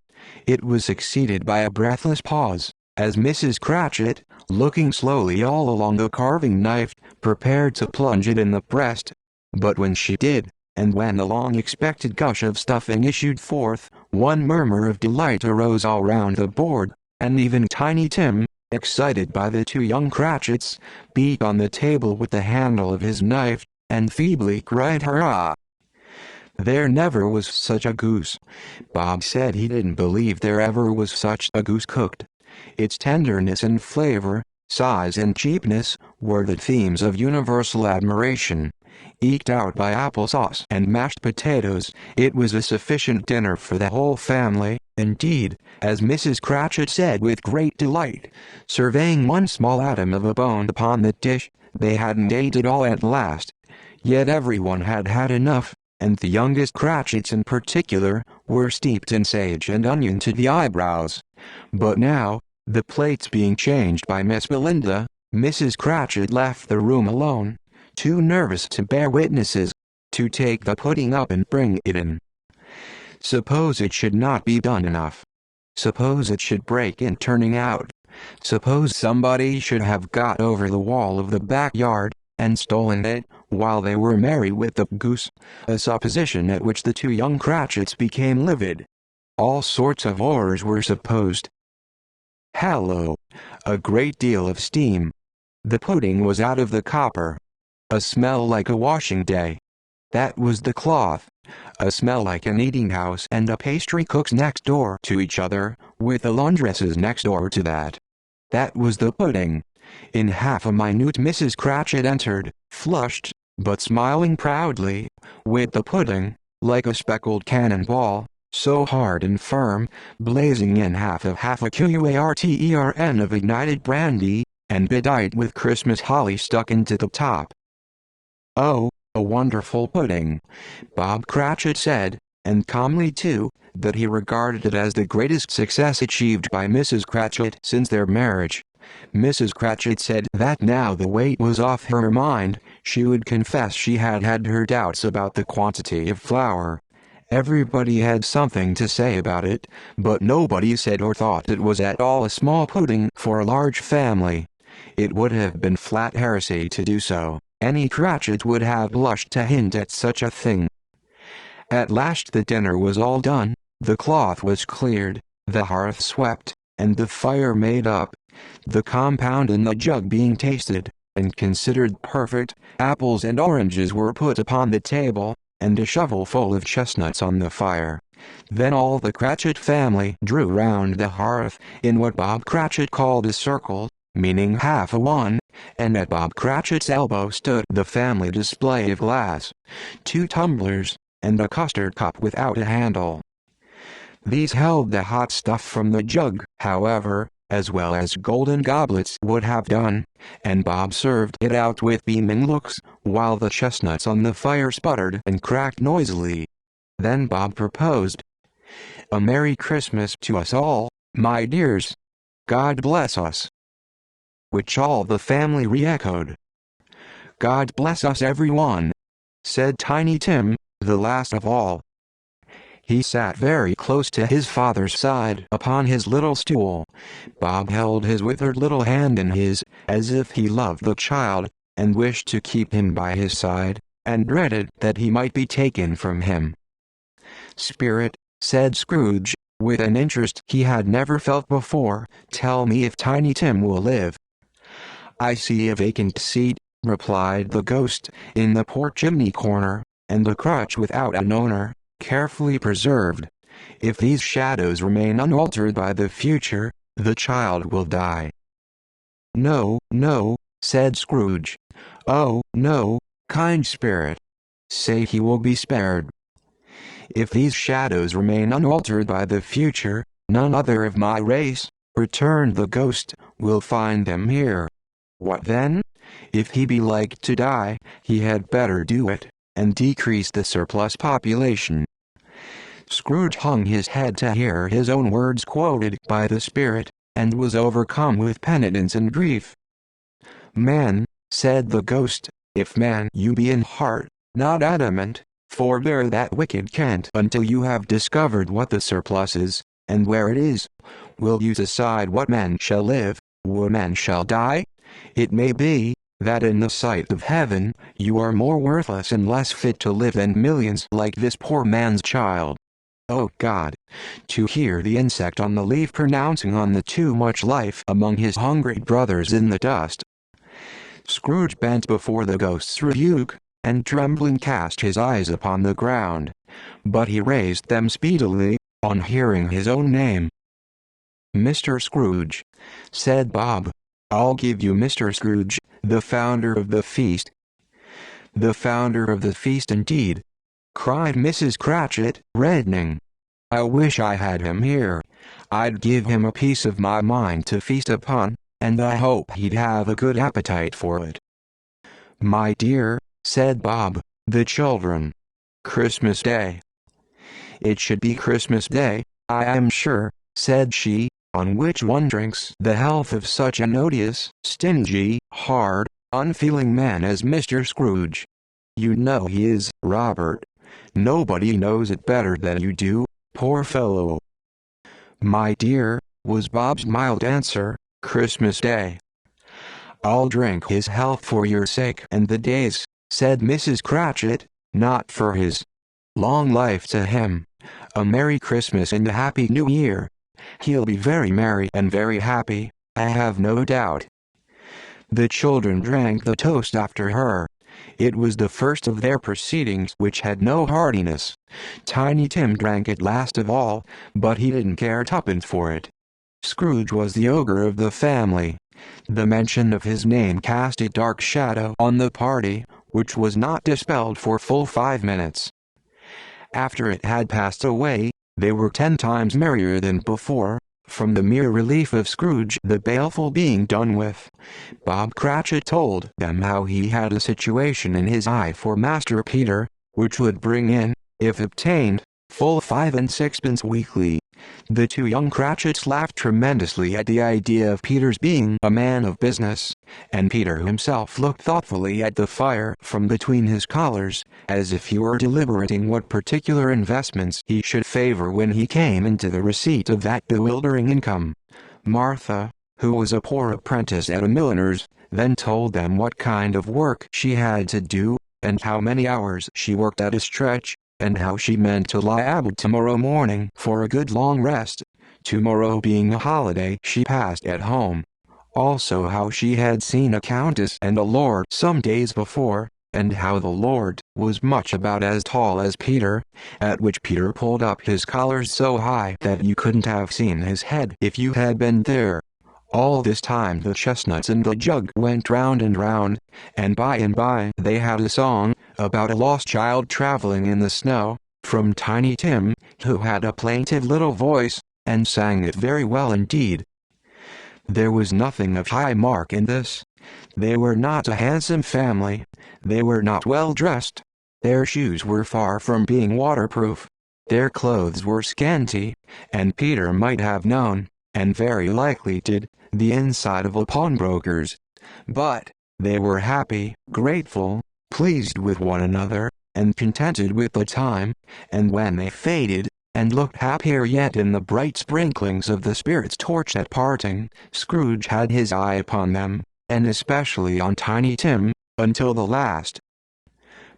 Speaker 1: It was succeeded by a breathless pause, as Mrs. Cratchit, looking slowly all along the carving knife, prepared to plunge it in the breast. But when she did, and when the long-expected gush of stuffing issued forth, one murmur of delight arose all round the board, and even Tiny Tim, excited by the two young Cratchits, beat on the table with the handle of his knife, and feebly cried hurrah! There never was such a goose. Bob said he didn't believe there ever was such a goose cooked. Its tenderness and flavor, size and cheapness, were the themes of universal admiration. Eked out by applesauce and mashed potatoes, it was a sufficient dinner for the whole family. Indeed, as Mrs. Cratchit said with great delight, surveying one small atom of a bone upon the dish, they hadn't ate it all at last. Yet everyone had had enough, and the youngest Cratchits in particular, were steeped in sage and onion to the eyebrows. But now, the plates being changed by Miss Belinda, Mrs. Cratchit left the room alone, too nervous to bear witnesses, to take the pudding up and bring it in. Suppose it should not be done enough. Suppose it should break in turning out. Suppose somebody should have got over the wall of the backyard, and stolen it, while they were merry with the goose, a supposition at which the two young Cratchits became livid. All sorts of horrors were supposed. Hallo! A great deal of steam. The pudding was out of the copper. A smell like a washing day. That was the cloth. A smell like an eating house and a pastry cook's next door to each other, with the laundresses next door to that. That was the pudding. In half a minute Mrs. Cratchit entered, flushed, but smiling proudly, with the pudding, like a speckled cannonball, so hard and firm, blazing in half a quart of ignited brandy, and bedight with Christmas holly stuck into the top. "Oh, a wonderful pudding," Bob Cratchit said, and calmly too, that he regarded it as the greatest success achieved by Mrs. Cratchit since their marriage. Mrs. Cratchit said that now the weight was off her mind, she would confess she had had her doubts about the quantity of flour. Everybody had something to say about it, but nobody said or thought it was at all a small pudding for a large family. It would have been flat heresy to do so. Any Cratchit would have blushed to hint at such a thing. At last the dinner was all done, the cloth was cleared, the hearth swept, and the fire made up. The compound in the jug being tasted, and considered perfect, apples and oranges were put upon the table, and a shovelful of chestnuts on the fire. Then all the Cratchit family drew round the hearth, in what Bob Cratchit called a circle, meaning half a one, and at Bob Cratchit's elbow stood the family display of glass, 2 tumblers, and a custard cup without a handle. These held the hot stuff from the jug, however, as well as golden goblets would have done, and Bob served it out with beaming looks, while the chestnuts on the fire sputtered and cracked noisily. Then Bob proposed, "A Merry Christmas to us all, my dears. God bless us." Which all the family re-echoed. "God bless us everyone," said Tiny Tim, the last of all. He sat very close to his father's side upon his little stool. Bob held his withered little hand in his, as if he loved the child, and wished to keep him by his side, and dreaded that he might be taken from him. "Spirit," said Scrooge, with an interest he had never felt before, "tell me if Tiny Tim will live." "I see a vacant seat," replied the ghost, "in the porch chimney corner, and the crutch without an owner, carefully preserved. If these shadows remain unaltered by the future, the child will die." "No, no," said Scrooge. "Oh, no, kind spirit. Say he will be spared." "If these shadows remain unaltered by the future, none other of my race," returned the ghost, "will find them here." "What then? If he be like to die, he had better do it, and decrease the surplus population." Scrooge hung his head to hear his own words quoted by the spirit, and was overcome with penitence and grief. "Man," said the ghost, "if man you be in heart, not adamant, forbear that wicked cant until you have discovered what the surplus is, and where it is. Will you decide what man shall live, what man shall die? It may be that in the sight of heaven, you are more worthless and less fit to live than millions like this poor man's child. Oh God! To hear the insect on the leaf pronouncing on the too much life among his hungry brothers in the dust." Scrooge bent before the ghost's rebuke, and trembling cast his eyes upon the ground. But he raised them speedily, on hearing his own name. "Mr. Scrooge," said Bob. "I'll give you Mr. Scrooge, the founder of the feast." "The founder of the feast indeed!" cried Mrs. Cratchit, reddening. "I wish I had him here. I'd give him a piece of my mind to feast upon, and I hope he'd have a good appetite for it." "My dear," said Bob, "the children. Christmas Day." "It should be Christmas Day, I am sure," said she, "on which one drinks the health of such an odious, stingy, hard, unfeeling man as Mr. Scrooge. You know he is, Robert. Nobody knows it better than you do, poor fellow." "My dear," was Bob's mild answer, "Christmas Day." "I'll drink his health for your sake and the day's," said Mrs. Cratchit, "not for his. Long life to him. A Merry Christmas and a Happy New Year. He'll be very merry and very happy, I have no doubt." The children drank the toast after her. It was the first of their proceedings which had no heartiness. Tiny Tim drank it last of all, but he didn't care tuppence for it. Scrooge was the ogre of the family. The mention of his name cast a dark shadow on the party, which was not dispelled for full 5 minutes. After it had passed away, They were 10 times merrier than before, from the mere relief of Scrooge the baleful being done with. Bob Cratchit told them how he had a situation in his eye for Master Peter, which would bring in, if obtained, full 5 and 6pence weekly. The two young Cratchits laughed tremendously at the idea of Peter's being a man of business, and Peter himself looked thoughtfully at the fire from between his collars, as if he were deliberating what particular investments he should favor when he came into the receipt of that bewildering income. Martha, who was a poor apprentice at a milliner's, then told them what kind of work she had to do, and how many hours she worked at a stretch, and how she meant to lie abed tomorrow morning for a good long rest, tomorrow being a holiday she passed at home. Also how she had seen a countess and a lord some days before, and how the lord was much about as tall as Peter, at which Peter pulled up his collars so high that you couldn't have seen his head if you had been there. All this time the chestnuts in the jug went round and round, and by they had a song about a lost child traveling in the snow, from Tiny Tim, who had a plaintive little voice, and sang it very well indeed. There was nothing of high mark in this. They were not a handsome family, they were not well dressed, their shoes were far from being waterproof, their clothes were scanty, and Peter might have known, and very likely did, the inside of a pawnbroker's. But they were happy, grateful, pleased with one another, and contented with the time, and when they faded, and looked happier yet in the bright sprinklings of the spirit's torch at parting, Scrooge had his eye upon them, and especially on Tiny Tim, until the last.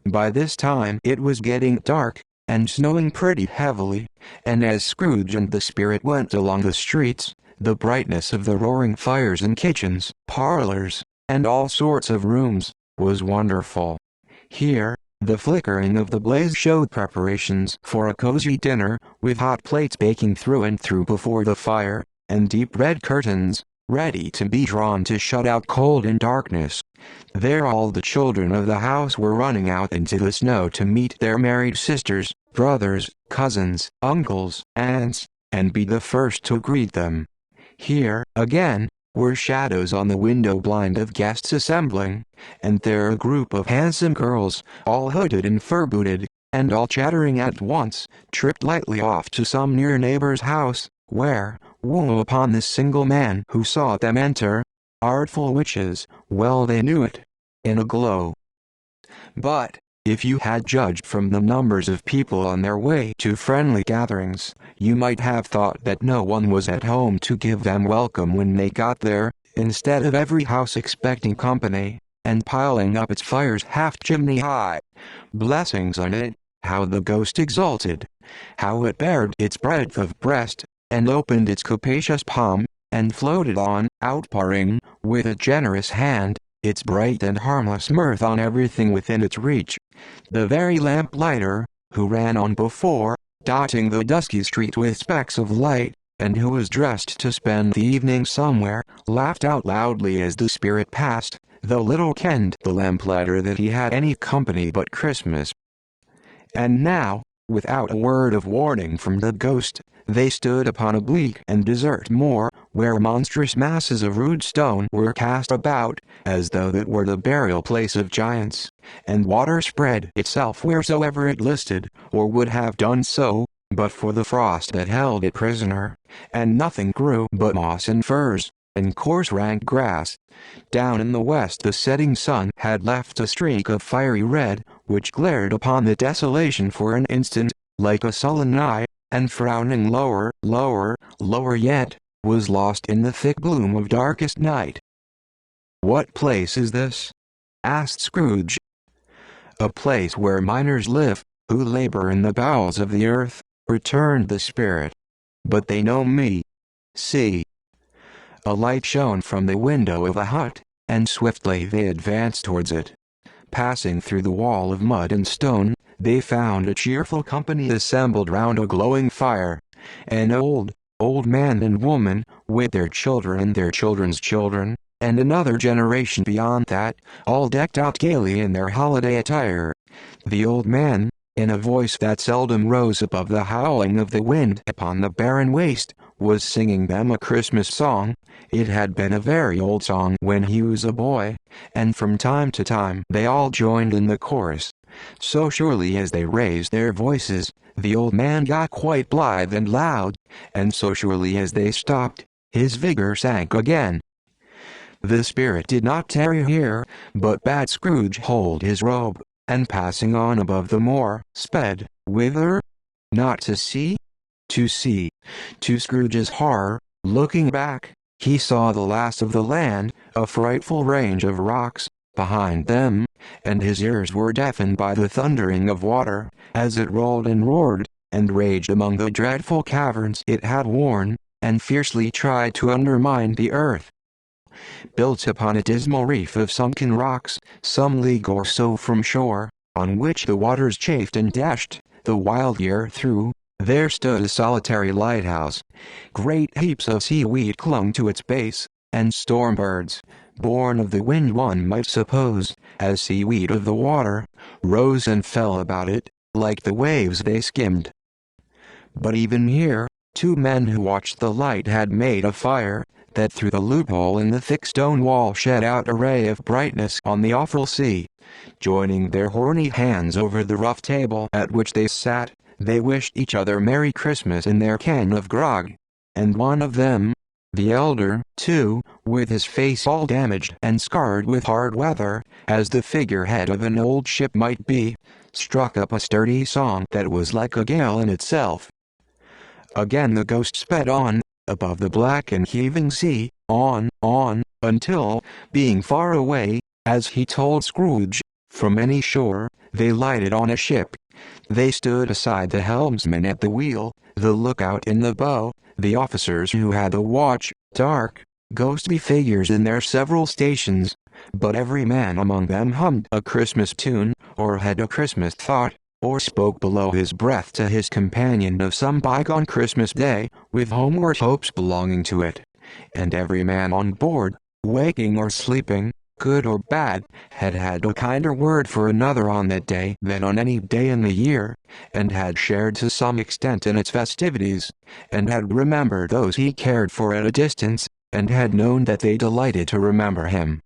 Speaker 1: By this time it was getting dark, and snowing pretty heavily, and as Scrooge and the spirit went along the streets, the brightness of the roaring fires in kitchens, parlors, and all sorts of rooms, was wonderful. Here, the flickering of the blaze showed preparations for a cozy dinner, with hot plates baking through and through before the fire, and deep red curtains, ready to be drawn to shut out cold and darkness. There all the children of the house were running out into the snow to meet their married sisters, brothers, cousins, uncles, aunts, and be the first to greet them. Here, again, were shadows on the window blind of guests assembling, and there a group of handsome girls, all hooded and fur-booted, and all chattering at once, tripped lightly off to some near neighbor's house, where, woe upon this single man who saw them enter, artful witches, well they knew it, in a glow. But, if you had judged from the numbers of people on their way to friendly gatherings, you might have thought that no one was at home to give them welcome when they got there, instead of every house expecting company, and piling up its fires half chimney high. Blessings on it, how the ghost exulted, how it bared its breadth of breast, and opened its capacious palm, and floated on, outpouring, with a generous hand, its bright and harmless mirth on everything within its reach. The very lamplighter, who ran on before, dotting the dusky street with specks of light, and who was dressed to spend the evening somewhere, laughed out loudly as the spirit passed, though little kenned the lamplighter that he had any company but Christmas. And now, without a word of warning from the ghost, they stood upon a bleak and desert moor, where monstrous masses of rude stone were cast about, as though that were the burial place of giants, and water spread itself wheresoever it listed, or would have done so, but for the frost that held it prisoner, and nothing grew but moss and furze, and coarse rank grass. Down in the west the setting sun had left a streak of fiery red, which glared upon the desolation for an instant, like a sullen eye, and frowning lower, lower yet, was lost in the thick gloom of darkest night. "What place is this?" asked Scrooge. "A place where miners live, who labor in the bowels of the earth," returned the spirit. "But they know me. See." A light shone from the window of a hut, and swiftly they advanced towards it. Passing through the wall of mud and stone, they found a cheerful company assembled round a glowing fire. An old man and woman, with their children and their children's children, and another generation beyond that, all decked out gaily in their holiday attire. The old man, in a voice that seldom rose above the howling of the wind upon the barren waste, was singing them a Christmas song. It had been a very old song when he was a boy, and from time to time they all joined in the chorus. So surely as they raised their voices, the old man got quite blithe and loud, and so surely as they stopped, his vigor sank again. The spirit did not tarry here, but bade Scrooge hold his robe, and passing on above the moor, sped, whither? Not to sea? To sea. To Scrooge's horror, looking back, he saw the last of the land, a frightful range of rocks, behind them, and his ears were deafened by the thundering of water, as it rolled and roared, and raged among the dreadful caverns it had worn, and fiercely tried to undermine the earth. Built upon a dismal reef of sunken rocks, some league or so from shore, on which the waters chafed and dashed, the wild year through, there stood a solitary lighthouse. Great heaps of seaweed clung to its base, and storm birds, born of the wind one might suppose, as seaweed of the water, rose and fell about it, like the waves they skimmed. But even here, 2 men who watched the light had made a fire, that through the loophole in the thick stone wall shed out a ray of brightness on the awful sea. Joining their horny hands over the rough table at which they sat, they wished each other Merry Christmas in their can of grog. And one of them, the elder, too, with his face all damaged and scarred with hard weather, as the figurehead of an old ship might be, struck up a sturdy song that was like a gale in itself. Again the ghost sped on, above the black and heaving sea, on, until, being far away, as he told Scrooge, from any shore, they lighted on a ship. They stood aside the helmsman at the wheel, the lookout in the bow, the officers who had the watch, dark, ghostly figures in their several stations, but every man among them hummed a Christmas tune, or had a Christmas thought, or spoke below his breath to his companion of some bygone Christmas day, with homeward hopes belonging to it. And every man on board, waking or sleeping, good or bad, had had a kinder word for another on that day than on any day in the year, and had shared to some extent in its festivities, and had remembered those he cared for at a distance, and had known that they delighted to remember him.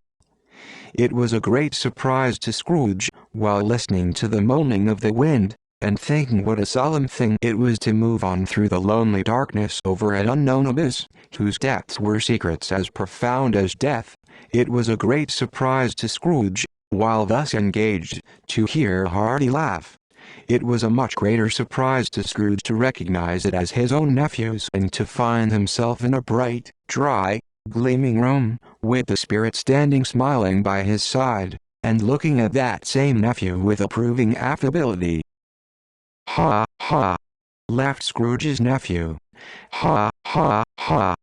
Speaker 1: It was a great surprise to Scrooge, while listening to the moaning of the wind, and thinking what a solemn thing it was to move on through the lonely darkness over an unknown abyss, whose depths were secrets as profound as death. It was a great surprise to Scrooge, while thus engaged, to hear a hearty laugh. It was a much greater surprise to Scrooge to recognize it as his own nephew's, and to find himself in a bright, dry, gleaming room, with the spirit standing smiling by his side, and looking at that same nephew with approving affability. "Ha, ha!" laughed Scrooge's nephew. "Ha, ha, ha!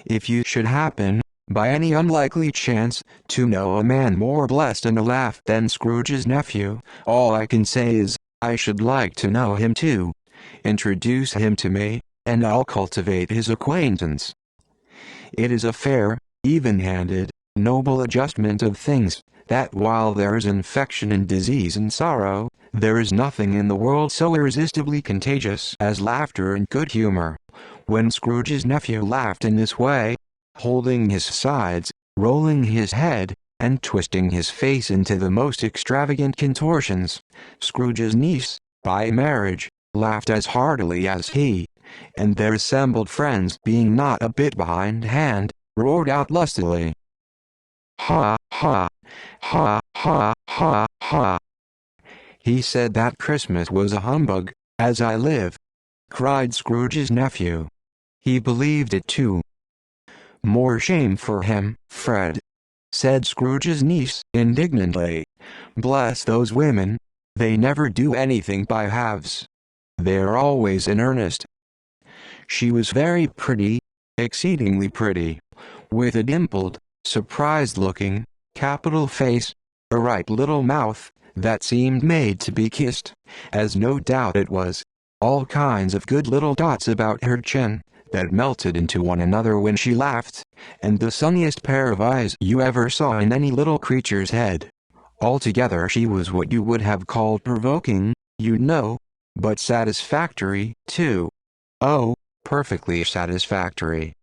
Speaker 1: If you should happen, by any unlikely chance, to know a man more blessed in a laugh than Scrooge's nephew, all I can say is, I should like to know him too. Introduce him to me, and I'll cultivate his acquaintance. It is a fair, even-handed, noble adjustment of things, that while there is infection and disease and sorrow, there is nothing in the world so irresistibly contagious as laughter and good humor." When Scrooge's nephew laughed in this way, holding his sides, rolling his head, and twisting his face into the most extravagant contortions, Scrooge's niece, by marriage, laughed as heartily as he, and their assembled friends, being not a bit behindhand, roared out lustily. "Ha, ha! Ha, ha, ha, ha! He said that Christmas was a humbug, as I live!" cried Scrooge's nephew. "He believed it too." "More shame for him, Fred," said Scrooge's niece indignantly. "Bless those women! They never do anything by halves. They're always in earnest." She was very pretty, exceedingly pretty, with a dimpled, surprised-looking, capital face, a ripe little mouth, that seemed made to be kissed, as no doubt it was, all kinds of good little dots about her chin, that melted into one another when she laughed, and the sunniest pair of eyes you ever saw in any little creature's head. Altogether she was what you would have called provoking, you know, but satisfactory, too. Oh, perfectly satisfactory.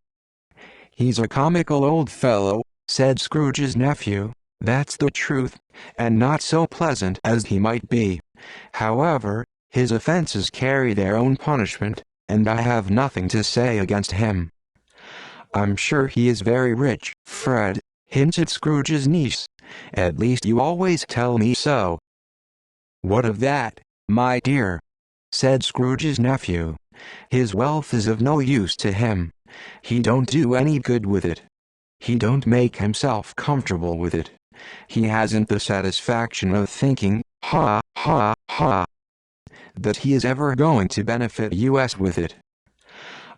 Speaker 1: He's a comical old fellow, said Scrooge's nephew, that's the truth, and not so pleasant as he might be. However, his offenses carry their own punishment, and I have nothing to say against him. I'm sure he is very rich, Fred, hinted Scrooge's niece. At least you always tell me so. What of that, my dear? Said Scrooge's nephew. His wealth is of no use to him. He don't do any good with it. He don't make himself comfortable with it. He hasn't the satisfaction of thinking, ha, ha, ha, that he is ever going to benefit us with it.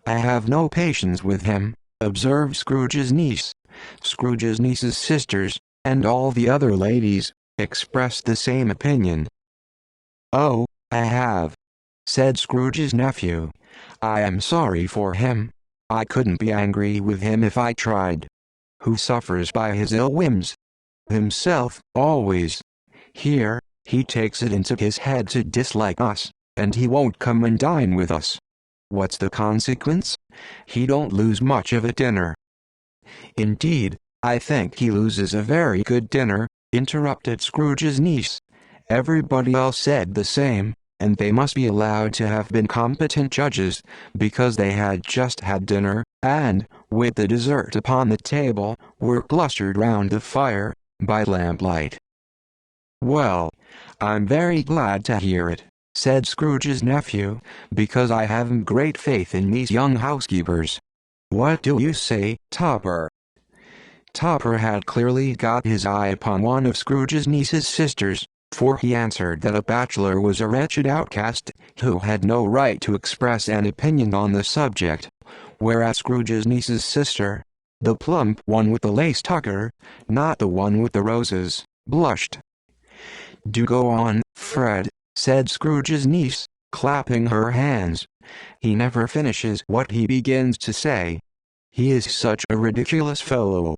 Speaker 1: I have no patience with him, observed Scrooge's niece. Scrooge's niece's sisters, and all the other ladies, expressed the same opinion. Oh, I have, said Scrooge's nephew. I am sorry for him. I couldn't be angry with him if I tried. Who suffers by his ill whims? Himself, always. Here, he takes it into his head to dislike us, and he won't come and dine with us. What's the consequence? He don't lose much of a dinner. Indeed, I think he loses a very good dinner, interrupted Scrooge's niece. Everybody else said the same, and they must be allowed to have been competent judges, because they had just had dinner, and, with the dessert upon the table, were clustered round the fire, by lamplight. Well, I'm very glad to hear it, said Scrooge's nephew, because I haven't great faith in these young housekeepers. What do you say, Topper? Topper had clearly got his eye upon one of Scrooge's niece's sisters, for he answered that a bachelor was a wretched outcast, who had no right to express an opinion on the subject, whereas Scrooge's niece's sister, the plump one with the lace tucker, not the one with the roses, blushed. Do go on, Fred, said Scrooge's niece, clapping her hands. He never finishes what he begins to say. He is such a ridiculous fellow.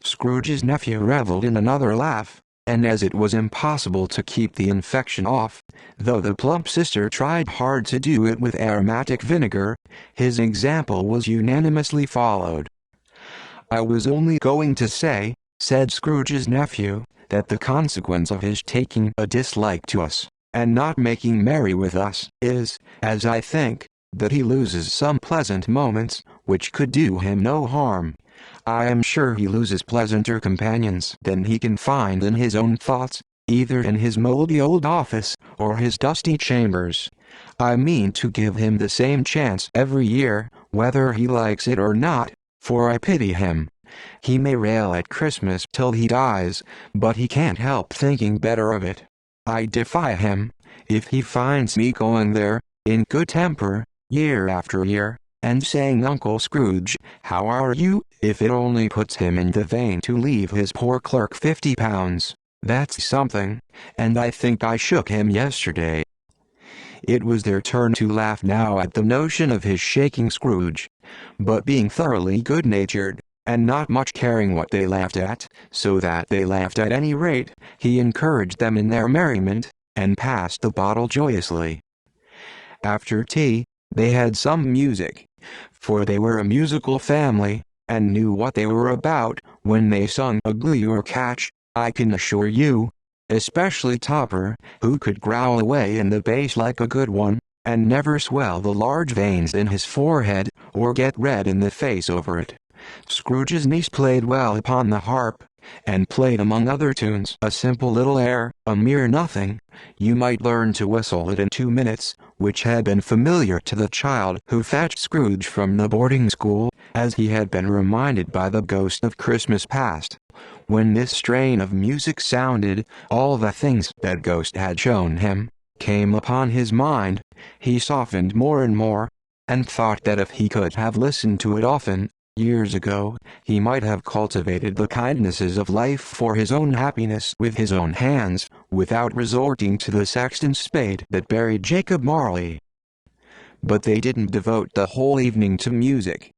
Speaker 1: Scrooge's nephew revelled in another laugh, and as it was impossible to keep the infection off, though the plump sister tried hard to do it with aromatic vinegar, his example was unanimously followed. I was only going to say, said Scrooge's nephew, that the consequence of his taking a dislike to us, and not making merry with us, is, as I think, that he loses some pleasant moments, which could do him no harm. I am sure he loses pleasanter companions than he can find in his own thoughts, either in his mouldy old office, or his dusty chambers. I mean to give him the same chance every year, whether he likes it or not, for I pity him. He may rail at Christmas till he dies, but he can't help thinking better of it. I defy him, if he finds me going there, in good temper, year after year, and saying, Uncle Scrooge, how are you, if it only puts him in the vein to leave his poor clerk £50. That's something, and I think I shook him yesterday. It was their turn to laugh now at the notion of his shaking Scrooge, but being thoroughly good-natured, and not much caring what they laughed at, so that they laughed at any rate, he encouraged them in their merriment, and passed the bottle joyously. After tea, they had some music, for they were a musical family, and knew what they were about when they sung a glee or catch, I can assure you, especially Topper, who could growl away in the bass like a good one, and never swell the large veins in his forehead, or get red in the face over it. Scrooge's niece played well upon the harp, and played among other tunes a simple little air, a mere nothing, you might learn to whistle it in 2 minutes, which had been familiar to the child who fetched Scrooge from the boarding school, as he had been reminded by the ghost of Christmas past. When this strain of music sounded, all the things that ghost had shown him came upon his mind. He softened more and more, and thought that if he could have listened to it often, years ago, he might have cultivated the kindnesses of life for his own happiness with his own hands, without resorting to the sexton's spade that buried Jacob Marley. But they didn't devote the whole evening to music.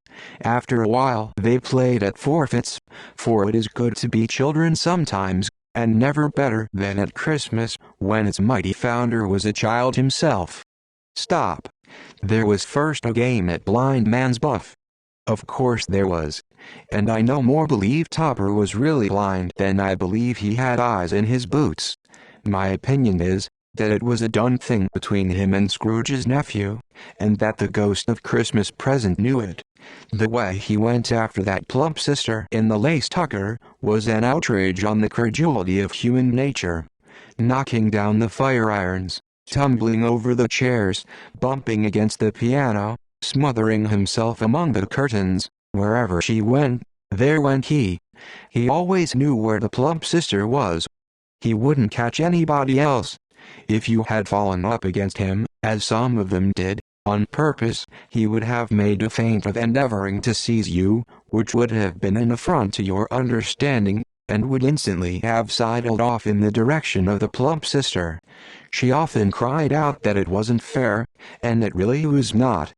Speaker 1: After a while they played at forfeits, for it is good to be children sometimes, and never better than at Christmas, when its mighty founder was a child himself. Stop. There was first a game at Blind Man's Buff. Of course there was. And I no more believe Topper was really blind than I believe he had eyes in his boots. My opinion is that it was a done thing between him and Scrooge's nephew, and that the ghost of Christmas present knew it. The way he went after that plump sister in the lace tucker was an outrage on the credulity of human nature. Knocking down the fire irons, tumbling over the chairs, bumping against the piano, smothering himself among the curtains, wherever she went, there went he. He always knew where the plump sister was. He wouldn't catch anybody else. If you had fallen up against him, as some of them did, on purpose, he would have made a feint of endeavoring to seize you, which would have been an affront to your understanding, and would instantly have sidled off in the direction of the plump sister. She often cried out that it wasn't fair, and it really was not.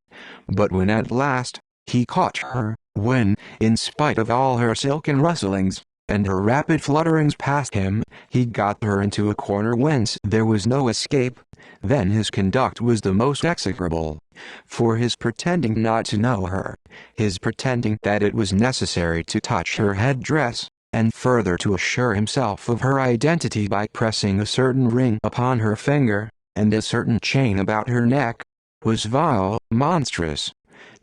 Speaker 1: But when at last he caught her, when, in spite of all her silken rustlings, and her rapid flutterings past him, he got her into a corner whence there was no escape, then his conduct was the most execrable. For his pretending not to know her, his pretending that it was necessary to touch her head-dress, and further to assure himself of her identity by pressing a certain ring upon her finger, and a certain chain about her neck, was vile, monstrous.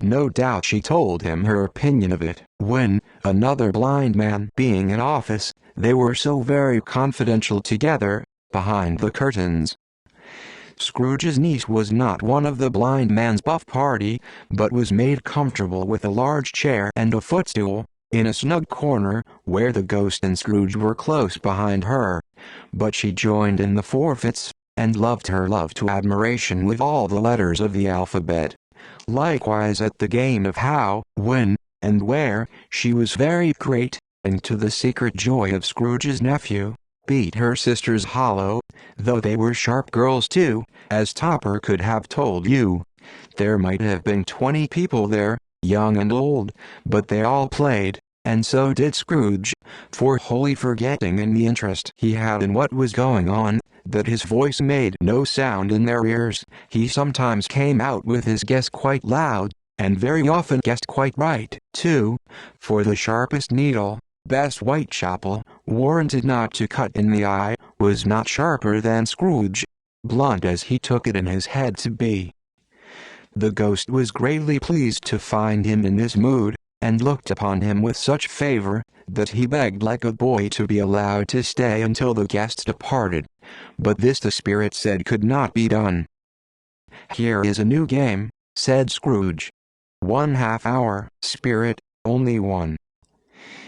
Speaker 1: No doubt she told him her opinion of it, when, another blind man being in office, they were so very confidential together, behind the curtains. Scrooge's niece was not one of the blind man's buff party, but was made comfortable with a large chair and a footstool, in a snug corner, where the ghost and Scrooge were close behind her. But she joined in the forfeits, and loved her love to admiration with all the letters of the alphabet. Likewise at the game of how, when, and where, she was very great, and to the secret joy of Scrooge's nephew, beat her sisters hollow, though they were sharp girls too, as Topper could have told you. There might have been 20 people there, young and old, but they all played, and so did Scrooge, for wholly forgetting in the interest he had in what was going on, that his voice made no sound in their ears. He sometimes came out with his guess quite loud, and very often guessed quite right, too, for the sharpest needle, best Whitechapel, warranted not to cut in the eye, was not sharper than Scrooge, blunt as he took it in his head to be. The ghost was greatly pleased to find him in this mood, and looked upon him with such favor, that he begged like a boy to be allowed to stay until the guests departed. But this the spirit said could not be done. "Here is a new game," said Scrooge. "1/2 hour, spirit, only one."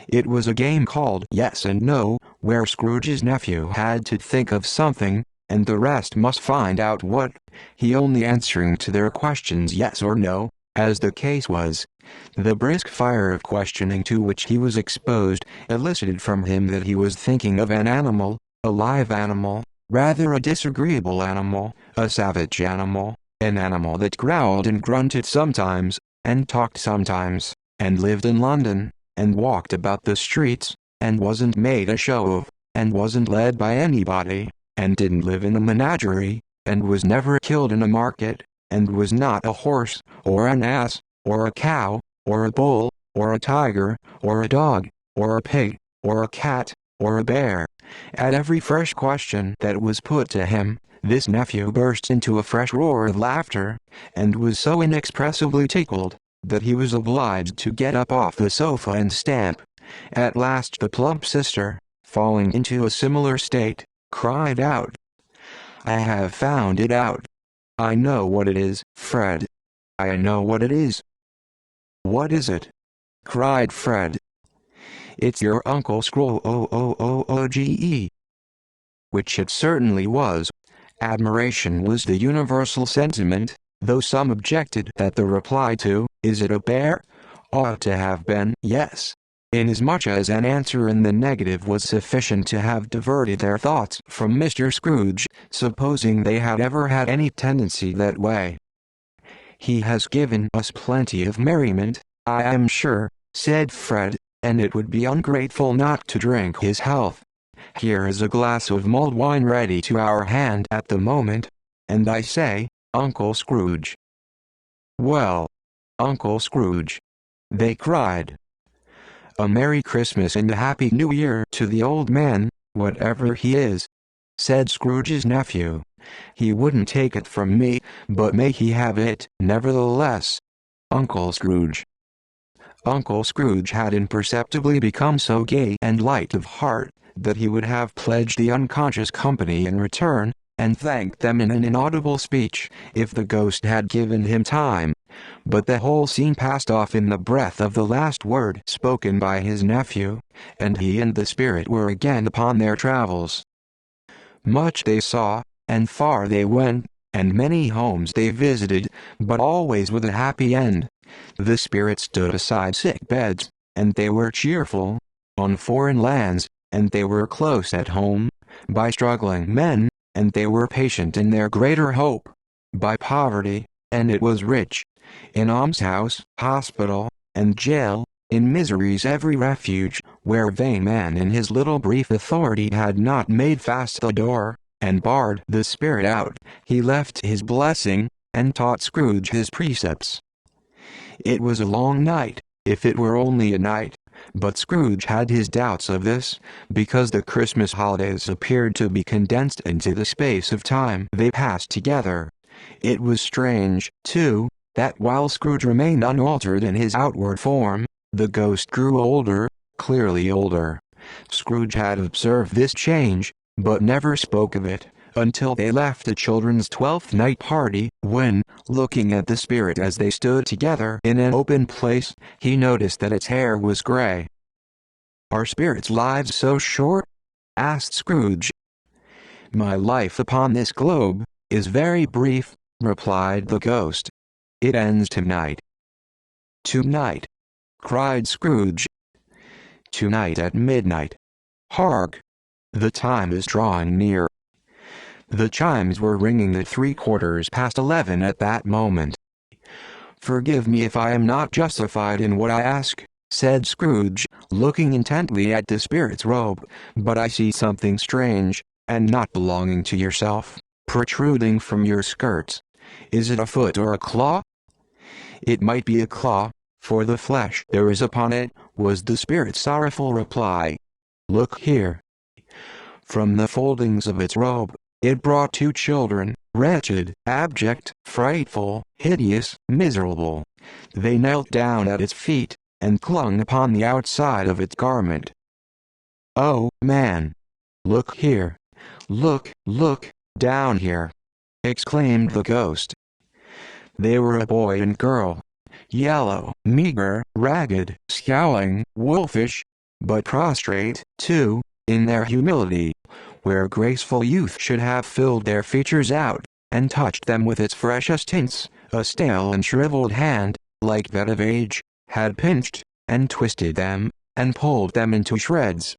Speaker 1: It was a game called Yes and No, where Scrooge's nephew had to think of something, and the rest must find out what, he only answering to their questions yes or no, as the case was. The brisk fire of questioning to which he was exposed elicited from him that he was thinking of an animal, a live animal, rather a disagreeable animal, a savage animal, an animal that growled and grunted sometimes, and talked sometimes, and lived in London, and walked about the streets, and wasn't made a show of, and wasn't led by anybody, and didn't live in a menagerie, and was never killed in a market, and was not a horse, or an ass, or a cow, or a bull, or a tiger, or a dog, or a pig, or a cat, or a bear. At every fresh question that was put to him, this nephew burst into a fresh roar of laughter, and was so inexpressibly tickled, that he was obliged to get up off the sofa and stamp. At last the plump sister, falling into a similar state, cried out, "I have found it out. I know what it is, Fred. I know what it is." "What is it?" cried Fred. "It's your Uncle Scrooge." Which it certainly was. Admiration was the universal sentiment, though some objected that the reply to, "Is it a bear?" ought to have been yes, inasmuch as an answer in the negative was sufficient to have diverted their thoughts from Mr. Scrooge, supposing they had ever had any tendency that way. "He has given us plenty of merriment, I am sure," said Fred, "and it would be ungrateful not to drink his health." Here is a glass of mulled wine ready to our hand at the moment, and I say, Uncle Scrooge." "Well, Uncle Scrooge," they cried. "A Merry Christmas and a Happy New Year to the old man, whatever he is," said Scrooge's nephew. "He wouldn't take it from me, but may he have it nevertheless, Uncle Scrooge." Uncle Scrooge had imperceptibly become so gay and light of heart that he would have pledged the unconscious company in return, and thanked them in an inaudible speech, if the ghost had given him time. But the whole scene passed off in the breath of the last word spoken by his nephew, and he and the spirit were again upon their travels. Much they saw, and far they went, and many homes they visited, but always with a happy end. The spirit stood beside sick beds, and they were cheerful. On foreign lands, and they were close at home. By struggling men, and they were patient in their greater hope. By poverty, and it was rich. In almshouse, hospital, and jail, in misery's every refuge, where vain man in his little brief authority had not made fast the door, and barred the spirit out, he left his blessing, and taught Scrooge his precepts. It was a long night, if it were only a night, but Scrooge had his doubts of this, because the Christmas holidays appeared to be condensed into the space of time they passed together. It was strange, too, that while Scrooge remained unaltered in his outward form, the ghost grew older, clearly older. Scrooge had observed this change, but never spoke of it, until they left the children's 12th night party, when, looking at the spirit as they stood together in an open place, he noticed that its hair was gray. "Are spirits' lives so short?" asked Scrooge. "My life upon this globe is very brief," replied the ghost. "It ends tonight." "Tonight!" cried Scrooge. "Tonight at midnight. Hark! The time is drawing near." The chimes were ringing at 11:15 at that moment. "Forgive me if I am not justified in what I ask," said Scrooge, looking intently at the spirit's robe, "but I see something strange, and not belonging to yourself, protruding from your skirts. Is it a foot or a claw?" "It might be a claw, for the flesh there is upon it," was the spirit's sorrowful reply. "Look here." From the foldings of its robe, it brought 2 children, wretched, abject, frightful, hideous, miserable. They knelt down at its feet, and clung upon the outside of its garment. "Oh, man! Look here! Look down here!" exclaimed the ghost. They were a boy and girl. Yellow, meager, ragged, scowling, wolfish, but prostrate, too, in their humility, where graceful youth should have filled their features out, and touched them with its freshest tints. A stale and shriveled hand, like that of age, had pinched, and twisted them, and pulled them into shreds.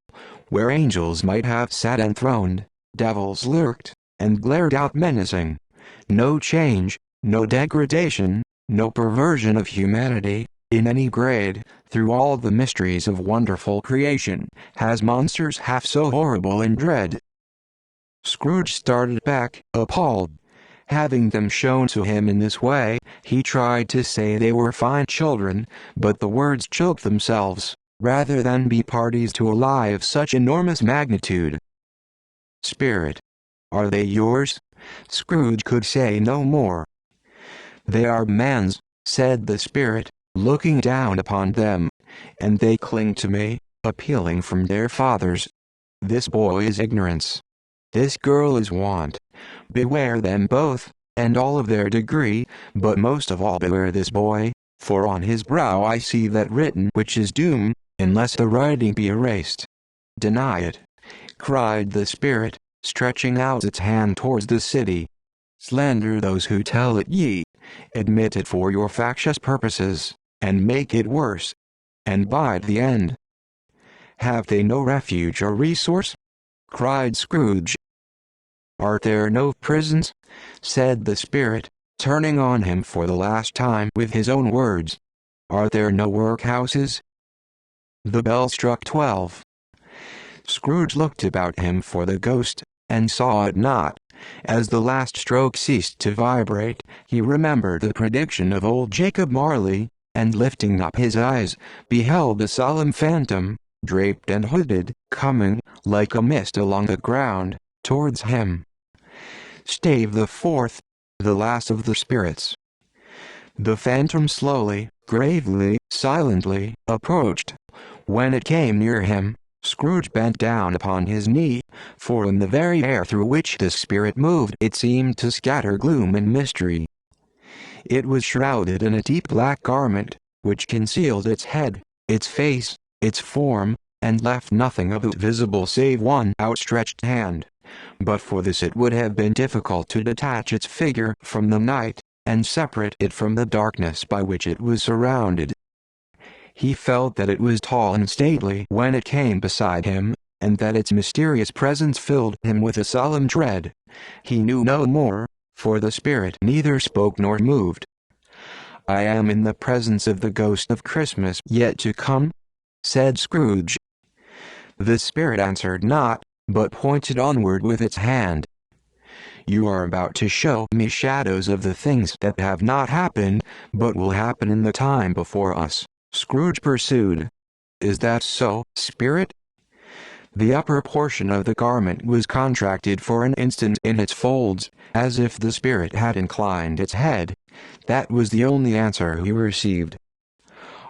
Speaker 1: Where angels might have sat enthroned, devils lurked, and glared out menacing. No change, no degradation, no perversion of humanity, in any grade, through all the mysteries of wonderful creation, has monsters half so horrible and dread. Scrooge started back, appalled. Having them shown to him in this way, he tried to say they were fine children, but the words choked themselves, rather than be parties to a lie of such enormous magnitude. "Spirit, are they yours?" Scrooge could say no more. "They are man's," said the spirit, looking down upon them, "and they cling to me, appealing from their fathers. This boy is ignorance. This girl is want. Beware them both, and all of their degree, but most of all beware this boy, for on his brow I see that written which is doom, unless the writing be erased. Deny it," cried the spirit, stretching out its hand towards the city. "Slander those who tell it ye. Admit it for your factious purposes, and make it worse. And bide the end." "Have they no refuge or resource?" cried Scrooge. "Are there no prisons?" said the spirit, turning on him for the last time with his own words. "Are there no workhouses?" The bell struck 12. Scrooge looked about him for the ghost, and saw it not. As the last stroke ceased to vibrate, he remembered the prediction of old Jacob Marley, and lifting up his eyes, beheld a solemn phantom, draped and hooded, coming, like a mist along the ground, towards him. Stave the fourth, the last of the spirits. The phantom slowly, gravely, silently, approached. When it came near him, Scrooge bent down upon his knee, for in the very air through which the spirit moved it seemed to scatter gloom and mystery. It was shrouded in a deep black garment, which concealed its head, its face, its form, and left nothing of it visible save one outstretched hand. But for this it would have been difficult to detach its figure from the night, and separate it from the darkness by which it was surrounded. He felt that it was tall and stately when it came beside him, and that its mysterious presence filled him with a solemn dread. He knew no more, for the spirit neither spoke nor moved. "I am in the presence of the ghost of Christmas yet to come," said Scrooge. The spirit answered not, but pointed onward with its hand. "You are about to show me shadows of the things that have not happened, but will happen in the time before us," Scrooge pursued. "Is that so, spirit?" The upper portion of the garment was contracted for an instant in its folds, as if the spirit had inclined its head. That was the only answer he received.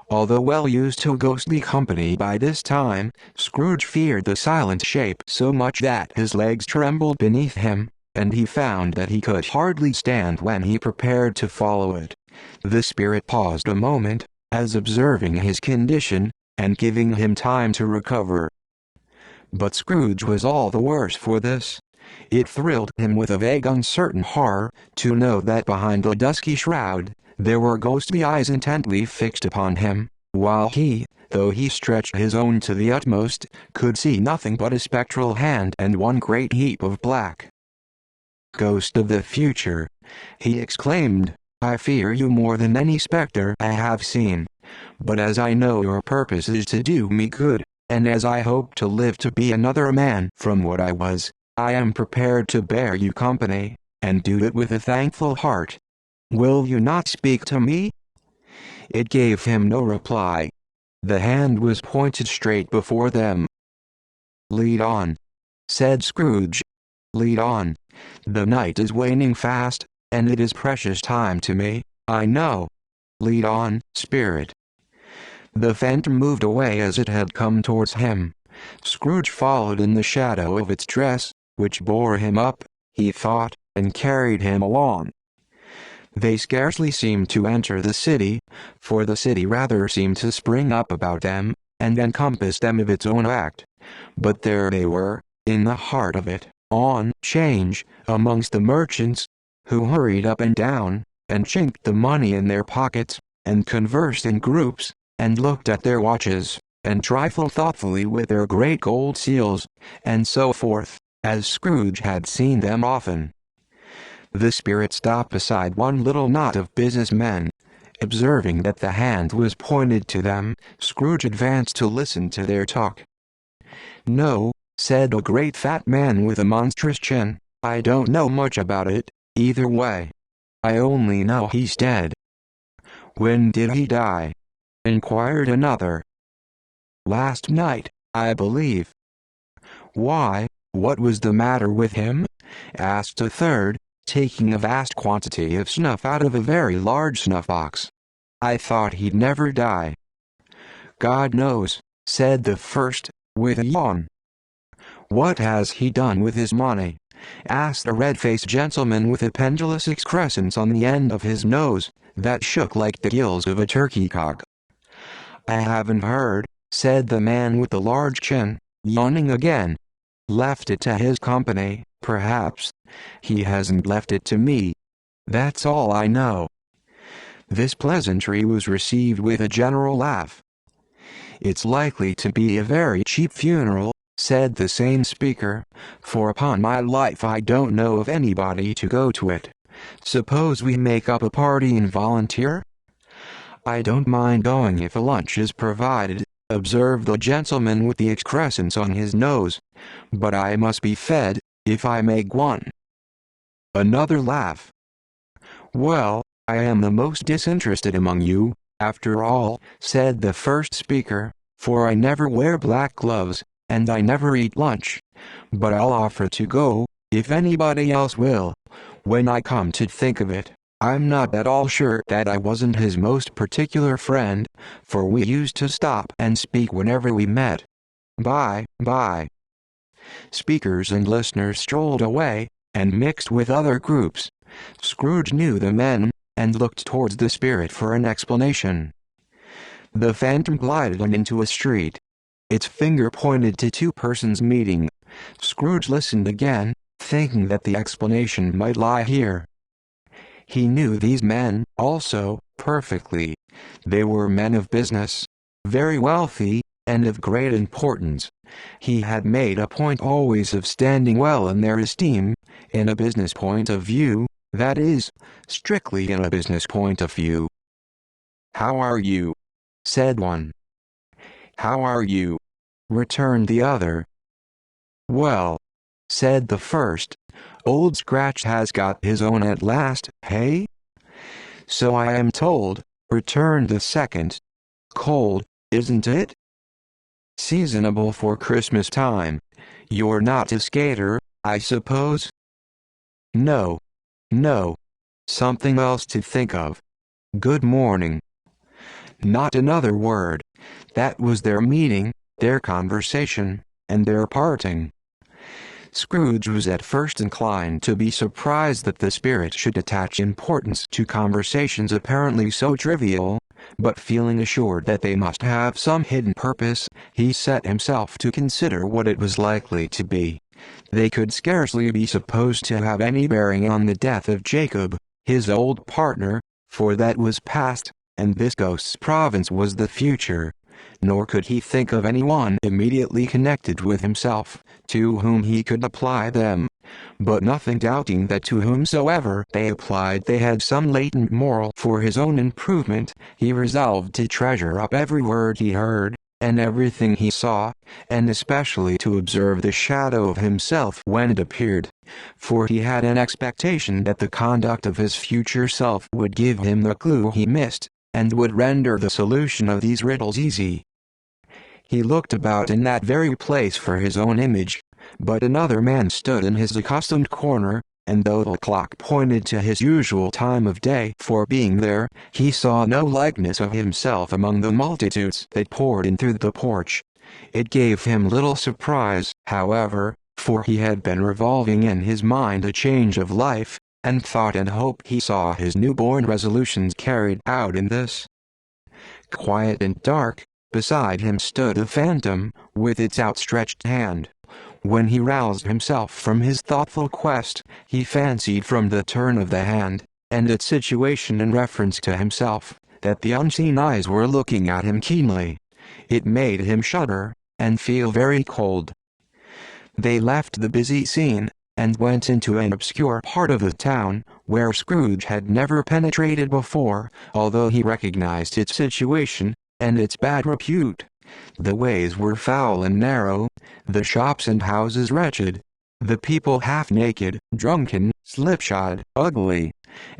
Speaker 1: Although well used to ghostly company by this time, Scrooge feared the silent shape so much that his legs trembled beneath him, and he found that he could hardly stand when he prepared to follow it. The spirit paused a moment, as observing his condition, and giving him time to recover. But Scrooge was all the worse for this. It thrilled him with a vague uncertain horror, to know that behind the dusky shroud, there were ghostly eyes intently fixed upon him, while he, though he stretched his own to the utmost, could see nothing but a spectral hand and one great heap of black. "Ghost of the future," he exclaimed, "I fear you more than any specter I have seen. But as I know your purpose is to do me good, and as I hope to live to be another man from what I was, I am prepared to bear you company, and do it with a thankful heart. Will you not speak to me?" It gave him no reply. The hand was pointed straight before them. "Lead on," said Scrooge. "Lead on. The night is waning fast, and it is precious time to me, I know. Lead on, spirit." The phantom moved away as it had come towards him. Scrooge followed in the shadow of its dress, which bore him up, he thought, and carried him along. They scarcely seemed to enter the city, for the city rather seemed to spring up about them, and encompass them of its own act. But there they were, in the heart of it, on 'Change, amongst the merchants, who hurried up and down, and chinked the money in their pockets, and conversed in groups, and looked at their watches, and trifled thoughtfully with their great gold seals, and so forth, as Scrooge had seen them often. The spirit stopped beside one little knot of businessmen. Observing that the hand was pointed to them, Scrooge advanced to listen to their talk. "No," said a great fat man with a monstrous chin, "I don't know much about it, either way. I only know he's dead." "When did he die?" inquired another. "Last night, I believe." "Why, what was the matter with him?" asked a third, taking a vast quantity of snuff out of a very large snuff-box. "I thought he'd never die." "God knows," said the first, with a yawn. "What has he done with his money?" asked a red-faced gentleman with a pendulous excrescence on the end of his nose, that shook like the gills of a turkey-cock. "I haven't heard," said the man with the large chin, yawning again. "Left it to his company, perhaps. He hasn't left it to me. That's all I know." This pleasantry was received with a general laugh. "It's likely to be a very cheap funeral," said the sane speaker, "for upon my life I don't know of anybody to go to it. Suppose we make up a party and volunteer?" "I don't mind going if a lunch is provided," observed the gentleman with the excrescence on his nose. "But I must be fed, if I make one." Another laugh. "Well, I am the most disinterested among you, after all," said the first speaker, "for I never wear black gloves, and I never eat lunch. But I'll offer to go, if anybody else will. When I come to think of it, I'm not at all sure that I wasn't his most particular friend, for we used to stop and speak whenever we met. Bye, bye." Speakers and listeners strolled away, and mixed with other groups. Scrooge knew the men, and looked towards the spirit for an explanation. The phantom glided on into a street. Its finger pointed to two persons meeting. Scrooge listened again, thinking that the explanation might lie here. He knew these men, also, perfectly. They were men of business, very wealthy, and of great importance. He had made a point always of standing well in their esteem, in a business point of view, that is, strictly in a business point of view. "How are you?" said one. "How are you?" returned the other. "Well," said the first, "Old Scratch has got his own at last, hey?" "So I am told," returned the second. "Cold, isn't it? Seasonable for Christmas time. You're not a skater, I suppose?" "No. No. Something else to think of. Good morning." Not another word. That was their meeting, their conversation, and their parting. Scrooge was at first inclined to be surprised that the spirit should attach importance to conversations apparently so trivial, but feeling assured that they must have some hidden purpose, he set himself to consider what it was likely to be. They could scarcely be supposed to have any bearing on the death of Jacob, his old partner, for that was past, and this ghost's province was the future. Nor could he think of anyone immediately connected with himself, to whom he could apply them. But nothing doubting that to whomsoever they applied they had some latent moral for his own improvement, he resolved to treasure up every word he heard, and everything he saw, and especially to observe the shadow of himself when it appeared, for he had an expectation that the conduct of his future self would give him the clue he missed, and would render the solution of these riddles easy. He looked about in that very place for his own image, but another man stood in his accustomed corner, and though the clock pointed to his usual time of day for being there, he saw no likeness of himself among the multitudes that poured in through the porch. It gave him little surprise, however, for he had been revolving in his mind a change of life, and thought and hoped he saw his newborn resolutions carried out in this. Quiet and dark, beside him stood a phantom, with its outstretched hand. When he roused himself from his thoughtful quest, he fancied from the turn of the hand, and its situation in reference to himself, that the unseen eyes were looking at him keenly. It made him shudder, and feel very cold. They left the busy scene, and went into an obscure part of the town, where Scrooge had never penetrated before, although he recognized its situation, and its bad repute. The ways were foul and narrow, the shops and houses wretched, the people half naked, drunken, slipshod, ugly.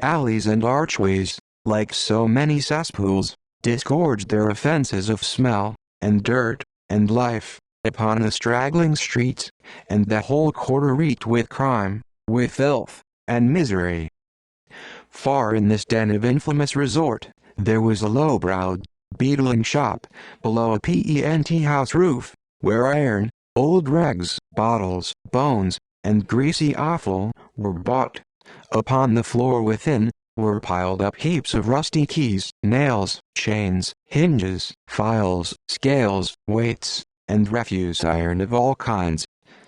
Speaker 1: Alleys and archways, like so many cesspools, disgorged their offenses of smell, and dirt, and life, upon the straggling streets, and the whole quarter reeked with crime, with filth, and misery. Far in this den of infamous resort, there was a low-browed, beetling shop, below a pent house roof, where iron, old rags, bottles, bones, and greasy offal were bought. Upon the floor within, were piled up heaps of rusty keys, nails, chains, hinges, files, scales, weights, and refuse iron of all kinds.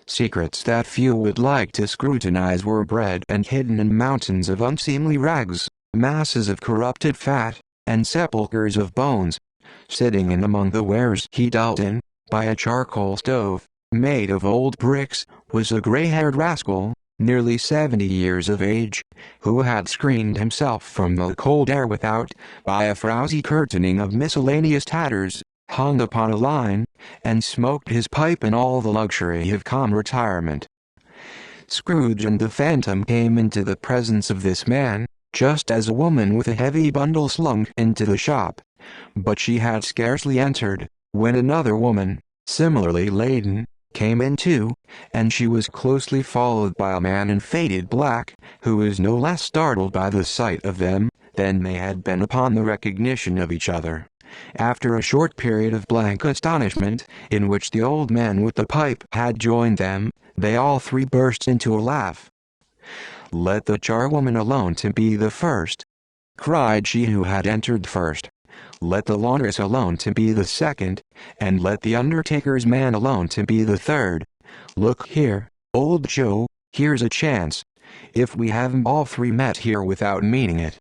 Speaker 1: Secrets that few would like to scrutinize were bred and hidden in mountains of unseemly rags, masses of corrupted fat, and sepulchres of bones. Sitting in among the wares he dealt in, by a charcoal stove, made of old bricks, was a gray-haired rascal, nearly 70 years of age, who had screened himself from the cold air without, by a frowsy curtaining of miscellaneous tatters, hung upon a line, and smoked his pipe in all the luxury of calm retirement. Scrooge and the Phantom came into the presence of this man, just as a woman with a heavy bundle slunk into the shop. But she had scarcely entered, when another woman, similarly laden, came in too, and she was closely followed by a man in faded black, who was no less startled by the sight of them than they had been upon the recognition of each other. After a short period of blank astonishment, in which the old man with the pipe had joined them, they all three burst into a laugh. "Let the charwoman alone to be the first," cried she who had entered first. "Let the laundress alone to be the second, and let the undertaker's man alone to be the third. Look here, old Joe, here's a chance. If we haven't all three met here without meaning it."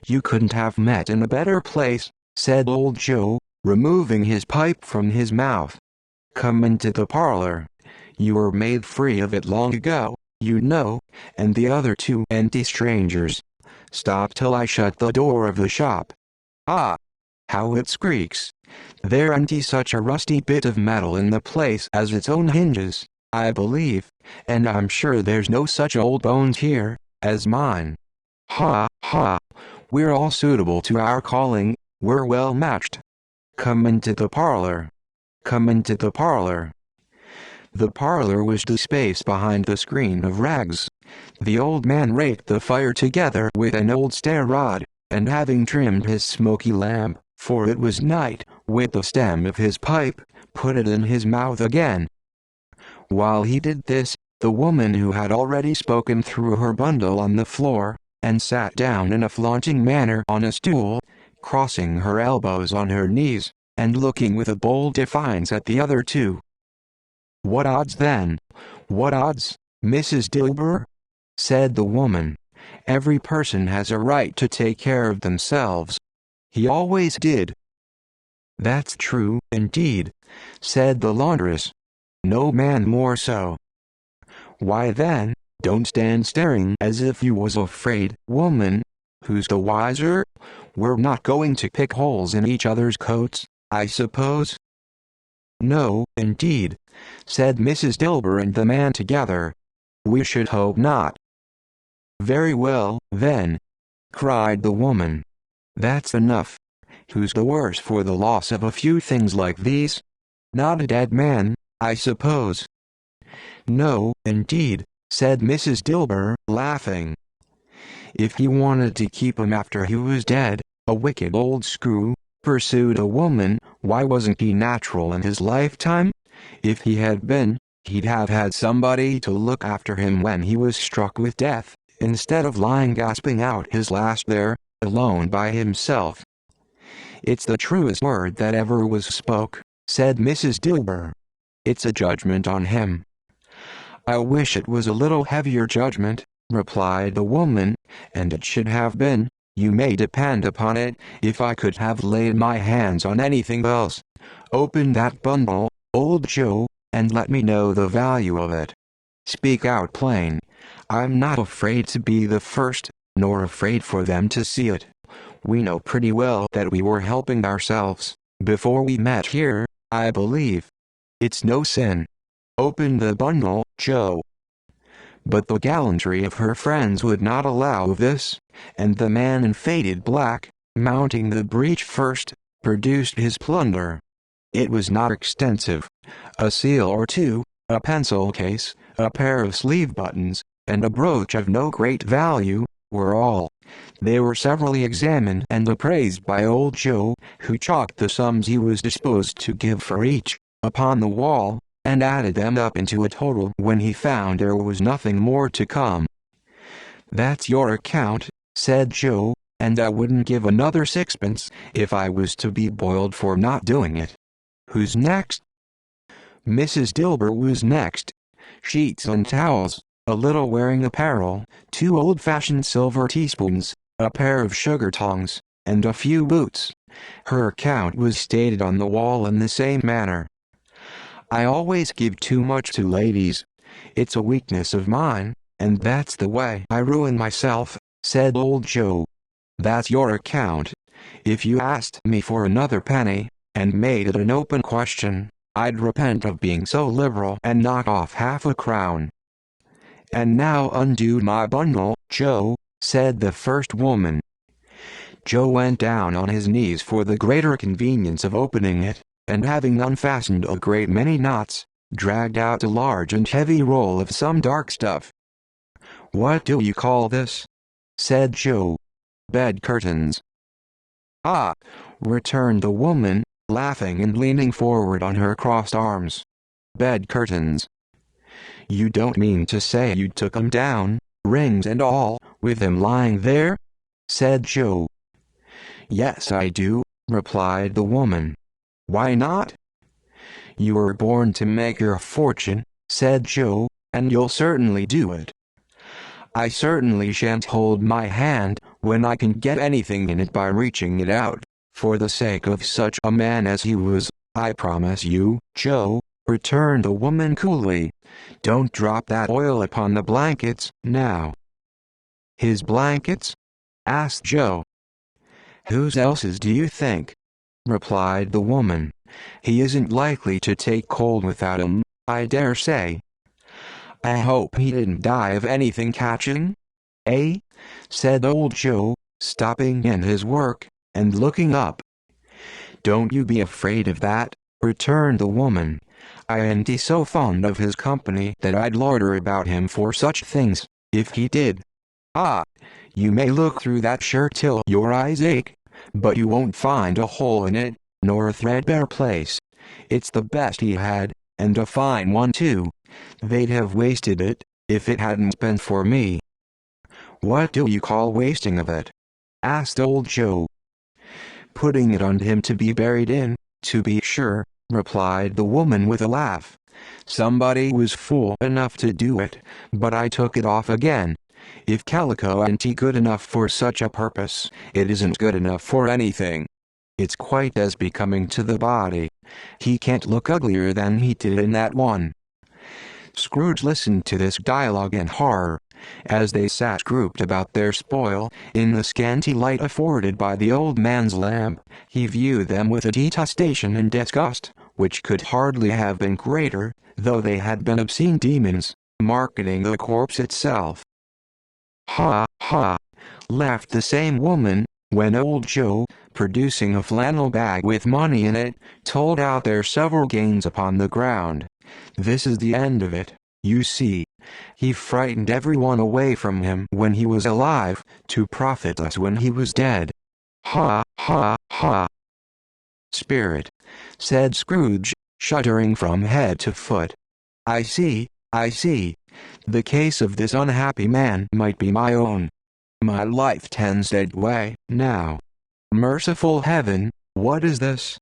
Speaker 1: "You couldn't have met in a better place," said old Joe, removing his pipe from his mouth. "Come into the parlor. You were made free of it long ago, you know, and the other two empty strangers. Stop till I shut the door of the shop. Ah! How it squeaks! There ain't such a rusty bit of metal in the place as its own hinges, I believe, and I'm sure there's no such old bones here as mine. Ha, ha! We're all suitable to our calling, we're well matched. Come into the parlor. Come into the parlor." The parlor was the space behind the screen of rags. The old man raked the fire together with an old stair rod, and having trimmed his smoky lamp, for it was night, with the stem of his pipe, put it in his mouth again. While he did this, the woman who had already spoken threw her bundle on the floor, and sat down in a flaunting manner on a stool, crossing her elbows on her knees, and looking with a bold defiance at the other two. "What odds then? What odds, Mrs. Dilber?" said the woman. "Every person has a right to take care of themselves. He always did." "That's true, indeed," said the laundress. "No man more so." "Why then, don't stand staring as if you was afraid, woman. Who's the wiser? We're not going to pick holes in each other's coats, I suppose?" "No, indeed," said Mrs. Dilber and the man together. "We should hope not." "Very well, then," cried the woman. "That's enough. Who's the worse for the loss of a few things like these? Not a dead man, I suppose?" "No, indeed," said Mrs. Dilber, laughing. "If he wanted to keep 'em after he was dead, a wicked old screw," pursued a woman, "why wasn't he natural in his lifetime? If he had been, he'd have had somebody to look after him when he was struck with death, instead of lying gasping out his last there, alone by himself." "It's the truest word that ever was spoke," said Mrs. Dilber. "It's a judgment on him." "I wish it was a little heavier judgment," replied the woman, "and it should have been, you may depend upon it, if I could have laid my hands on anything else. Open that bundle, old Joe, and let me know the value of it. Speak out plain. I'm not afraid to be the first, nor afraid for them to see it. We know pretty well that we were helping ourselves, before we met here, I believe. It's no sin. Open the bundle, Joe." But the gallantry of her friends would not allow of this, and the man in faded black, mounting the breach first, produced his plunder. It was not extensive. A seal or two, a pencil case, a pair of sleeve buttons, and a brooch of no great value, were all. They were severally examined and appraised by old Joe, who chalked the sums he was disposed to give for each, upon the wall, and added them up into a total when he found there was nothing more to come. "That's your account," said Joe, "and I wouldn't give another sixpence if I was to be boiled for not doing it. Who's next?" Mrs. Dilber was next. Sheets and towels, a little wearing apparel, 2 old-fashioned silver teaspoons, a pair of sugar tongs, and a few boots. Her account was stated on the wall in the same manner. "I always give too much to ladies. It's a weakness of mine, and that's the way I ruin myself," said old Joe. "That's your account. If you asked me for another penny, and made it an open question, I'd repent of being so liberal and knock off half a crown. And now undo my bundle, Joe, said the first woman. Joe went down on his knees for the greater convenience of opening it, and having unfastened a great many knots, dragged out a large and heavy roll of some dark stuff. "What do you call this?" said Joe. "Bed curtains." "Ah," returned the woman, laughing and leaning forward on her crossed arms. "Bed curtains. You don't mean to say you took 'em down, rings and all, with them lying there?" said Joe. "Yes, I do," replied the woman. "Why not?" "You were born to make your fortune," said Joe, "and you'll certainly do it." "I certainly shan't hold my hand when I can get anything in it by reaching it out, for the sake of such a man as he was, I promise you, Joe," returned the woman coolly. "Don't drop that oil upon the blankets, now." "His blankets?" asked Joe. "Whose else's do you think?" replied the woman. "He isn't likely to take cold without 'em, I dare say." "I hope he didn't die of anything catching?" "Eh?" said old Joe, stopping in his work, and looking up. "Don't you be afraid of that," returned the woman. "I ain't so fond of his company that I'd loiter about him for such things, if he did. Ah, you may look through that shirt till your eyes ache, but you won't find a hole in it, nor a threadbare place. It's the best he had, and a fine one too. They'd have wasted it, if it hadn't been for me." "What do you call wasting of it?" asked old Joe. "Putting it on him to be buried in, to be sure," replied the woman with a laugh. "Somebody was fool enough to do it, but I took it off again. If calico ain't good enough for such a purpose, it isn't good enough for anything. It's quite as becoming to the body. He can't look uglier than he did in that one." Scrooge listened to this dialogue in horror. As they sat grouped about their spoil, in the scanty light afforded by the old man's lamp, he viewed them with a detestation and disgust, which could hardly have been greater, though they had been obscene demons, marketing the corpse itself. "Ha, ha!" laughed the same woman, when old Joe, producing a flannel bag with money in it, told out their several gains upon the ground. "This is the end of it, you see. He frightened everyone away from him when he was alive, to profit us when he was dead. Ha, ha, ha!" "Spirit," said Scrooge, shuddering from head to foot. I see. The case of this unhappy man might be my own. My life tends that way, now. Merciful heaven, what is this?"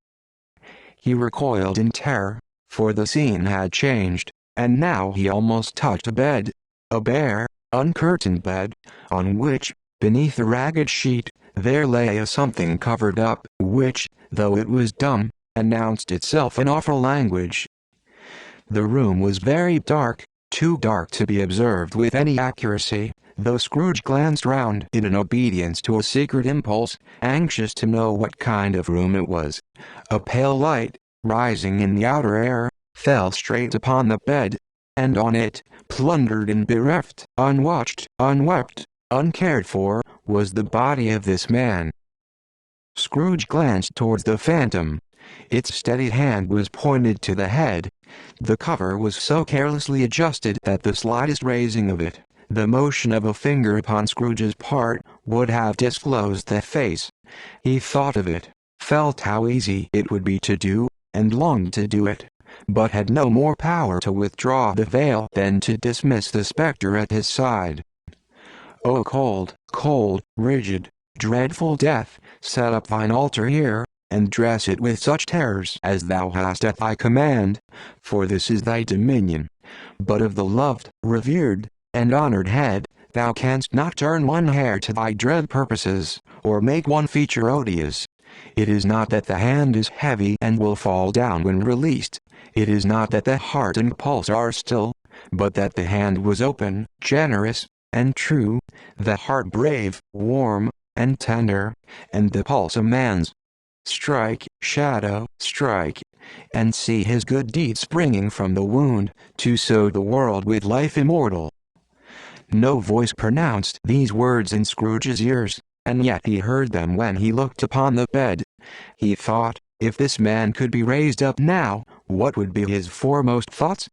Speaker 1: He recoiled in terror, for the scene had changed, and now he almost touched a bare, uncurtained bed, on which, beneath a ragged sheet, there lay a something covered up, which, though it was dumb, announced itself in awful language. The room was very dark, too dark to be observed with any accuracy, though Scrooge glanced round it in obedience to a secret impulse, anxious to know what kind of room it was. A pale light, rising in the outer air, fell straight upon the bed, and on it, plundered and bereft, unwatched, unwept, uncared for, was the body of this man. Scrooge glanced towards the phantom. Its steady hand was pointed to the head. The cover was so carelessly adjusted that the slightest raising of it, the motion of a finger upon Scrooge's part, would have disclosed the face. He thought of it, felt how easy it would be to do, and longed to do it, but had no more power to withdraw the veil than to dismiss the spectre at his side. "O cold, rigid, dreadful death, set up thine altar here, and dress it with such terrors as thou hast at thy command, for this is thy dominion. But of the loved, revered, and honored head, thou canst not turn one hair to thy dread purposes, or make one feature odious. It is not that the hand is heavy and will fall down when released. It is not that the heart and pulse are still, but that the hand was open, generous, and true, the heart brave, warm, and tender, and the pulse a man's. strike, shadow, strike, and see his good deed springing from the wound, to sow the world with life immortal. No voice pronounced these words in Scrooge's ears, and yet he heard them when he looked upon the bed. He thought, if this man could be raised up now, what would be his foremost thoughts?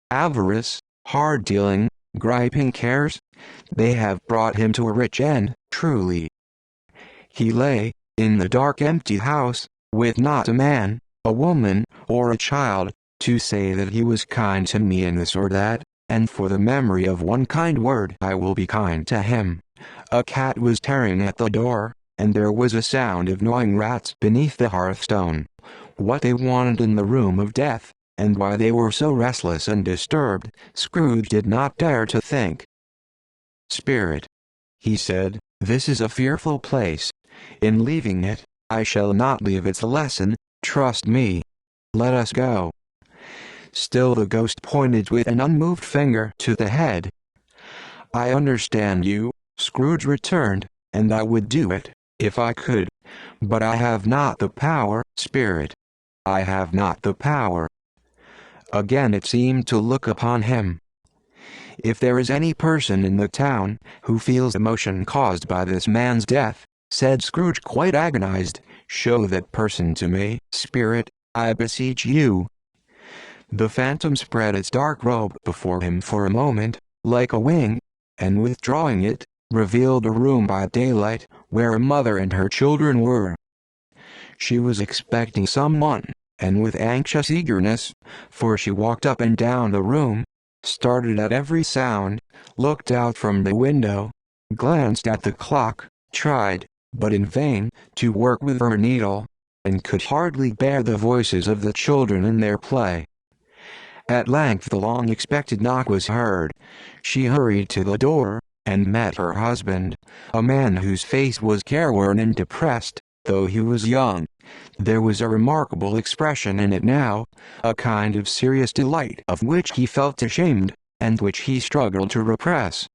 Speaker 1: Avarice, hard dealing, griping cares? They have brought him to a rich end, truly. He lay, in the dark empty house, with not a man, a woman, or a child, to say that he was kind to me in this or that, and for the memory of one kind word I will be kind to him. A cat was tearing at the door, and there was a sound of gnawing rats beneath the hearthstone. What they wanted in the room of death, and why they were so restless and disturbed, Scrooge did not dare to think. "Spirit," he said, "this is a fearful place. In leaving it, I shall not leave its lesson, trust me. Let us go." Still the ghost pointed with an unmoved finger to the head. "I understand you," Scrooge returned, "and I would do it, if I could. But I have not the power, Spirit. I have not the power." Again it seemed to look upon him. "If there is any person in the town who feels emotion caused by this man's death," said Scrooge quite agonized, "show that person to me, Spirit, I beseech you." The phantom spread its dark robe before him for a moment, like a wing, and withdrawing it, revealed a room by daylight, where a mother and her children were. She was expecting someone, and with anxious eagerness, for she walked up and down the room, started at every sound, looked out from the window, glanced at the clock, tried, but in vain, to work with her needle, and could hardly bear the voices of the children in their play. At length the long-expected knock was heard. She hurried to the door, and met her husband, a man whose face was careworn and depressed, though he was young. There was a remarkable expression in it now, a kind of serious delight of which he felt ashamed, and which he struggled to repress.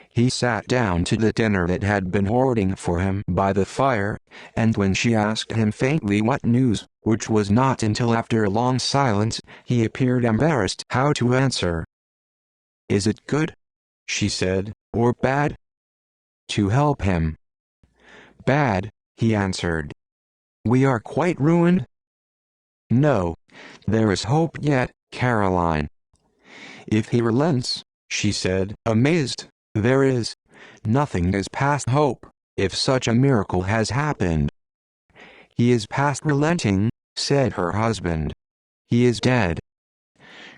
Speaker 1: He sat down to the dinner that had been hoarding for him by the fire, and when she asked him faintly what news, which was not until after a long silence, he appeared embarrassed how to answer. "Is it good," she said, "or bad?" "To help him." "Bad," he answered. "We are quite ruined?" "No. There is hope yet, Caroline." "If he relents," she said, amazed, "there is. Nothing is past hope, if such a miracle has happened." "He is past relenting," said her husband. "He is dead."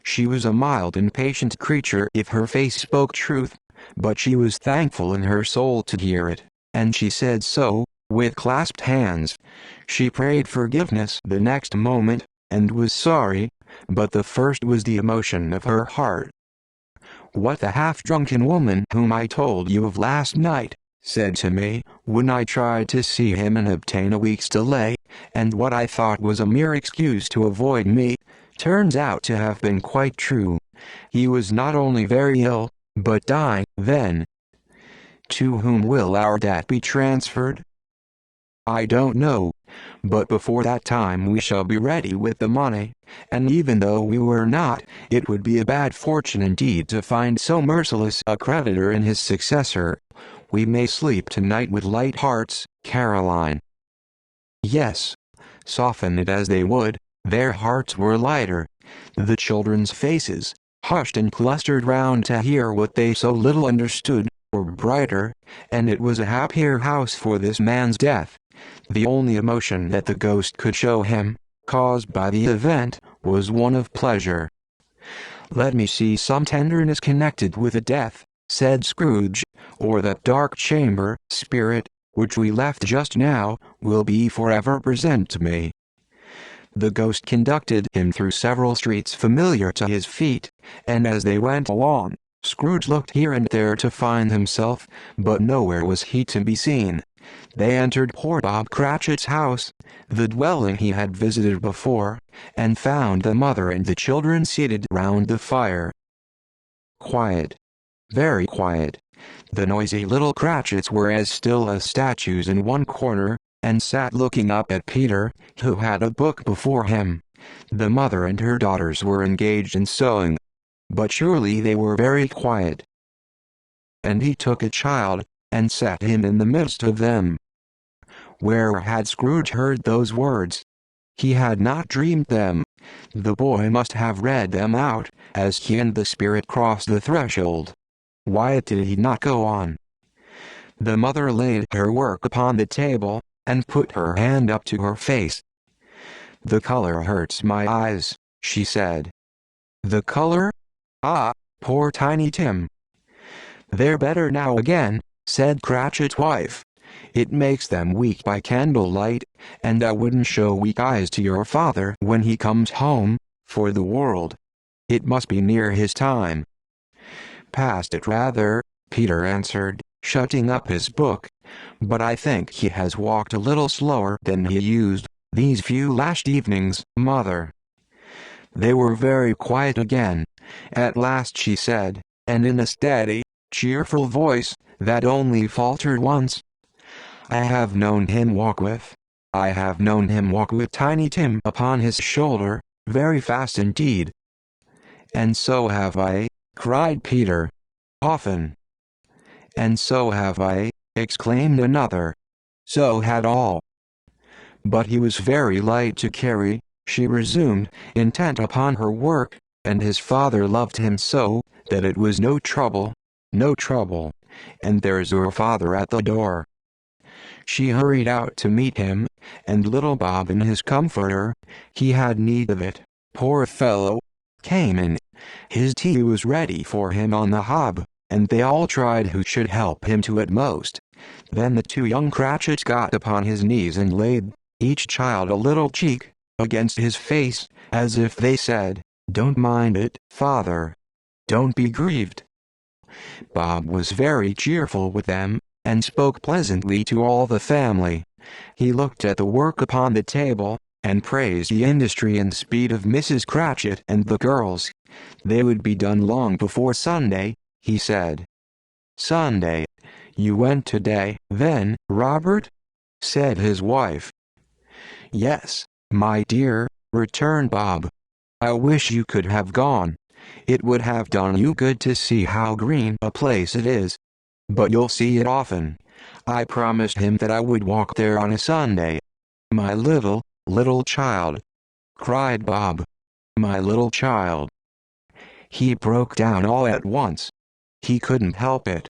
Speaker 1: She was a mild and patient creature if her face spoke truth, but she was thankful in her soul to hear it, and she said so, with clasped hands. She prayed forgiveness the next moment, and was sorry, but the first was the emotion of her heart. "What the half-drunken woman whom I told you of last night, said to me, when I tried to see him and obtain a week's delay, and what I thought was a mere excuse to avoid me, turns out to have been quite true. He was not only very ill, but dying then. To whom will our debt be transferred? I don't know, but before that time we shall be ready with the money, and even though we were not, it would be a bad fortune indeed to find so merciless a creditor in his successor. We may sleep tonight with light hearts, Caroline." Yes. Soften it as they would, their hearts were lighter. The children's faces, hushed and clustered round to hear what they so little understood, were brighter, and it was a happier house for this man's death. The only emotion that the ghost could show him, caused by the event, was one of pleasure. "Let me see some tenderness connected with a death," said Scrooge, "or that dark chamber, Spirit, which we left just now, will be forever present to me." The ghost conducted him through several streets familiar to his feet, and as they went along, Scrooge looked here and there to find himself, but nowhere was he to be seen. They entered poor Bob Cratchit's house, the dwelling he had visited before, and found the mother and the children seated round the fire. Quiet. Very quiet. The noisy little Cratchits were as still as statues in one corner, and sat looking up at Peter, who had a book before him. The mother and her daughters were engaged in sewing, but surely they were very quiet. And he took a child, and set him in the midst of them. Where had Scrooge heard those words? He had not dreamed them. The boy must have read them out, as he and the spirit crossed the threshold. Why did he not go on? The mother laid her work upon the table, and put her hand up to her face. "The color hurts my eyes," she said. "The color? Ah, poor Tiny Tim." "They're better now again," said Cratchit's wife. "It makes them weak by candlelight, and I wouldn't show weak eyes to your father when he comes home, for the world. It must be near his time." "Past it rather," Peter answered, shutting up his book. "But I think he has walked a little slower than he used, these few last evenings, Mother." They were very quiet again. At last she said, and in a steady, cheerful voice, that only faltered once, "I have known him walk with Tiny Tim upon his shoulder, very fast indeed." "And so have I," cried Peter. "Often." "And so have I," exclaimed another. "So had all." "But he was very light to carry," she resumed, intent upon her work, "and his father loved him so, that it was no trouble. And there's your father at the door." She hurried out to meet him, and little Bob in his comforter, he had need of it, poor fellow, came in. His tea was ready for him on the hob, and they all tried who should help him to it most. Then the two young Cratchits got upon his knees and laid, each child a little cheek, against his face, as if they said, "Don't mind it, father. Don't be grieved." Bob was very cheerful with them, and spoke pleasantly to all the family. He looked at the work upon the table, and praised the industry and speed of Mrs. Cratchit and the girls. They would be done long before Sunday, he said. "Sunday? You went today, then, Robert?" said his wife. "Yes, my dear," returned Bob. "I wish you could have gone. It would have done you good to see how green a place it is. But you'll see it often. I promised him that I would walk there on a Sunday." "My little child!" cried Bob. "My little child!" He broke down all at once. He couldn't help it.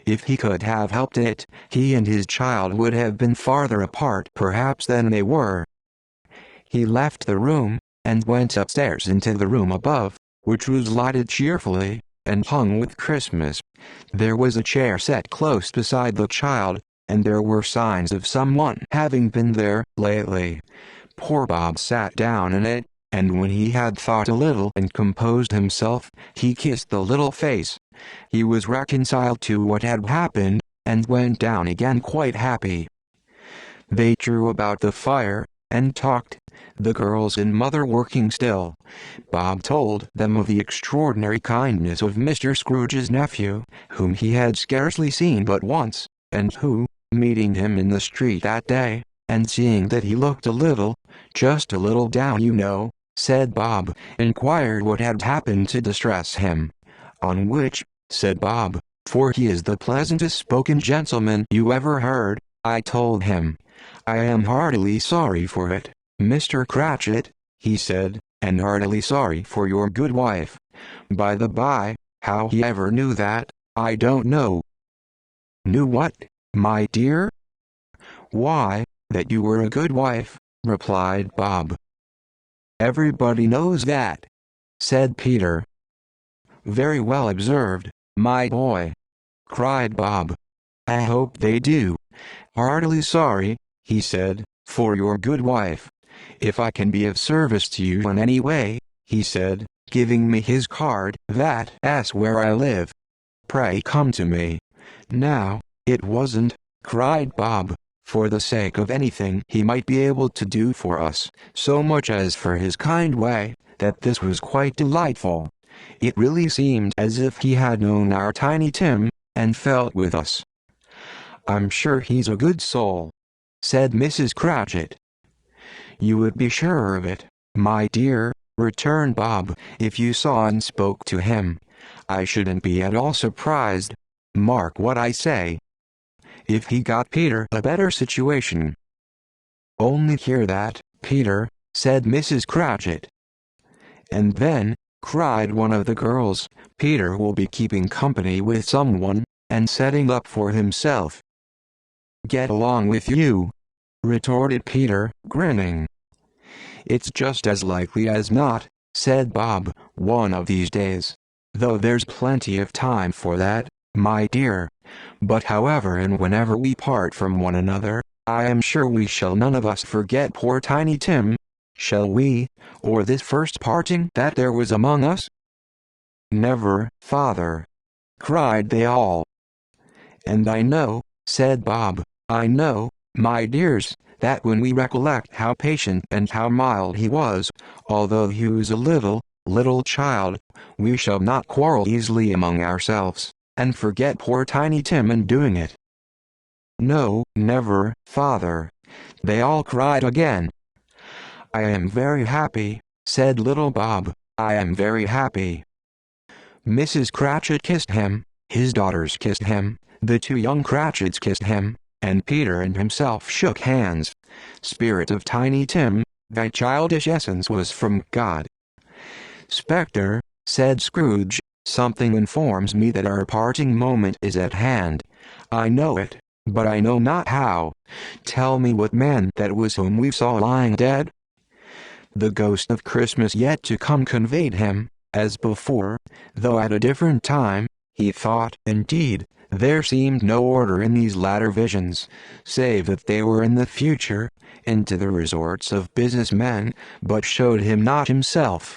Speaker 1: If he could have helped it, he and his child would have been farther apart perhaps than they were. He left the room, and went upstairs into the room above, which was lighted cheerfully, and hung with Christmas. There was a chair set close beside the child, and there were signs of someone having been there lately. Poor Bob sat down in it, and when he had thought a little and composed himself, he kissed the little face. He was reconciled to what had happened, and went down again quite happy. They drew about the fire, and talked, the girls and mother working still. Bob told them of the extraordinary kindness of Mr. Scrooge's nephew, whom he had scarcely seen but once, and who, meeting him in the street that day, and seeing that he looked just a little down, you know, said Bob, inquired what had happened to distress him. "On which," said Bob, "for he is the pleasantest spoken gentleman you ever heard, I told him, 'I am heartily sorry for it, Mr. Cratchit,' he said, 'and heartily sorry for your good wife.' By the by, how he ever knew that, I don't know." "Knew what, my dear?" "Why, that you were a good wife," replied Bob. "Everybody knows that," said Peter. "Very well observed, my boy," cried Bob. "I hope they do. Heartily sorry," he said, "for your good wife. If I can be of service to you in any way," he said, giving me his card, "that's where I live. Pray come to me." Now, it wasn't, cried Bob, for the sake of anything he might be able to do for us, so much as for his kind way, that this was quite delightful. It really seemed as if he had known our Tiny Tim, and felt with us. "I'm sure he's a good soul," said Mrs. Cratchit. "You would be sure of it, my dear," returned Bob. "If you saw and spoke to him, I shouldn't be at all surprised. Mark what I say. If he got Peter a better situation." "Only hear that, Peter," said Mrs. Cratchit. "And then," cried one of the girls, "Peter will be keeping company with someone, and setting up for himself." "Get along with you," retorted Peter, grinning. "It's just as likely as not," said Bob, "one of these days. Though there's plenty of time for that, my dear. But however and whenever we part from one another, I am sure we shall none of us forget poor Tiny Tim. Shall we, or this first parting that there was among us?" "Never, father!" cried they all. "And I know," said Bob, "I know, my dears, that when we recollect how patient and how mild he was, although he was a little child, we shall not quarrel easily among ourselves, and forget poor Tiny Tim in doing it." "No, never, father!" they all cried again. "I am very happy," said little Bob, "I am very happy." Mrs. Cratchit kissed him, his daughters kissed him, the two young Cratchits kissed him, and Peter and himself shook hands. "Spirit of Tiny Tim, thy childish essence was from God." "Spectre," said Scrooge, "something informs me that our parting moment is at hand. I know it, but I know not how. Tell me what man that was whom we saw lying dead." The ghost of Christmas yet to come conveyed him, as before, though at a different time. He thought, indeed, there seemed no order in these latter visions, save that they were in the future, into the resorts of business men, but showed him not himself.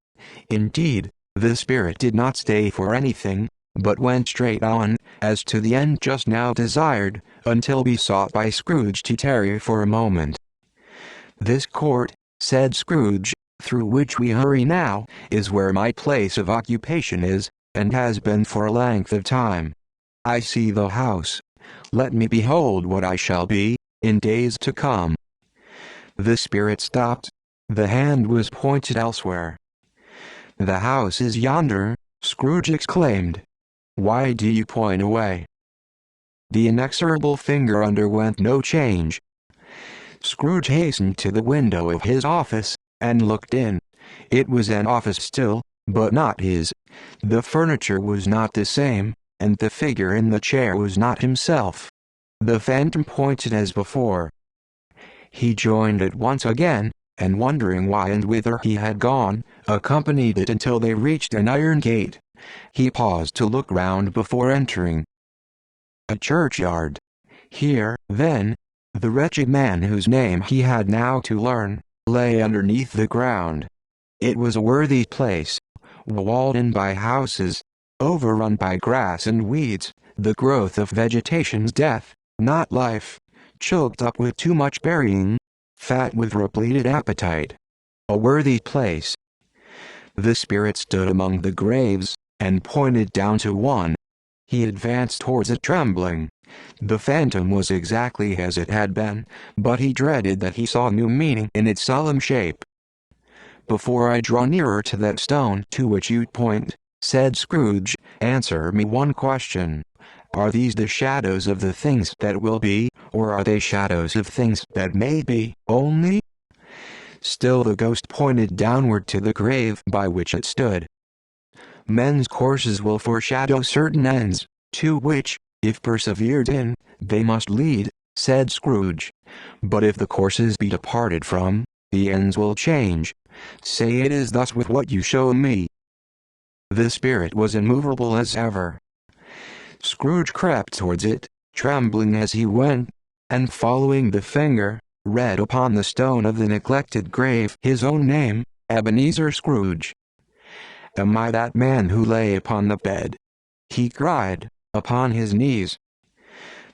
Speaker 1: Indeed, the spirit did not stay for anything, but went straight on, as to the end just now desired, until besought by Scrooge to tarry for a moment. "This court," said Scrooge, "through which we hurry now, is where my place of occupation is, and has been for a length of time. I see the house. Let me behold what I shall be, in days to come." The spirit stopped. The hand was pointed elsewhere. "The house is yonder," Scrooge exclaimed. "Why do you point away?" The inexorable finger underwent no change. Scrooge hastened to the window of his office, and looked in. It was an office still, but not his. The furniture was not the same, and the figure in the chair was not himself. The phantom pointed as before. He joined it once again, and wondering why and whither he had gone, accompanied it until they reached an iron gate. He paused to look round before entering. A churchyard. Here, then, the wretched man whose name he had now to learn, lay underneath the ground. It was a worthy place, walled in by houses, overrun by grass and weeds, the growth of vegetation's death, not life, choked up with too much burying, fat with repleted appetite. A worthy place. The spirit stood among the graves, and pointed down to one. He advanced towards it trembling. The phantom was exactly as it had been, but he dreaded that he saw new meaning in its solemn shape. "Before I draw nearer to that stone to which you point," said Scrooge, "answer me one question. Are these the shadows of the things that will be, or are they shadows of things that may be, only?" Still the ghost pointed downward to the grave by which it stood. "Men's courses will foreshadow certain ends, to which, if persevered in, they must lead," said Scrooge. "But if the courses be departed from, the ends will change. Say it is thus with what you show me." The spirit was immovable as ever. Scrooge crept towards it, trembling as he went, and following the finger, read upon the stone of the neglected grave his own name, Ebenezer Scrooge. "Am I that man who lay upon the bed?" he cried, upon his knees.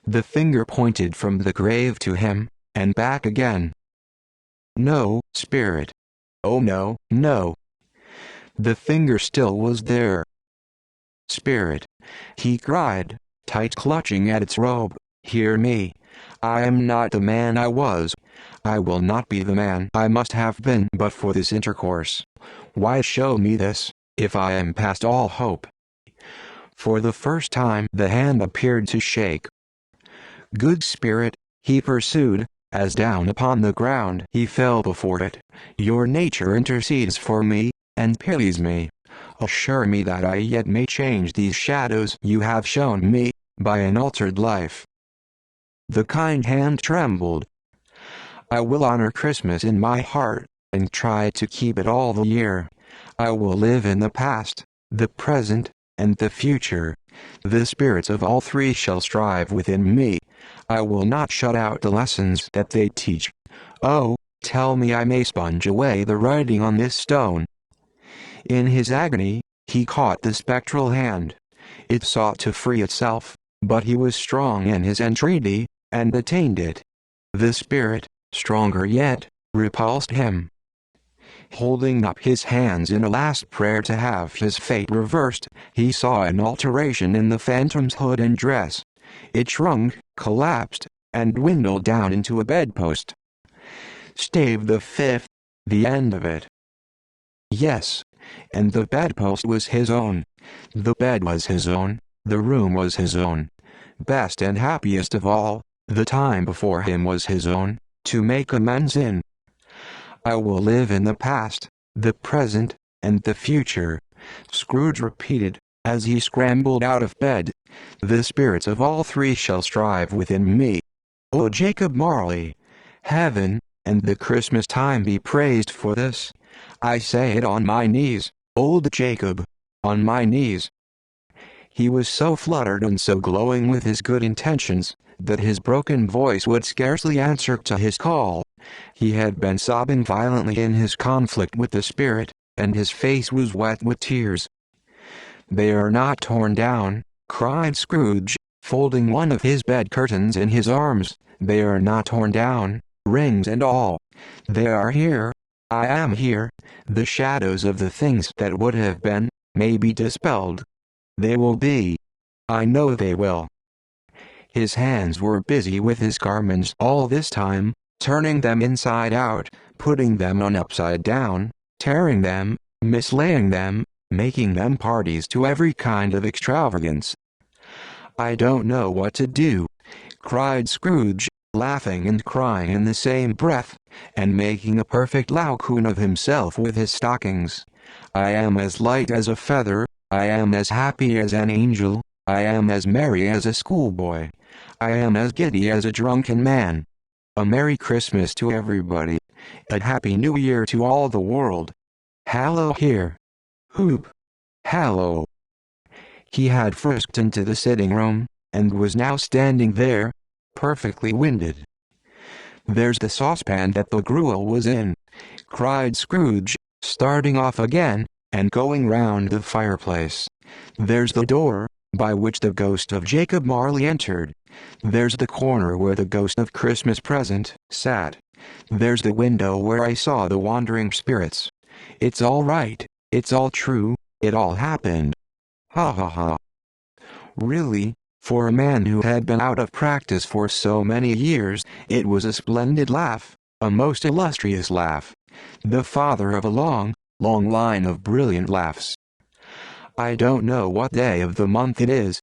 Speaker 1: The finger pointed from the grave to him, and back again. "No, spirit. Oh no, no." The finger still was there. "Spirit," he cried, tight clutching at its robe, "hear me. I am not the man I was. I will not be the man I must have been but for this intercourse. Why show me this, if I am past all hope? For the first time the hand appeared to shake. Good spirit, he pursued, as down upon the ground he fell before it, your nature intercedes for me, and pities me. Assure me that I yet may change these shadows you have shown me, by an altered life. The kind hand trembled. I will honor Christmas in my heart, and try to keep it all the year. I will live in the past, the present, and the future. The spirits of all three shall strive within me. I will not shut out the lessons that they teach. Oh, tell me I may sponge away the writing on this stone. In his agony, he caught the spectral hand. It sought to free itself, but he was strong in his entreaty, and attained it. The spirit, stronger yet, repulsed him. Holding up his hands in a last prayer to have his fate reversed, he saw an alteration in the phantom's hood and dress. It shrunk, collapsed, and dwindled down into a bedpost. Stave the fifth, the end of it. Yes, and the bedpost was his own. The bed was his own, the room was his own. Best and happiest of all, the time before him was his own, to make amends in. I will live in the past, the present, and the future, Scrooge repeated, as he scrambled out of bed. The spirits of all three shall strive within me. O Jacob Marley, heaven, and the Christmas time be praised for this. I say it on my knees, old Jacob, on my knees. He was so fluttered and so glowing with his good intentions, that his broken voice would scarcely answer to his call. He had been sobbing violently in his conflict with the spirit, and his face was wet with tears. They are not torn down, cried Scrooge, folding one of his bed curtains in his arms. They are not torn down, rings and all. They are here. I am here. The shadows of the things that would have been, may be dispelled. They will be. I know they will. His hands were busy with his garments all this time, turning them inside out, putting them on upside down, tearing them, mislaying them, making them parties to every kind of extravagance. I don't know what to do, cried Scrooge, laughing and crying in the same breath, and making a perfect Laocoon of himself with his stockings. I am as light as a feather, I am as happy as an angel, I am as merry as a schoolboy, I am as giddy as a drunken man. A Merry Christmas to everybody, a Happy New Year to all the world. Hallo here. Hoop. Hallo. He had frisked into the sitting room, and was now standing there, perfectly winded. There's the saucepan that the gruel was in, cried Scrooge, starting off again, and going round the fireplace. There's the door, by which the ghost of Jacob Marley entered. There's the corner where the ghost of Christmas Present sat. There's the window where I saw the wandering spirits. It's all right, it's all true, it all happened. Ha ha ha. Really, for a man who had been out of practice for so many years, it was a splendid laugh, a most illustrious laugh. The father of a long, long line of brilliant laughs. I don't know what day of the month it is,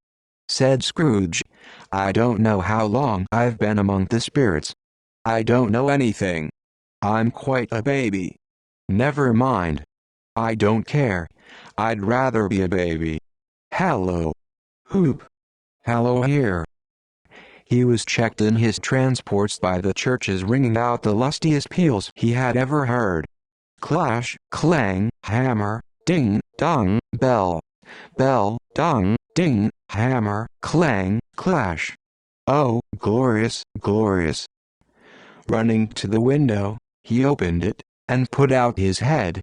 Speaker 1: said Scrooge. I don't know how long I've been among the spirits. I don't know anything. I'm quite a baby. Never mind. I don't care. I'd rather be a baby. Hallo. Hoop. Hallo here. He was checked in his transports by the churches ringing out the lustiest peals he had ever heard. Clash, clang, hammer, ding, dong, bell. Bell, dong, ding, hammer, clang, clash. Oh, glorious, glorious. Running to the window, he opened it, and put out his head.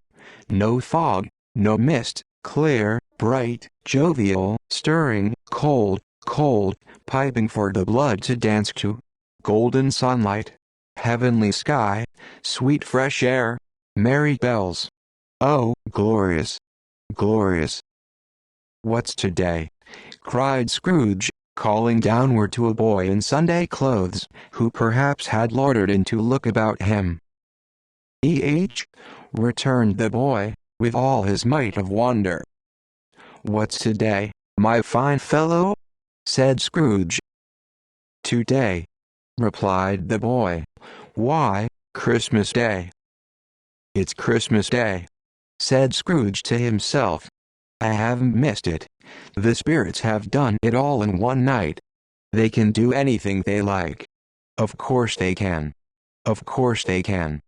Speaker 1: No fog, no mist, clear, bright, jovial, stirring, cold, cold, piping for the blood to dance to. Golden sunlight, heavenly sky, sweet fresh air, merry bells. Oh, glorious, glorious. What's today? Cried Scrooge, calling downward to a boy in Sunday clothes, who perhaps had loitered in to look about him. Returned the boy, with all his might of wonder. "What's today, my fine fellow?" said Scrooge. "Today," replied the boy. "Why, Christmas Day." "It's Christmas Day," said Scrooge to himself. "I haven't missed it. The spirits have done it all in one night. They can do anything they like. Of course they can. Of course they can.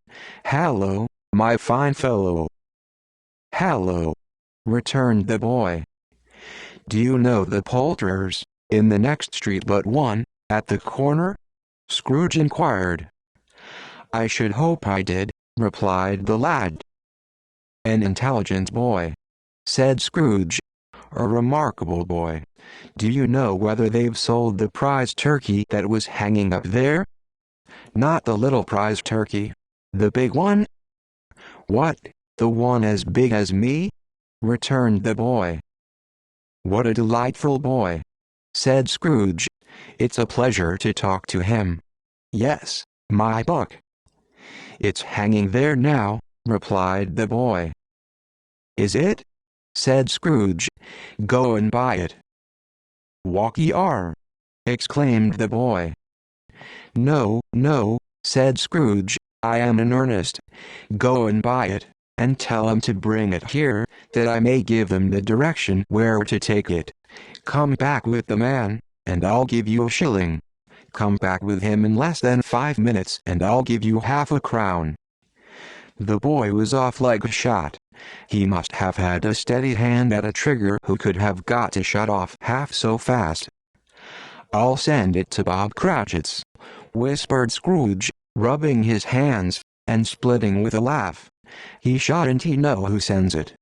Speaker 1: Hallo, my fine fellow." "Hallo," returned the boy. "Do you know the poulterers, in the next street but one, at the corner?" Scrooge inquired. "I should hope I did," replied the lad. "An intelligent boy," said Scrooge. "A remarkable boy. Do you know whether they've sold the prize turkey that was hanging up there?" "Not the little prize turkey. The big one." "What, the one as big as me?" returned the boy. "What a delightful boy," said Scrooge. "It's a pleasure to talk to him. Yes, my book." "It's hanging there now," replied the boy. "Is it?" said Scrooge. "Go and buy it." "Walk ye are!" exclaimed the boy. "No, no," said Scrooge, "I am in earnest. Go and buy it, and tell them to bring it here, that I may give them the direction where to take it. Come back with the man, and I'll give you a shilling. Come back with him in less than 5 minutes, and I'll give you half a crown." The boy was off like a shot. He must have had a steady hand at a trigger who could have got it shut off half so fast. "I'll send it to Bob Cratchit's," whispered Scrooge, rubbing his hands, and splitting with a laugh. "He shouldn't he know who sends it?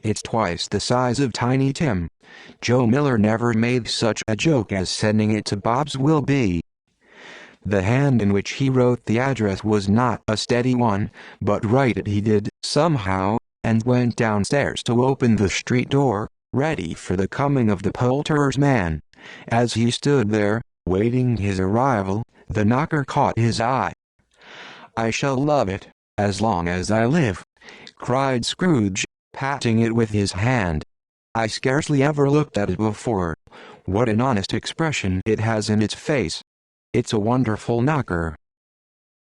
Speaker 1: It's twice the size of Tiny Tim. Joe Miller never made such a joke as sending it to Bob's will be." The hand in which he wrote the address was not a steady one, but write it he did, somehow, and went downstairs to open the street door, ready for the coming of the poulterer's man. As he stood there, waiting his arrival, the knocker caught his eye. "I shall love it, as long as I live," cried Scrooge, patting it with his hand. "I scarcely ever looked at it before. What an honest expression it has in its face. It's a wonderful knocker.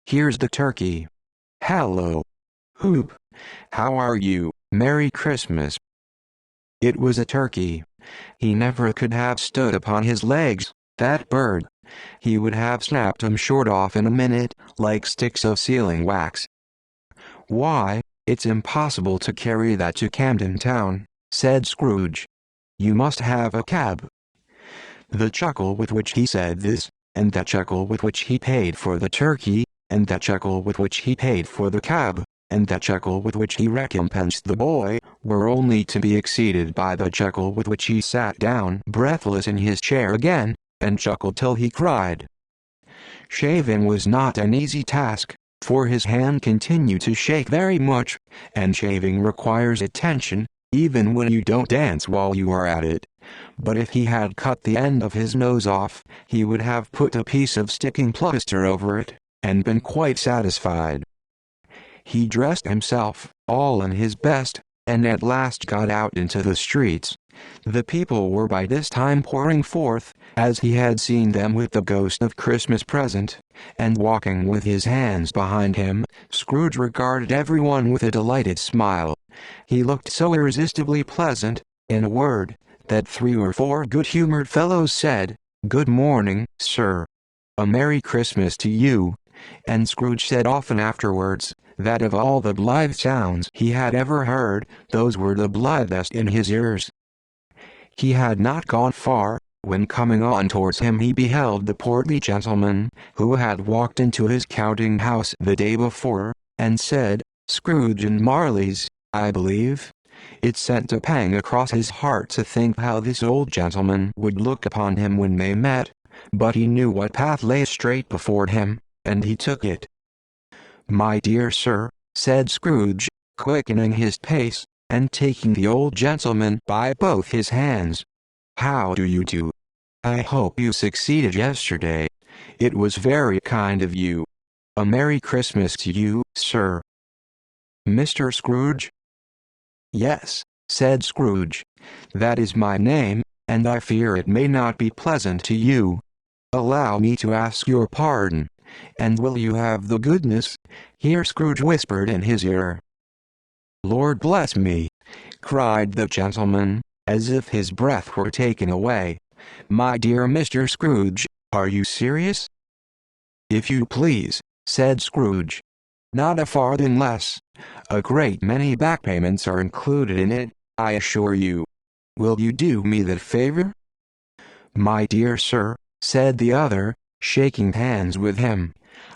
Speaker 1: Here's the turkey. Hallo, Hoop. How are you? Merry Christmas." It was a turkey. He never could have stood upon his legs, that bird. He would have snapped 'em short off in a minute, like sticks of sealing wax. "Why, it's impossible to carry that to Camden Town," said Scrooge. "You must have a cab." The chuckle with which he said this, and that chuckle with which he paid for the turkey, and that chuckle with which he paid for the cab, and that chuckle with which he recompensed the boy, were only to be exceeded by the chuckle with which he sat down breathless in his chair again, and chuckled till he cried. Shaving was not an easy task, for his hand continued to shake very much, and shaving requires attention, even when you don't dance while you are at it. But if he had cut the end of his nose off, he would have put a piece of sticking plaster over it, and been quite satisfied. He dressed himself, all in his best, and at last got out into the streets. The people were by this time pouring forth, as he had seen them with the ghost of Christmas present, and walking with his hands behind him. Scrooge regarded everyone with a delighted smile. He looked so irresistibly pleasant, in a word, that 3 or 4 good-humored fellows said, "Good morning, sir. A Merry Christmas to you." And Scrooge said often afterwards, that of all the blithe sounds he had ever heard, those were the blithest in his ears. He had not gone far, when coming on towards him he beheld the portly gentleman, who had walked into his counting-house the day before, and said, "Scrooge and Marley's, I believe." It sent a pang across his heart to think how this old gentleman would look upon him when they met, but he knew what path lay straight before him, and he took it. "My dear sir," said Scrooge, quickening his pace, and taking the old gentleman by both his hands, "how do you do? I hope you succeeded yesterday. It was very kind of you. A Merry Christmas to you, sir. Mr. Scrooge? Yes, said Scrooge. That is my name, and I fear it may not be pleasant to you. Allow me to ask your pardon, and will you have the goodness? Here Scrooge whispered in his ear. Lord bless me, cried the gentleman, as if his breath were taken away. My dear Mr. Scrooge, are you serious? If you please, said Scrooge. Not a farthing less. A great many back payments are included in it, I assure you. Will you do me that favor? My dear sir, said the other, shaking hands with him.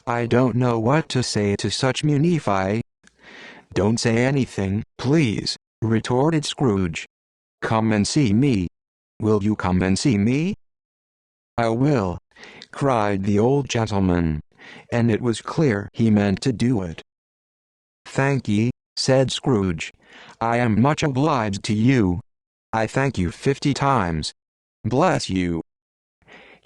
Speaker 1: I don't know what to say to such munify. Don't say anything, please, retorted Scrooge. Come and see me. Will you come and see me? I will, cried the old gentleman, and it was clear he meant to do it. Thank ye, said Scrooge. I am much obliged to you. I thank you 50 times. Bless you.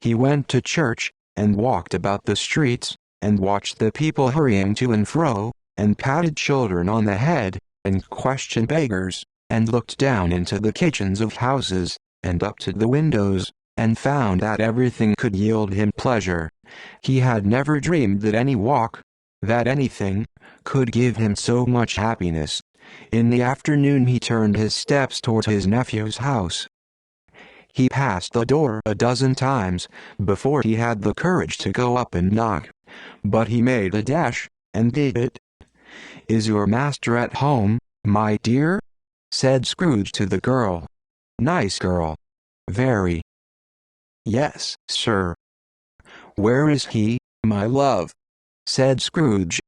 Speaker 1: He went to church, and walked about the streets, and watched the people hurrying to and fro, and patted children on the head, and questioned beggars, and looked down into the kitchens of houses, and up to the windows, and found that everything could yield him pleasure. He had never dreamed that any walk, that anything, could give him so much happiness. In the afternoon he turned his steps toward his nephew's house. He passed the door a dozen times before he had the courage to go up and knock, but he made a dash, and did it. Is your master at home, my dear? Said Scrooge to the girl. Nice girl. Very. Yes, sir. Where is he, my love? Said Scrooge.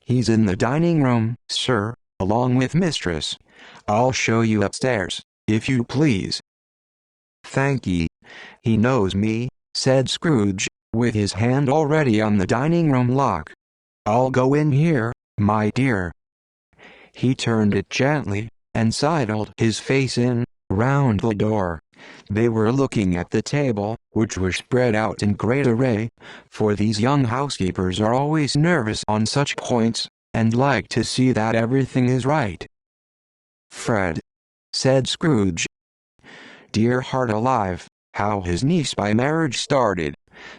Speaker 1: He's in the dining room, sir, along with mistress. I'll show you upstairs, if you please. Thank ye. He knows me, said Scrooge, with his hand already on the dining room lock. I'll go in here, my dear. He turned it gently, and sidled his face in, round the door. They were looking at the table, which was spread out in great array, for these young housekeepers are always nervous on such points, and like to see that everything is right. Fred, said Scrooge. Dear heart alive, how his niece by marriage started.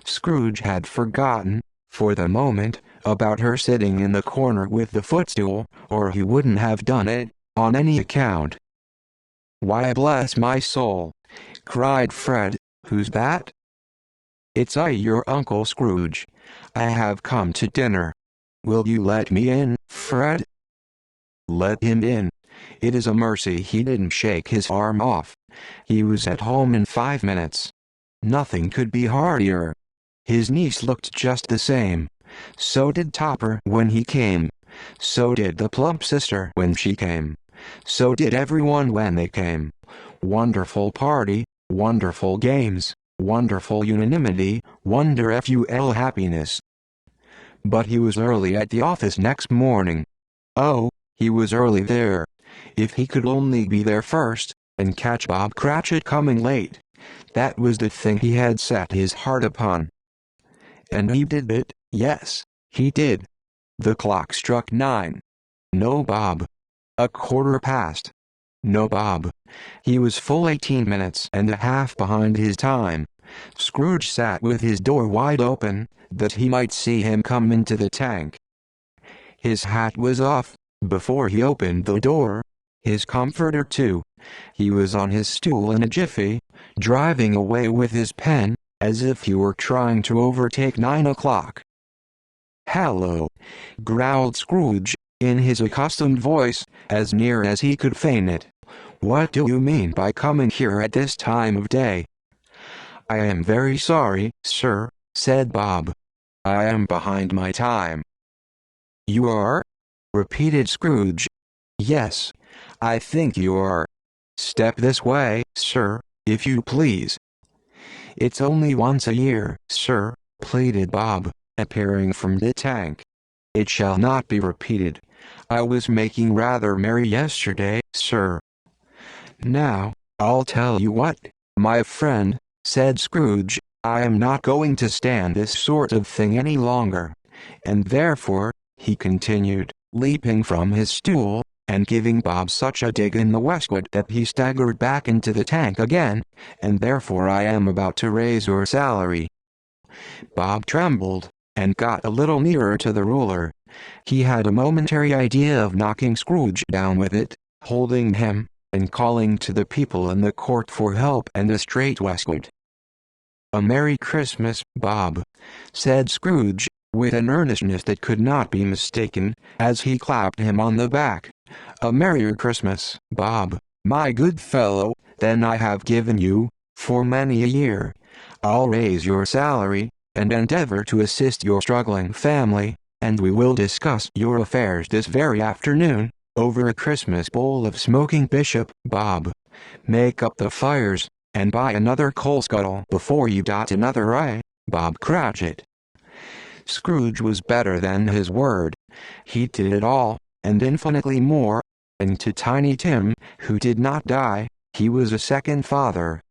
Speaker 1: Scrooge had forgotten, for the moment, about her sitting in the corner with the footstool, or he wouldn't have done it, on any account. Why bless my soul, cried Fred, who's that? It's I, your Uncle Scrooge. I have come to dinner. Will you let me in, Fred? Let him in. It is a mercy he didn't shake his arm off. He was at home in 5 minutes. Nothing could be heartier. His niece looked just the same. So did Topper when he came. So did the plump sister when she came. So did everyone when they came. Wonderful party, wonderful games, wonderful unanimity, wonderful happiness. But he was early at the office next morning. Oh, he was early there. If he could only be there first, and catch Bob Cratchit coming late. That was the thing he had set his heart upon. And he did it, yes, he did. The clock struck 9. No Bob. 1/4 past. No Bob. He was full 18 minutes and a half behind his time. Scrooge sat with his door wide open, that he might see him come into the tank. His hat was off, before he opened the door. His comforter too. He was on his stool in a jiffy, driving away with his pen, as if he were trying to overtake 9 o'clock. Hello, growled Scrooge, in his accustomed voice, as near as he could feign it. What do you mean by coming here at this time of day? I am very sorry, sir, said Bob. I am behind my time. You are? Repeated Scrooge. Yes, I think you are. Step this way, sir, if you please. It's only once a year, sir, pleaded Bob, appearing from the tank. It shall not be repeated. I was making rather merry yesterday, sir. Now, I'll tell you what, my friend, said Scrooge, "I am not going to stand this sort of thing any longer. And therefore," he continued, leaping from his stool, and giving Bob such a dig in the waistcoat that he staggered back into the tank again, "and therefore I am about to raise your salary." Bob trembled, and got a little nearer to the ruler. He had a momentary idea of knocking Scrooge down with it, holding him, and calling to the people in the court for help and a straight waistcoat. "A Merry Christmas, Bob," said Scrooge, with an earnestness that could not be mistaken, as he clapped him on the back. "A Merry Christmas, Bob, my good fellow. Then I have given you, for many a year. I'll raise your salary, and endeavor to assist your struggling family, and we will discuss your affairs this very afternoon, over a Christmas bowl of smoking bishop, Bob. Make up the fires, and buy another coal scuttle before you dot another I, Bob Cratchit." Scrooge was better than his word. He did it all, and infinitely more, and to Tiny Tim, who did not die, he was a second father.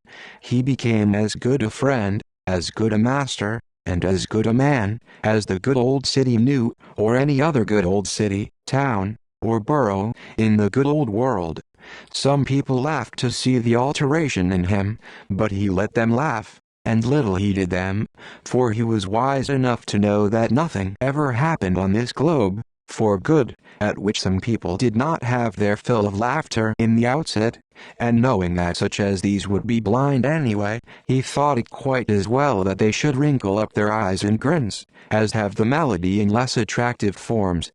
Speaker 1: He became as good a friend, as good a master, and as good a man, as the good old city knew, or any other good old city, town, or borough, in the good old world. Some people laughed to see the alteration in him, but he let them laugh, and little heeded them, for he was wise enough to know that nothing ever happened on this globe, for good, at which some people did not have their fill of laughter in the outset, and knowing that such as these would be blind anyway, he thought it quite as well that they should wrinkle up their eyes and grins, as have the malady in less attractive forms.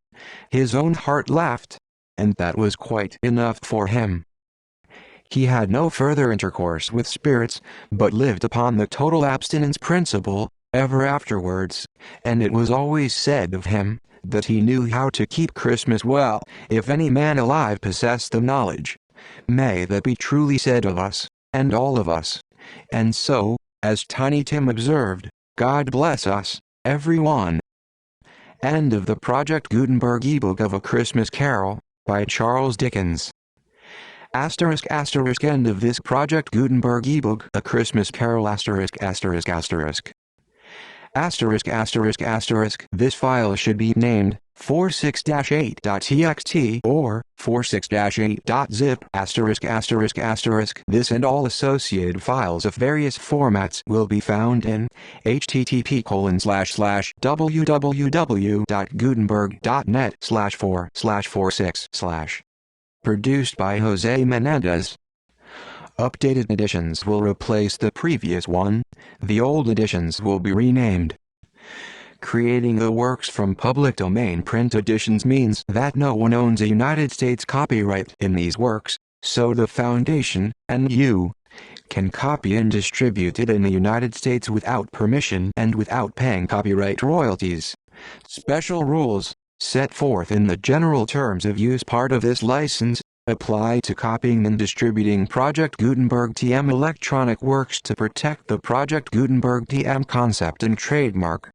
Speaker 1: His own heart laughed, and that was quite enough for him. He had no further intercourse with spirits, but lived upon the total abstinence principle, ever afterwards, and it was always said of him, that he knew how to keep Christmas well, if any man alive possessed the knowledge. May that be truly said of us, and all of us. And so, as Tiny Tim observed, God bless us, every one. End of the Project Gutenberg ebook of A Christmas Carol, by Charles Dickens. Asterisk asterisk end of this Project Gutenberg ebook A Christmas Carol asterisk asterisk asterisk. Asterisk asterisk asterisk. This file should be named 46-8.txt or 46-8.zip asterisk asterisk asterisk. This and all associated files of various formats will be found in http://www.gutenberg.net/4/46/. Produced by Jose Menendez. Updated editions will replace the previous one. The old editions will be renamed. Creating the works from public domain print editions means that no one owns a United States copyright in these works, so the Foundation, and you, can copy and distribute it in the United States without permission and without paying copyright royalties. Special rules, set forth in the general terms of use part of this license, apply to copying and distributing Project Gutenberg TM electronic works to protect the Project Gutenberg TM concept and trademark.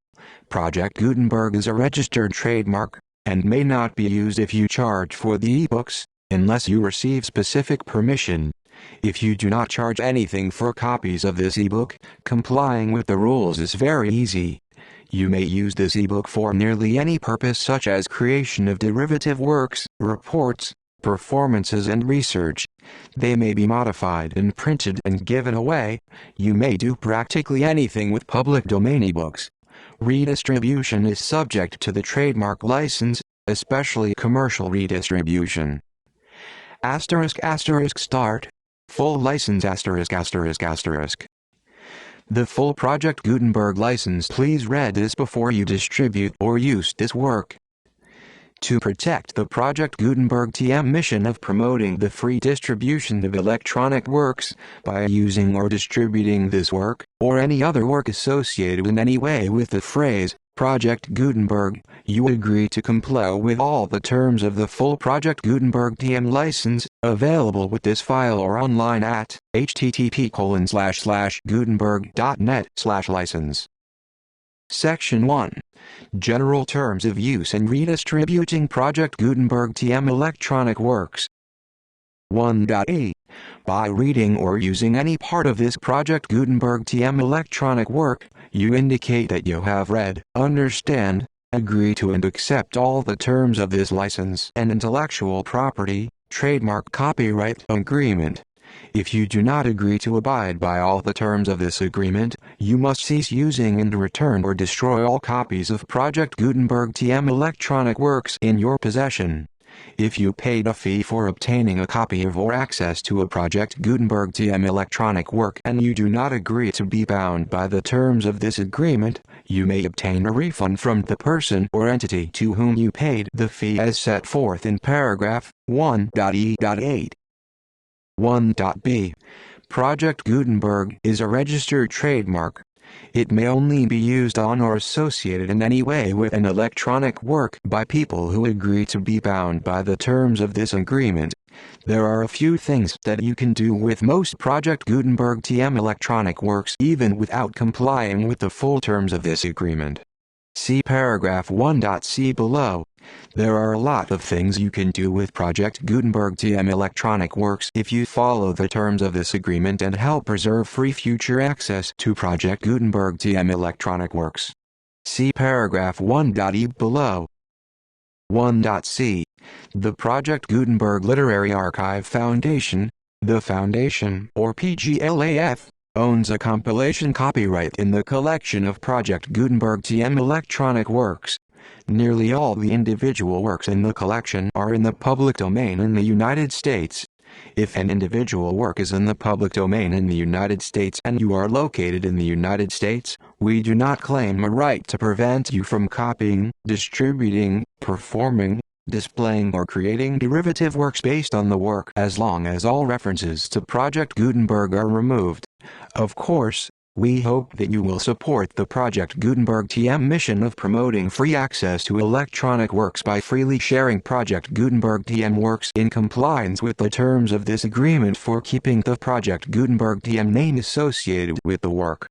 Speaker 1: Project Gutenberg is a registered trademark, and may not be used if you charge for the ebooks, unless you receive specific permission. If you do not charge anything for copies of this ebook, complying with the rules is very easy. You may use this ebook for nearly any purpose such as creation of derivative works, reports, performances and research. They may be modified and printed and given away. You may do practically anything with public domain ebooks. Redistribution is subject to the trademark license, especially commercial redistribution. Asterisk asterisk start. Full license asterisk asterisk asterisk. The full Project Gutenberg license. Please read this before you distribute or use this work. To protect the Project Gutenberg TM mission of promoting the free distribution of electronic works, by using or distributing this work, or any other work associated in any way with the phrase, Project Gutenberg, you agree to comply with all the terms of the full Project Gutenberg TM license, available with this file or online at http://gutenberg.net/license. Section 1. General Terms of Use and Redistributing Project Gutenberg TM Electronic Works. 1.a. By reading or using any part of this Project Gutenberg TM electronic work, you indicate that you have read, understand, agree to and accept all the terms of this license and intellectual property, trademark copyright agreement. If you do not agree to abide by all the terms of this agreement, you must cease using and return or destroy all copies of Project Gutenberg TM electronic works in your possession. If you paid a fee for obtaining a copy of or access to a Project Gutenberg TM electronic work and you do not agree to be bound by the terms of this agreement, you may obtain a refund from the person or entity to whom you paid the fee as set forth in paragraph 1.e.8. 1.b. Project Gutenberg is a registered trademark. It may only be used on or associated in any way with an electronic work by people who agree to be bound by the terms of this agreement. There are a few things that you can do with most Project Gutenberg TM electronic works even without complying with the full terms of this agreement. See paragraph 1.c below. There are a lot of things you can do with Project Gutenberg TM electronic works if you follow the terms of this agreement and help preserve free future access to Project Gutenberg TM electronic works. See paragraph 1.e below. 1.c. The Project Gutenberg Literary Archive Foundation, the Foundation, or PGLAF, owns a compilation copyright in the collection of Project Gutenberg TM electronic works. Nearly all the individual works in the collection are in the public domain in the United States. If an individual work is in the public domain in the United States and you are located in the United States, we do not claim a right to prevent you from copying, distributing, performing, displaying or creating derivative works based on the work as long as all references to Project Gutenberg are removed. Of course, we hope that you will support the Project Gutenberg TM mission of promoting free access to electronic works by freely sharing Project Gutenberg TM works in compliance with the terms of this agreement for keeping the Project Gutenberg TM name associated with the work.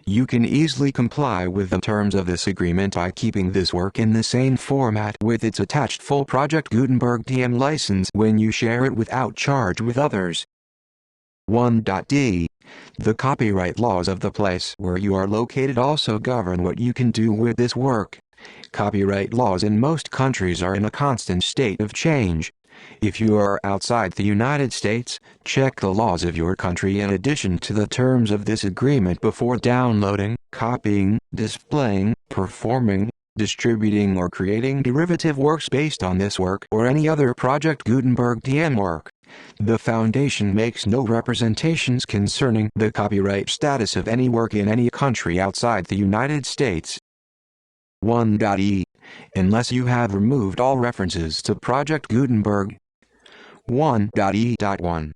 Speaker 1: You can easily comply with the terms of this agreement by keeping this work in the same format with its attached full Project Gutenberg TM license when you share it without charge with others. 1.d. The copyright laws of the place where you are located also govern what you can do with this work. Copyright laws in most countries are in a constant state of change. If you are outside the United States, check the laws of your country in addition to the terms of this agreement before downloading, copying, displaying, performing, distributing or creating derivative works based on this work or any other Project Gutenberg TM work. The Foundation makes no representations concerning the copyright status of any work in any country outside the United States. 1.e. Unless you have removed all references to Project Gutenberg. 1.e.1.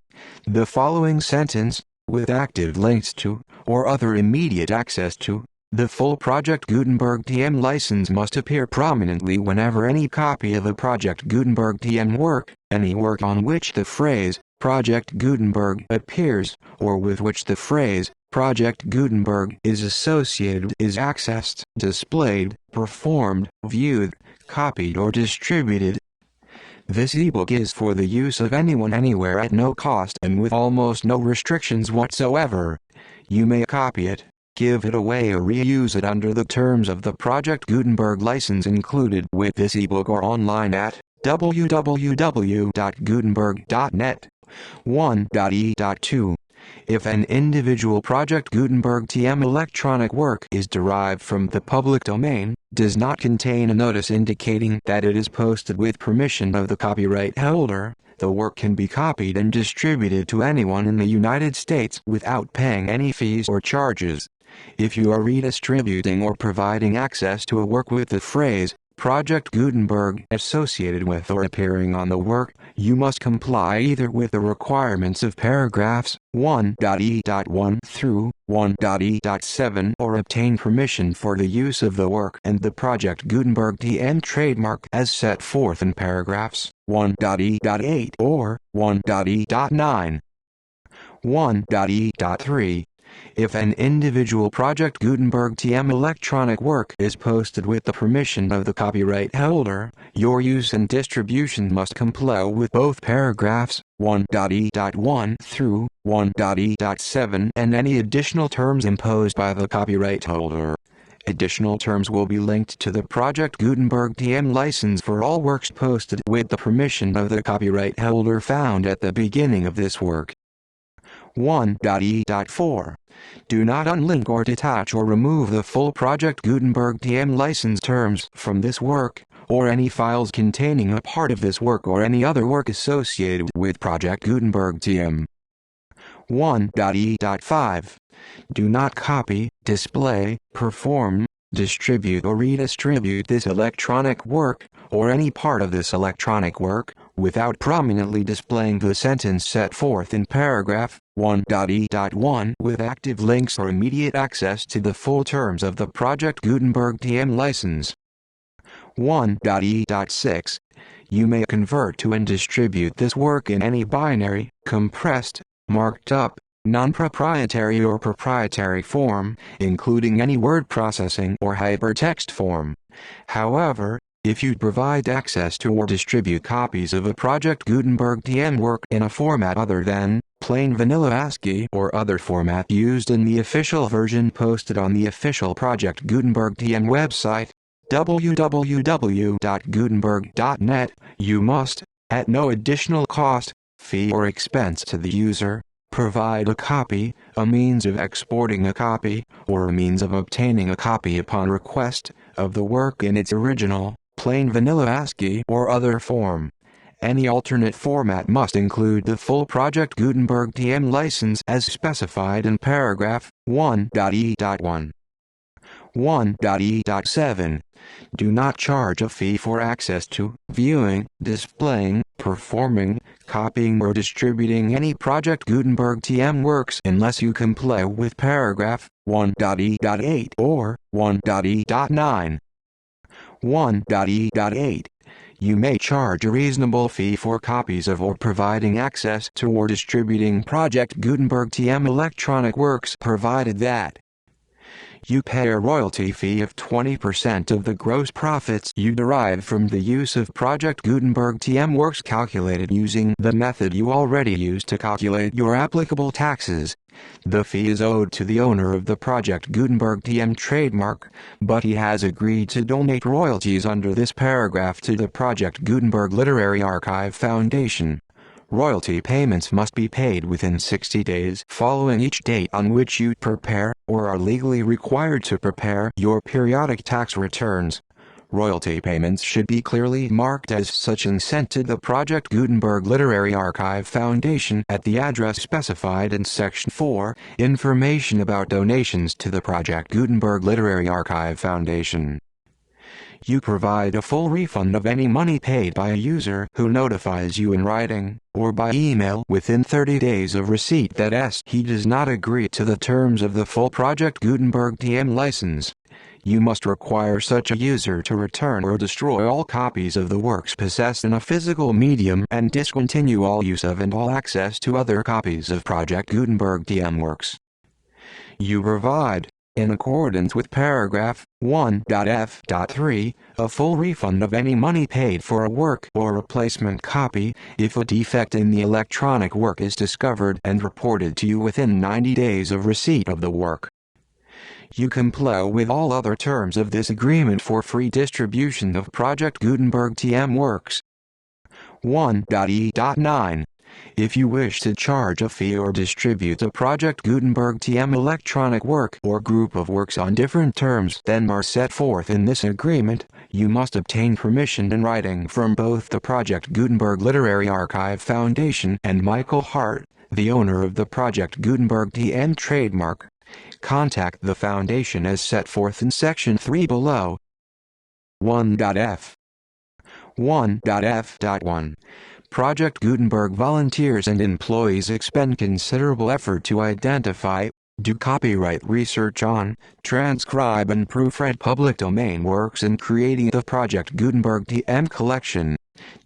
Speaker 1: The following sentence, with active links to, or other immediate access to, the full Project Gutenberg TM license must appear prominently whenever any copy of a Project Gutenberg TM work, any work on which the phrase, Project Gutenberg appears, or with which the phrase, Project Gutenberg is associated is accessed, displayed, performed, viewed, copied or distributed. This ebook is for the use of anyone anywhere at no cost and with almost no restrictions whatsoever. You may copy it, give it away or reuse it under the terms of the Project Gutenberg license included with this ebook or online at www.gutenberg.net. 1.e.2. If an individual Project Gutenberg TM electronic work is derived from the public domain, does not contain a notice indicating that it is posted with permission of the copyright holder, the work can be copied and distributed to anyone in the United States without paying any fees or charges. If you are redistributing or providing access to a work with the phrase, Project Gutenberg associated with or appearing on the work, you must comply either with the requirements of paragraphs 1.e.1 through 1.e.7 or obtain permission for the use of the work and the Project Gutenberg TM trademark as set forth in paragraphs 1.e.8 or 1.e.9. 1.e.3. If an individual Project Gutenberg TM electronic work is posted with the permission of the copyright holder, your use and distribution must comply with both paragraphs 1.e.1 through 1.e.7 and any additional terms imposed by the copyright holder. Additional terms will be linked to the Project Gutenberg TM license for all works posted with the permission of the copyright holder found at the beginning of this work. 1.e.4. Do not unlink or detach or remove the full Project Gutenberg TM license terms from this work, or any files containing a part of this work or any other work associated with Project Gutenberg TM. 1.e.5. Do not copy, display, perform, distribute or redistribute this electronic work, or any part of this electronic work, without prominently displaying the sentence set forth in paragraph 1.e.1 with active links or immediate access to the full terms of the Project Gutenberg TM license. 1.e.6. You may convert to and distribute this work in any binary, compressed, marked up, non-proprietary or proprietary form, including any word processing or hypertext form. However, if you provide access to or distribute copies of a Project Gutenberg TM work in a format other than plain vanilla ASCII or other format used in the official version posted on the official Project Gutenberg TM website, www.gutenberg.net, you must, at no additional cost, fee or expense to the user, provide a copy, a means of exporting a copy, or a means of obtaining a copy upon request, of the work in its original, plain vanilla ASCII or other form. Any alternate format must include the full Project Gutenberg TM license as specified in paragraph 1.e.1. 1.e.7. Do not charge a fee for access to, viewing, displaying, performing, copying or distributing any Project Gutenberg TM works unless you comply with paragraph 1.e.8 or 1.e.9. 1.e.8. You may charge a reasonable fee for copies of or providing access to or distributing Project Gutenberg TM electronic works provided that you pay a royalty fee of 20% of the gross profits you derive from the use of Project Gutenberg TM works calculated using the method you already use to calculate your applicable taxes. The fee is owed to the owner of the Project Gutenberg TM trademark, but he has agreed to donate royalties under this paragraph to the Project Gutenberg Literary Archive Foundation. Royalty payments must be paid within 60 days following each date on which you prepare, or are legally required to prepare, your periodic tax returns. Royalty payments should be clearly marked as such and sent to the Project Gutenberg Literary Archive Foundation at the address specified in Section 4, Information about donations to the Project Gutenberg Literary Archive Foundation. You provide a full refund of any money paid by a user who notifies you in writing, or by email within 30 days of receipt that he does not agree to the terms of the full Project Gutenberg TM license. You must require such a user to return or destroy all copies of the works possessed in a physical medium and discontinue all use of and all access to other copies of Project Gutenberg TM works. You provide, in accordance with paragraph 1.f.3, a full refund of any money paid for a work or replacement copy if a defect in the electronic work is discovered and reported to you within 90 days of receipt of the work. You comply with all other terms of this agreement for free distribution of Project Gutenberg TM works. 1.e.9. If you wish to charge a fee or distribute a Project Gutenberg TM electronic work or group of works on different terms than are set forth in this agreement, you must obtain permission in writing from both the Project Gutenberg Literary Archive Foundation and Michael Hart, the owner of the Project Gutenberg TM trademark. Contact the Foundation as set forth in Section 3 below. 1.f. 1.f.1. Project Gutenberg volunteers and employees expend considerable effort to identify, do copyright research on, transcribe and proofread public domain works in creating the Project Gutenberg TM collection.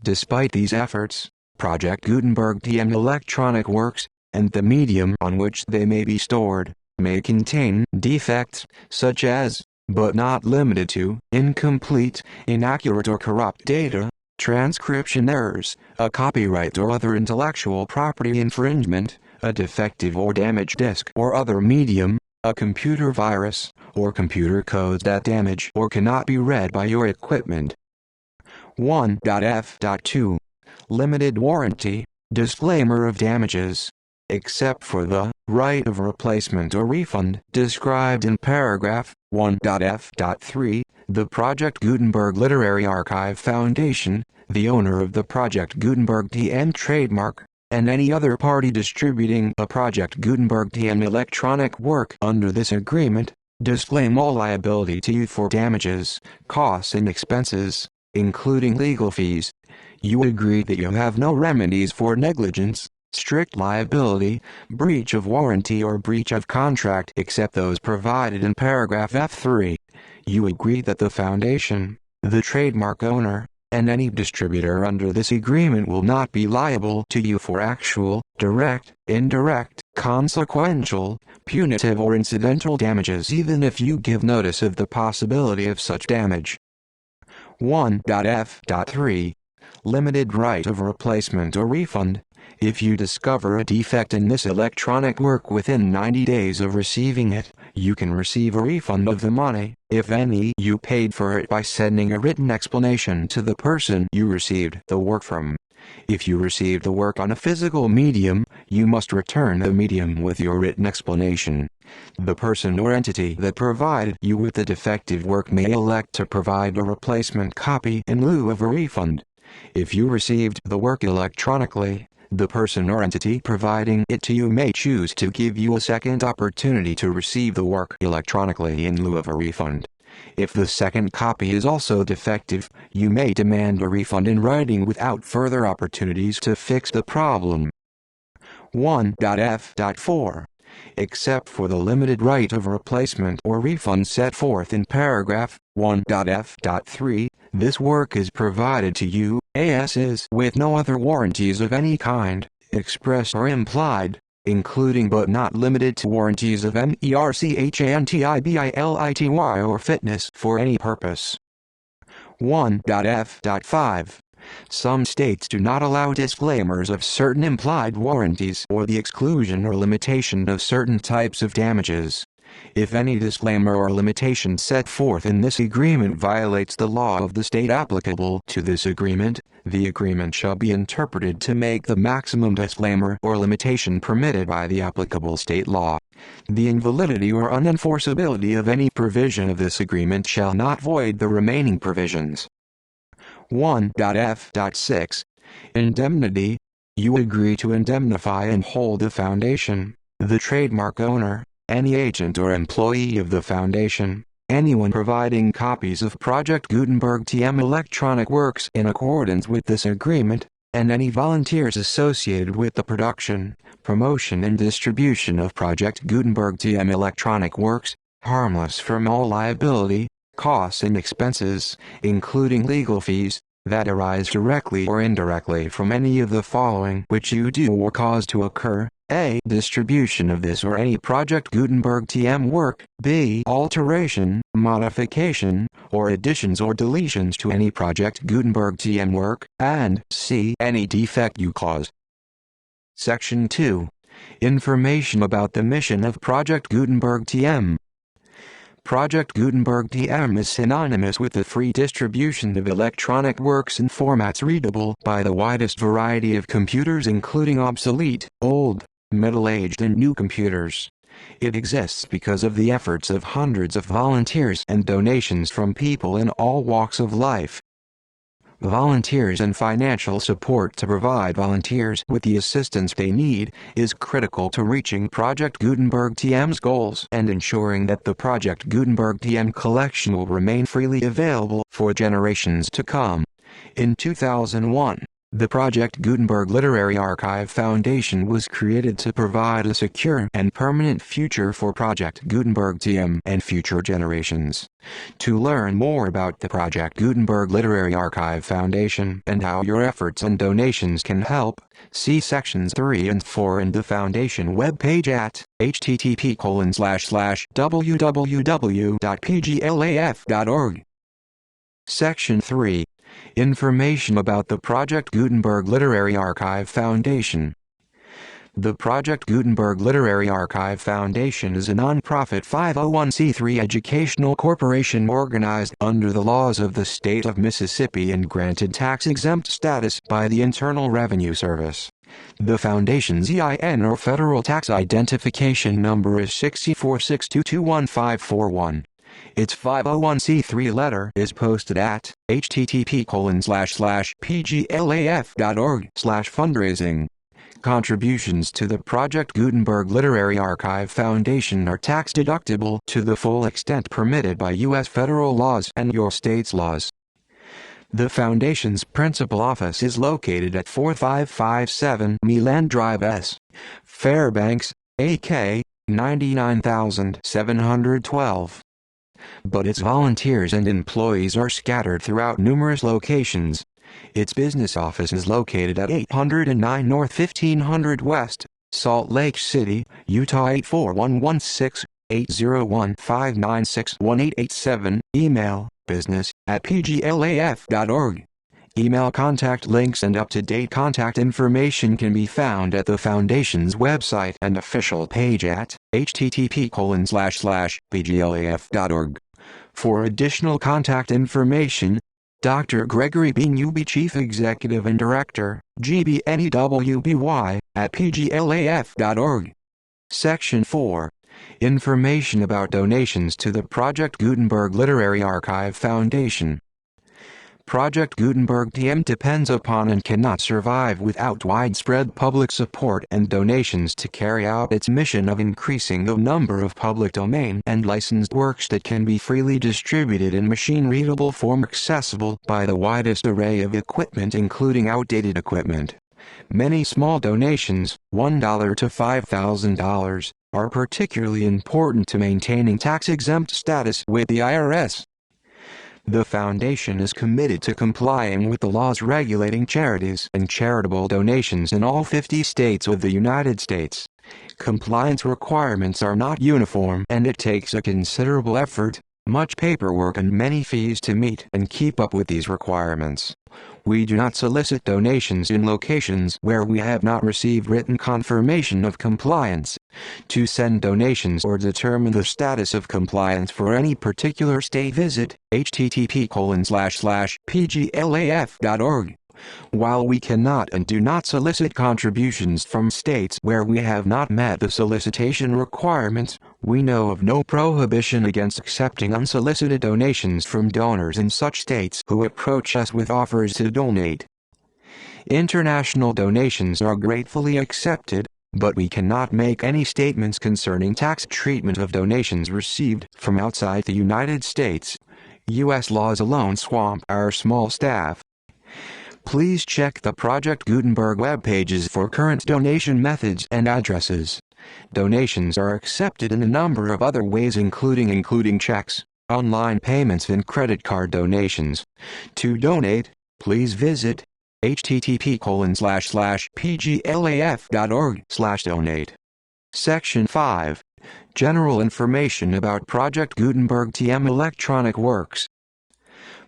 Speaker 1: Despite these efforts, Project Gutenberg TM electronic works, and the medium on which they may be stored, may contain defects, such as, but not limited to, incomplete, inaccurate or corrupt data, transcription errors, a copyright or other intellectual property infringement, a defective or damaged disk or other medium, a computer virus, or computer codes that damage or cannot be read by your equipment. 1.f.2 Limited warranty, disclaimer of damages. Except for the right of replacement or refund described in paragraph 1.f.3, the Project Gutenberg Literary Archive Foundation, the owner of the Project Gutenberg TM trademark, and any other party distributing a Project Gutenberg TM electronic work under this agreement, disclaim all liability to you for damages, costs and expenses, including legal fees. You agree that you have no remedies for negligence, strict liability, breach of warranty or breach of contract except those provided in paragraph F3. You agree that the foundation, the trademark owner, and any distributor under this agreement will not be liable to you for actual, direct, indirect, consequential, punitive or incidental damages even if you give notice of the possibility of such damage. 1.f.3 Limited right of replacement or refund. If you discover a defect in this electronic work within 90 days of receiving it, you can receive a refund of the money, if any, you paid for it by sending a written explanation to the person you received the work from. If you received the work on a physical medium, you must return the medium with your written explanation. The person or entity that provided you with the defective work may elect to provide a replacement copy in lieu of a refund. If you received the work electronically, the person or entity providing it to you may choose to give you a second opportunity to receive the work electronically in lieu of a refund. If the second copy is also defective, you may demand a refund in writing without further opportunities to fix the problem. 1.f.4 Except for the limited right of replacement or refund set forth in paragraph 1.f.3, this work is provided to you, as is, with no other warranties of any kind, express or implied, including but not limited to warranties of merchantibility or fitness for any purpose. 1.f.5 Some states do not allow disclaimers of certain implied warranties or the exclusion or limitation of certain types of damages. If any disclaimer or limitation set forth in this agreement violates the law of the state applicable to this agreement, the agreement shall be interpreted to make the maximum disclaimer or limitation permitted by the applicable state law. The invalidity or unenforceability of any provision of this agreement shall not void the remaining provisions. 1.f.6 Indemnity. You agree to indemnify and hold the foundation, the trademark owner, any agent or employee of the foundation, anyone providing copies of Project Gutenberg TM electronic works in accordance with this agreement, and any volunteers associated with the production, promotion and distribution of Project Gutenberg TM electronic works, harmless from all liability, costs and expenses, including legal fees, that arise directly or indirectly from any of the following which you do or cause to occur. A. Distribution of this or any Project Gutenberg TM work. B. Alteration, modification, or additions or deletions to any Project Gutenberg TM work. And C. Any defect you cause. Section 2. Information about the mission of Project Gutenberg TM. Project Gutenberg TM is synonymous with the free distribution of electronic works in formats readable by the widest variety of computers including obsolete, old, middle-aged and new computers. It exists because of the efforts of hundreds of volunteers and donations from people in all walks of life. Volunteers and financial support to provide volunteers with the assistance they need is critical to reaching Project Gutenberg TM's goals and ensuring that the Project Gutenberg TM collection will remain freely available for generations to come. In 2001, the Project Gutenberg Literary Archive Foundation was created to provide a secure and permanent future for Project Gutenberg TM and future generations. To learn more about the Project Gutenberg Literary Archive Foundation and how your efforts and donations can help, see sections 3 and 4 in the Foundation webpage at http://www.pglaf.org. Section 3. Information about the Project Gutenberg Literary Archive Foundation. The Project Gutenberg Literary Archive Foundation is a non-profit 501c3 educational corporation organized under the laws of the state of Mississippi and granted tax-exempt status by the Internal Revenue Service. The Foundation's EIN or Federal Tax Identification Number is 6462215541. Its 501c3 letter is posted at http://pglaf.org/fundraising. Contributions to the Project Gutenberg Literary Archive Foundation are tax-deductible to the full extent permitted by U.S. federal laws and your state's laws. The Foundation's principal office is located at 4557 Meland Drive S, Fairbanks, AK, 99712. But its volunteers and employees are scattered throughout numerous locations. Its business office is located at 809 North 1500 West, Salt Lake City, Utah 84116, 801-596-1887, email, business@pglaf.org. Email contact links and up-to-date contact information can be found at the Foundation's website and official page at http://pglaf.org. For additional contact information, Dr. Gregory B. Newby, Chief Executive and Director, GBNEWBY, at pglaf.org. Section 4. Information about donations to the Project Gutenberg Literary Archive Foundation. Project Gutenberg TM depends upon and cannot survive without widespread public support and donations to carry out its mission of increasing the number of public domain and licensed works that can be freely distributed in machine-readable form accessible by the widest array of equipment including outdated equipment. Many small donations, $1 to $5,000, are particularly important to maintaining tax-exempt status with the IRS. The Foundation is committed to complying with the laws regulating charities and charitable donations in all 50 states of the United States. Compliance requirements are not uniform and it takes a considerable effort, much paperwork and many fees to meet and keep up with these requirements. We do not solicit donations in locations where we have not received written confirmation of compliance. To send donations or determine the status of compliance for any particular state, visit http://pglaf.org. While we cannot and do not solicit contributions from states where we have not met the solicitation requirements, we know of no prohibition against accepting unsolicited donations from donors in such states who approach us with offers to donate. International donations are gratefully accepted, but we cannot make any statements concerning tax treatment of donations received from outside the United States. U.S. laws alone swamp our small staff. Please check the Project Gutenberg web pages for current donation methods and addresses. Donations are accepted in a number of other ways including checks, online payments and credit card donations. To donate, please visit http://pglaf.org/donate. Section 5. General information about Project Gutenberg TM electronic works.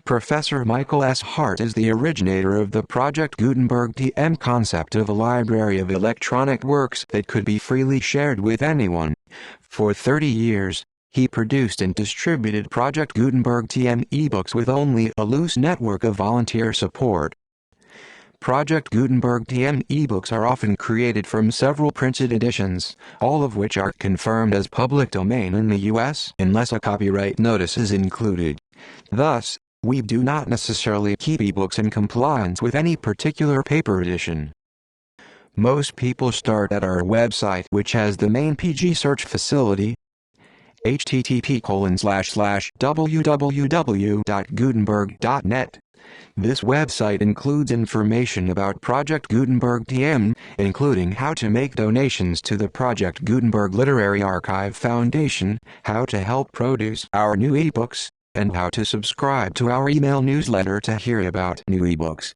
Speaker 1: Professor Michael S. Hart is the originator of the Project Gutenberg TM concept of a library of electronic works that could be freely shared with anyone. For 30 years, he produced and distributed Project Gutenberg TM ebooks with only a loose network of volunteer support. Project Gutenberg TM ebooks are often created from several printed editions, all of which are confirmed as public domain in the U.S. unless a copyright notice is included. Thus, we do not necessarily keep ebooks in compliance with any particular paper edition. Most people start at our website, which has the main PG search facility, http://www.gutenberg.net. This website includes information about Project Gutenberg TM, including how to make donations to the Project Gutenberg Literary Archive Foundation, how to help produce our new ebooks, and how to subscribe to our email newsletter to hear about new ebooks.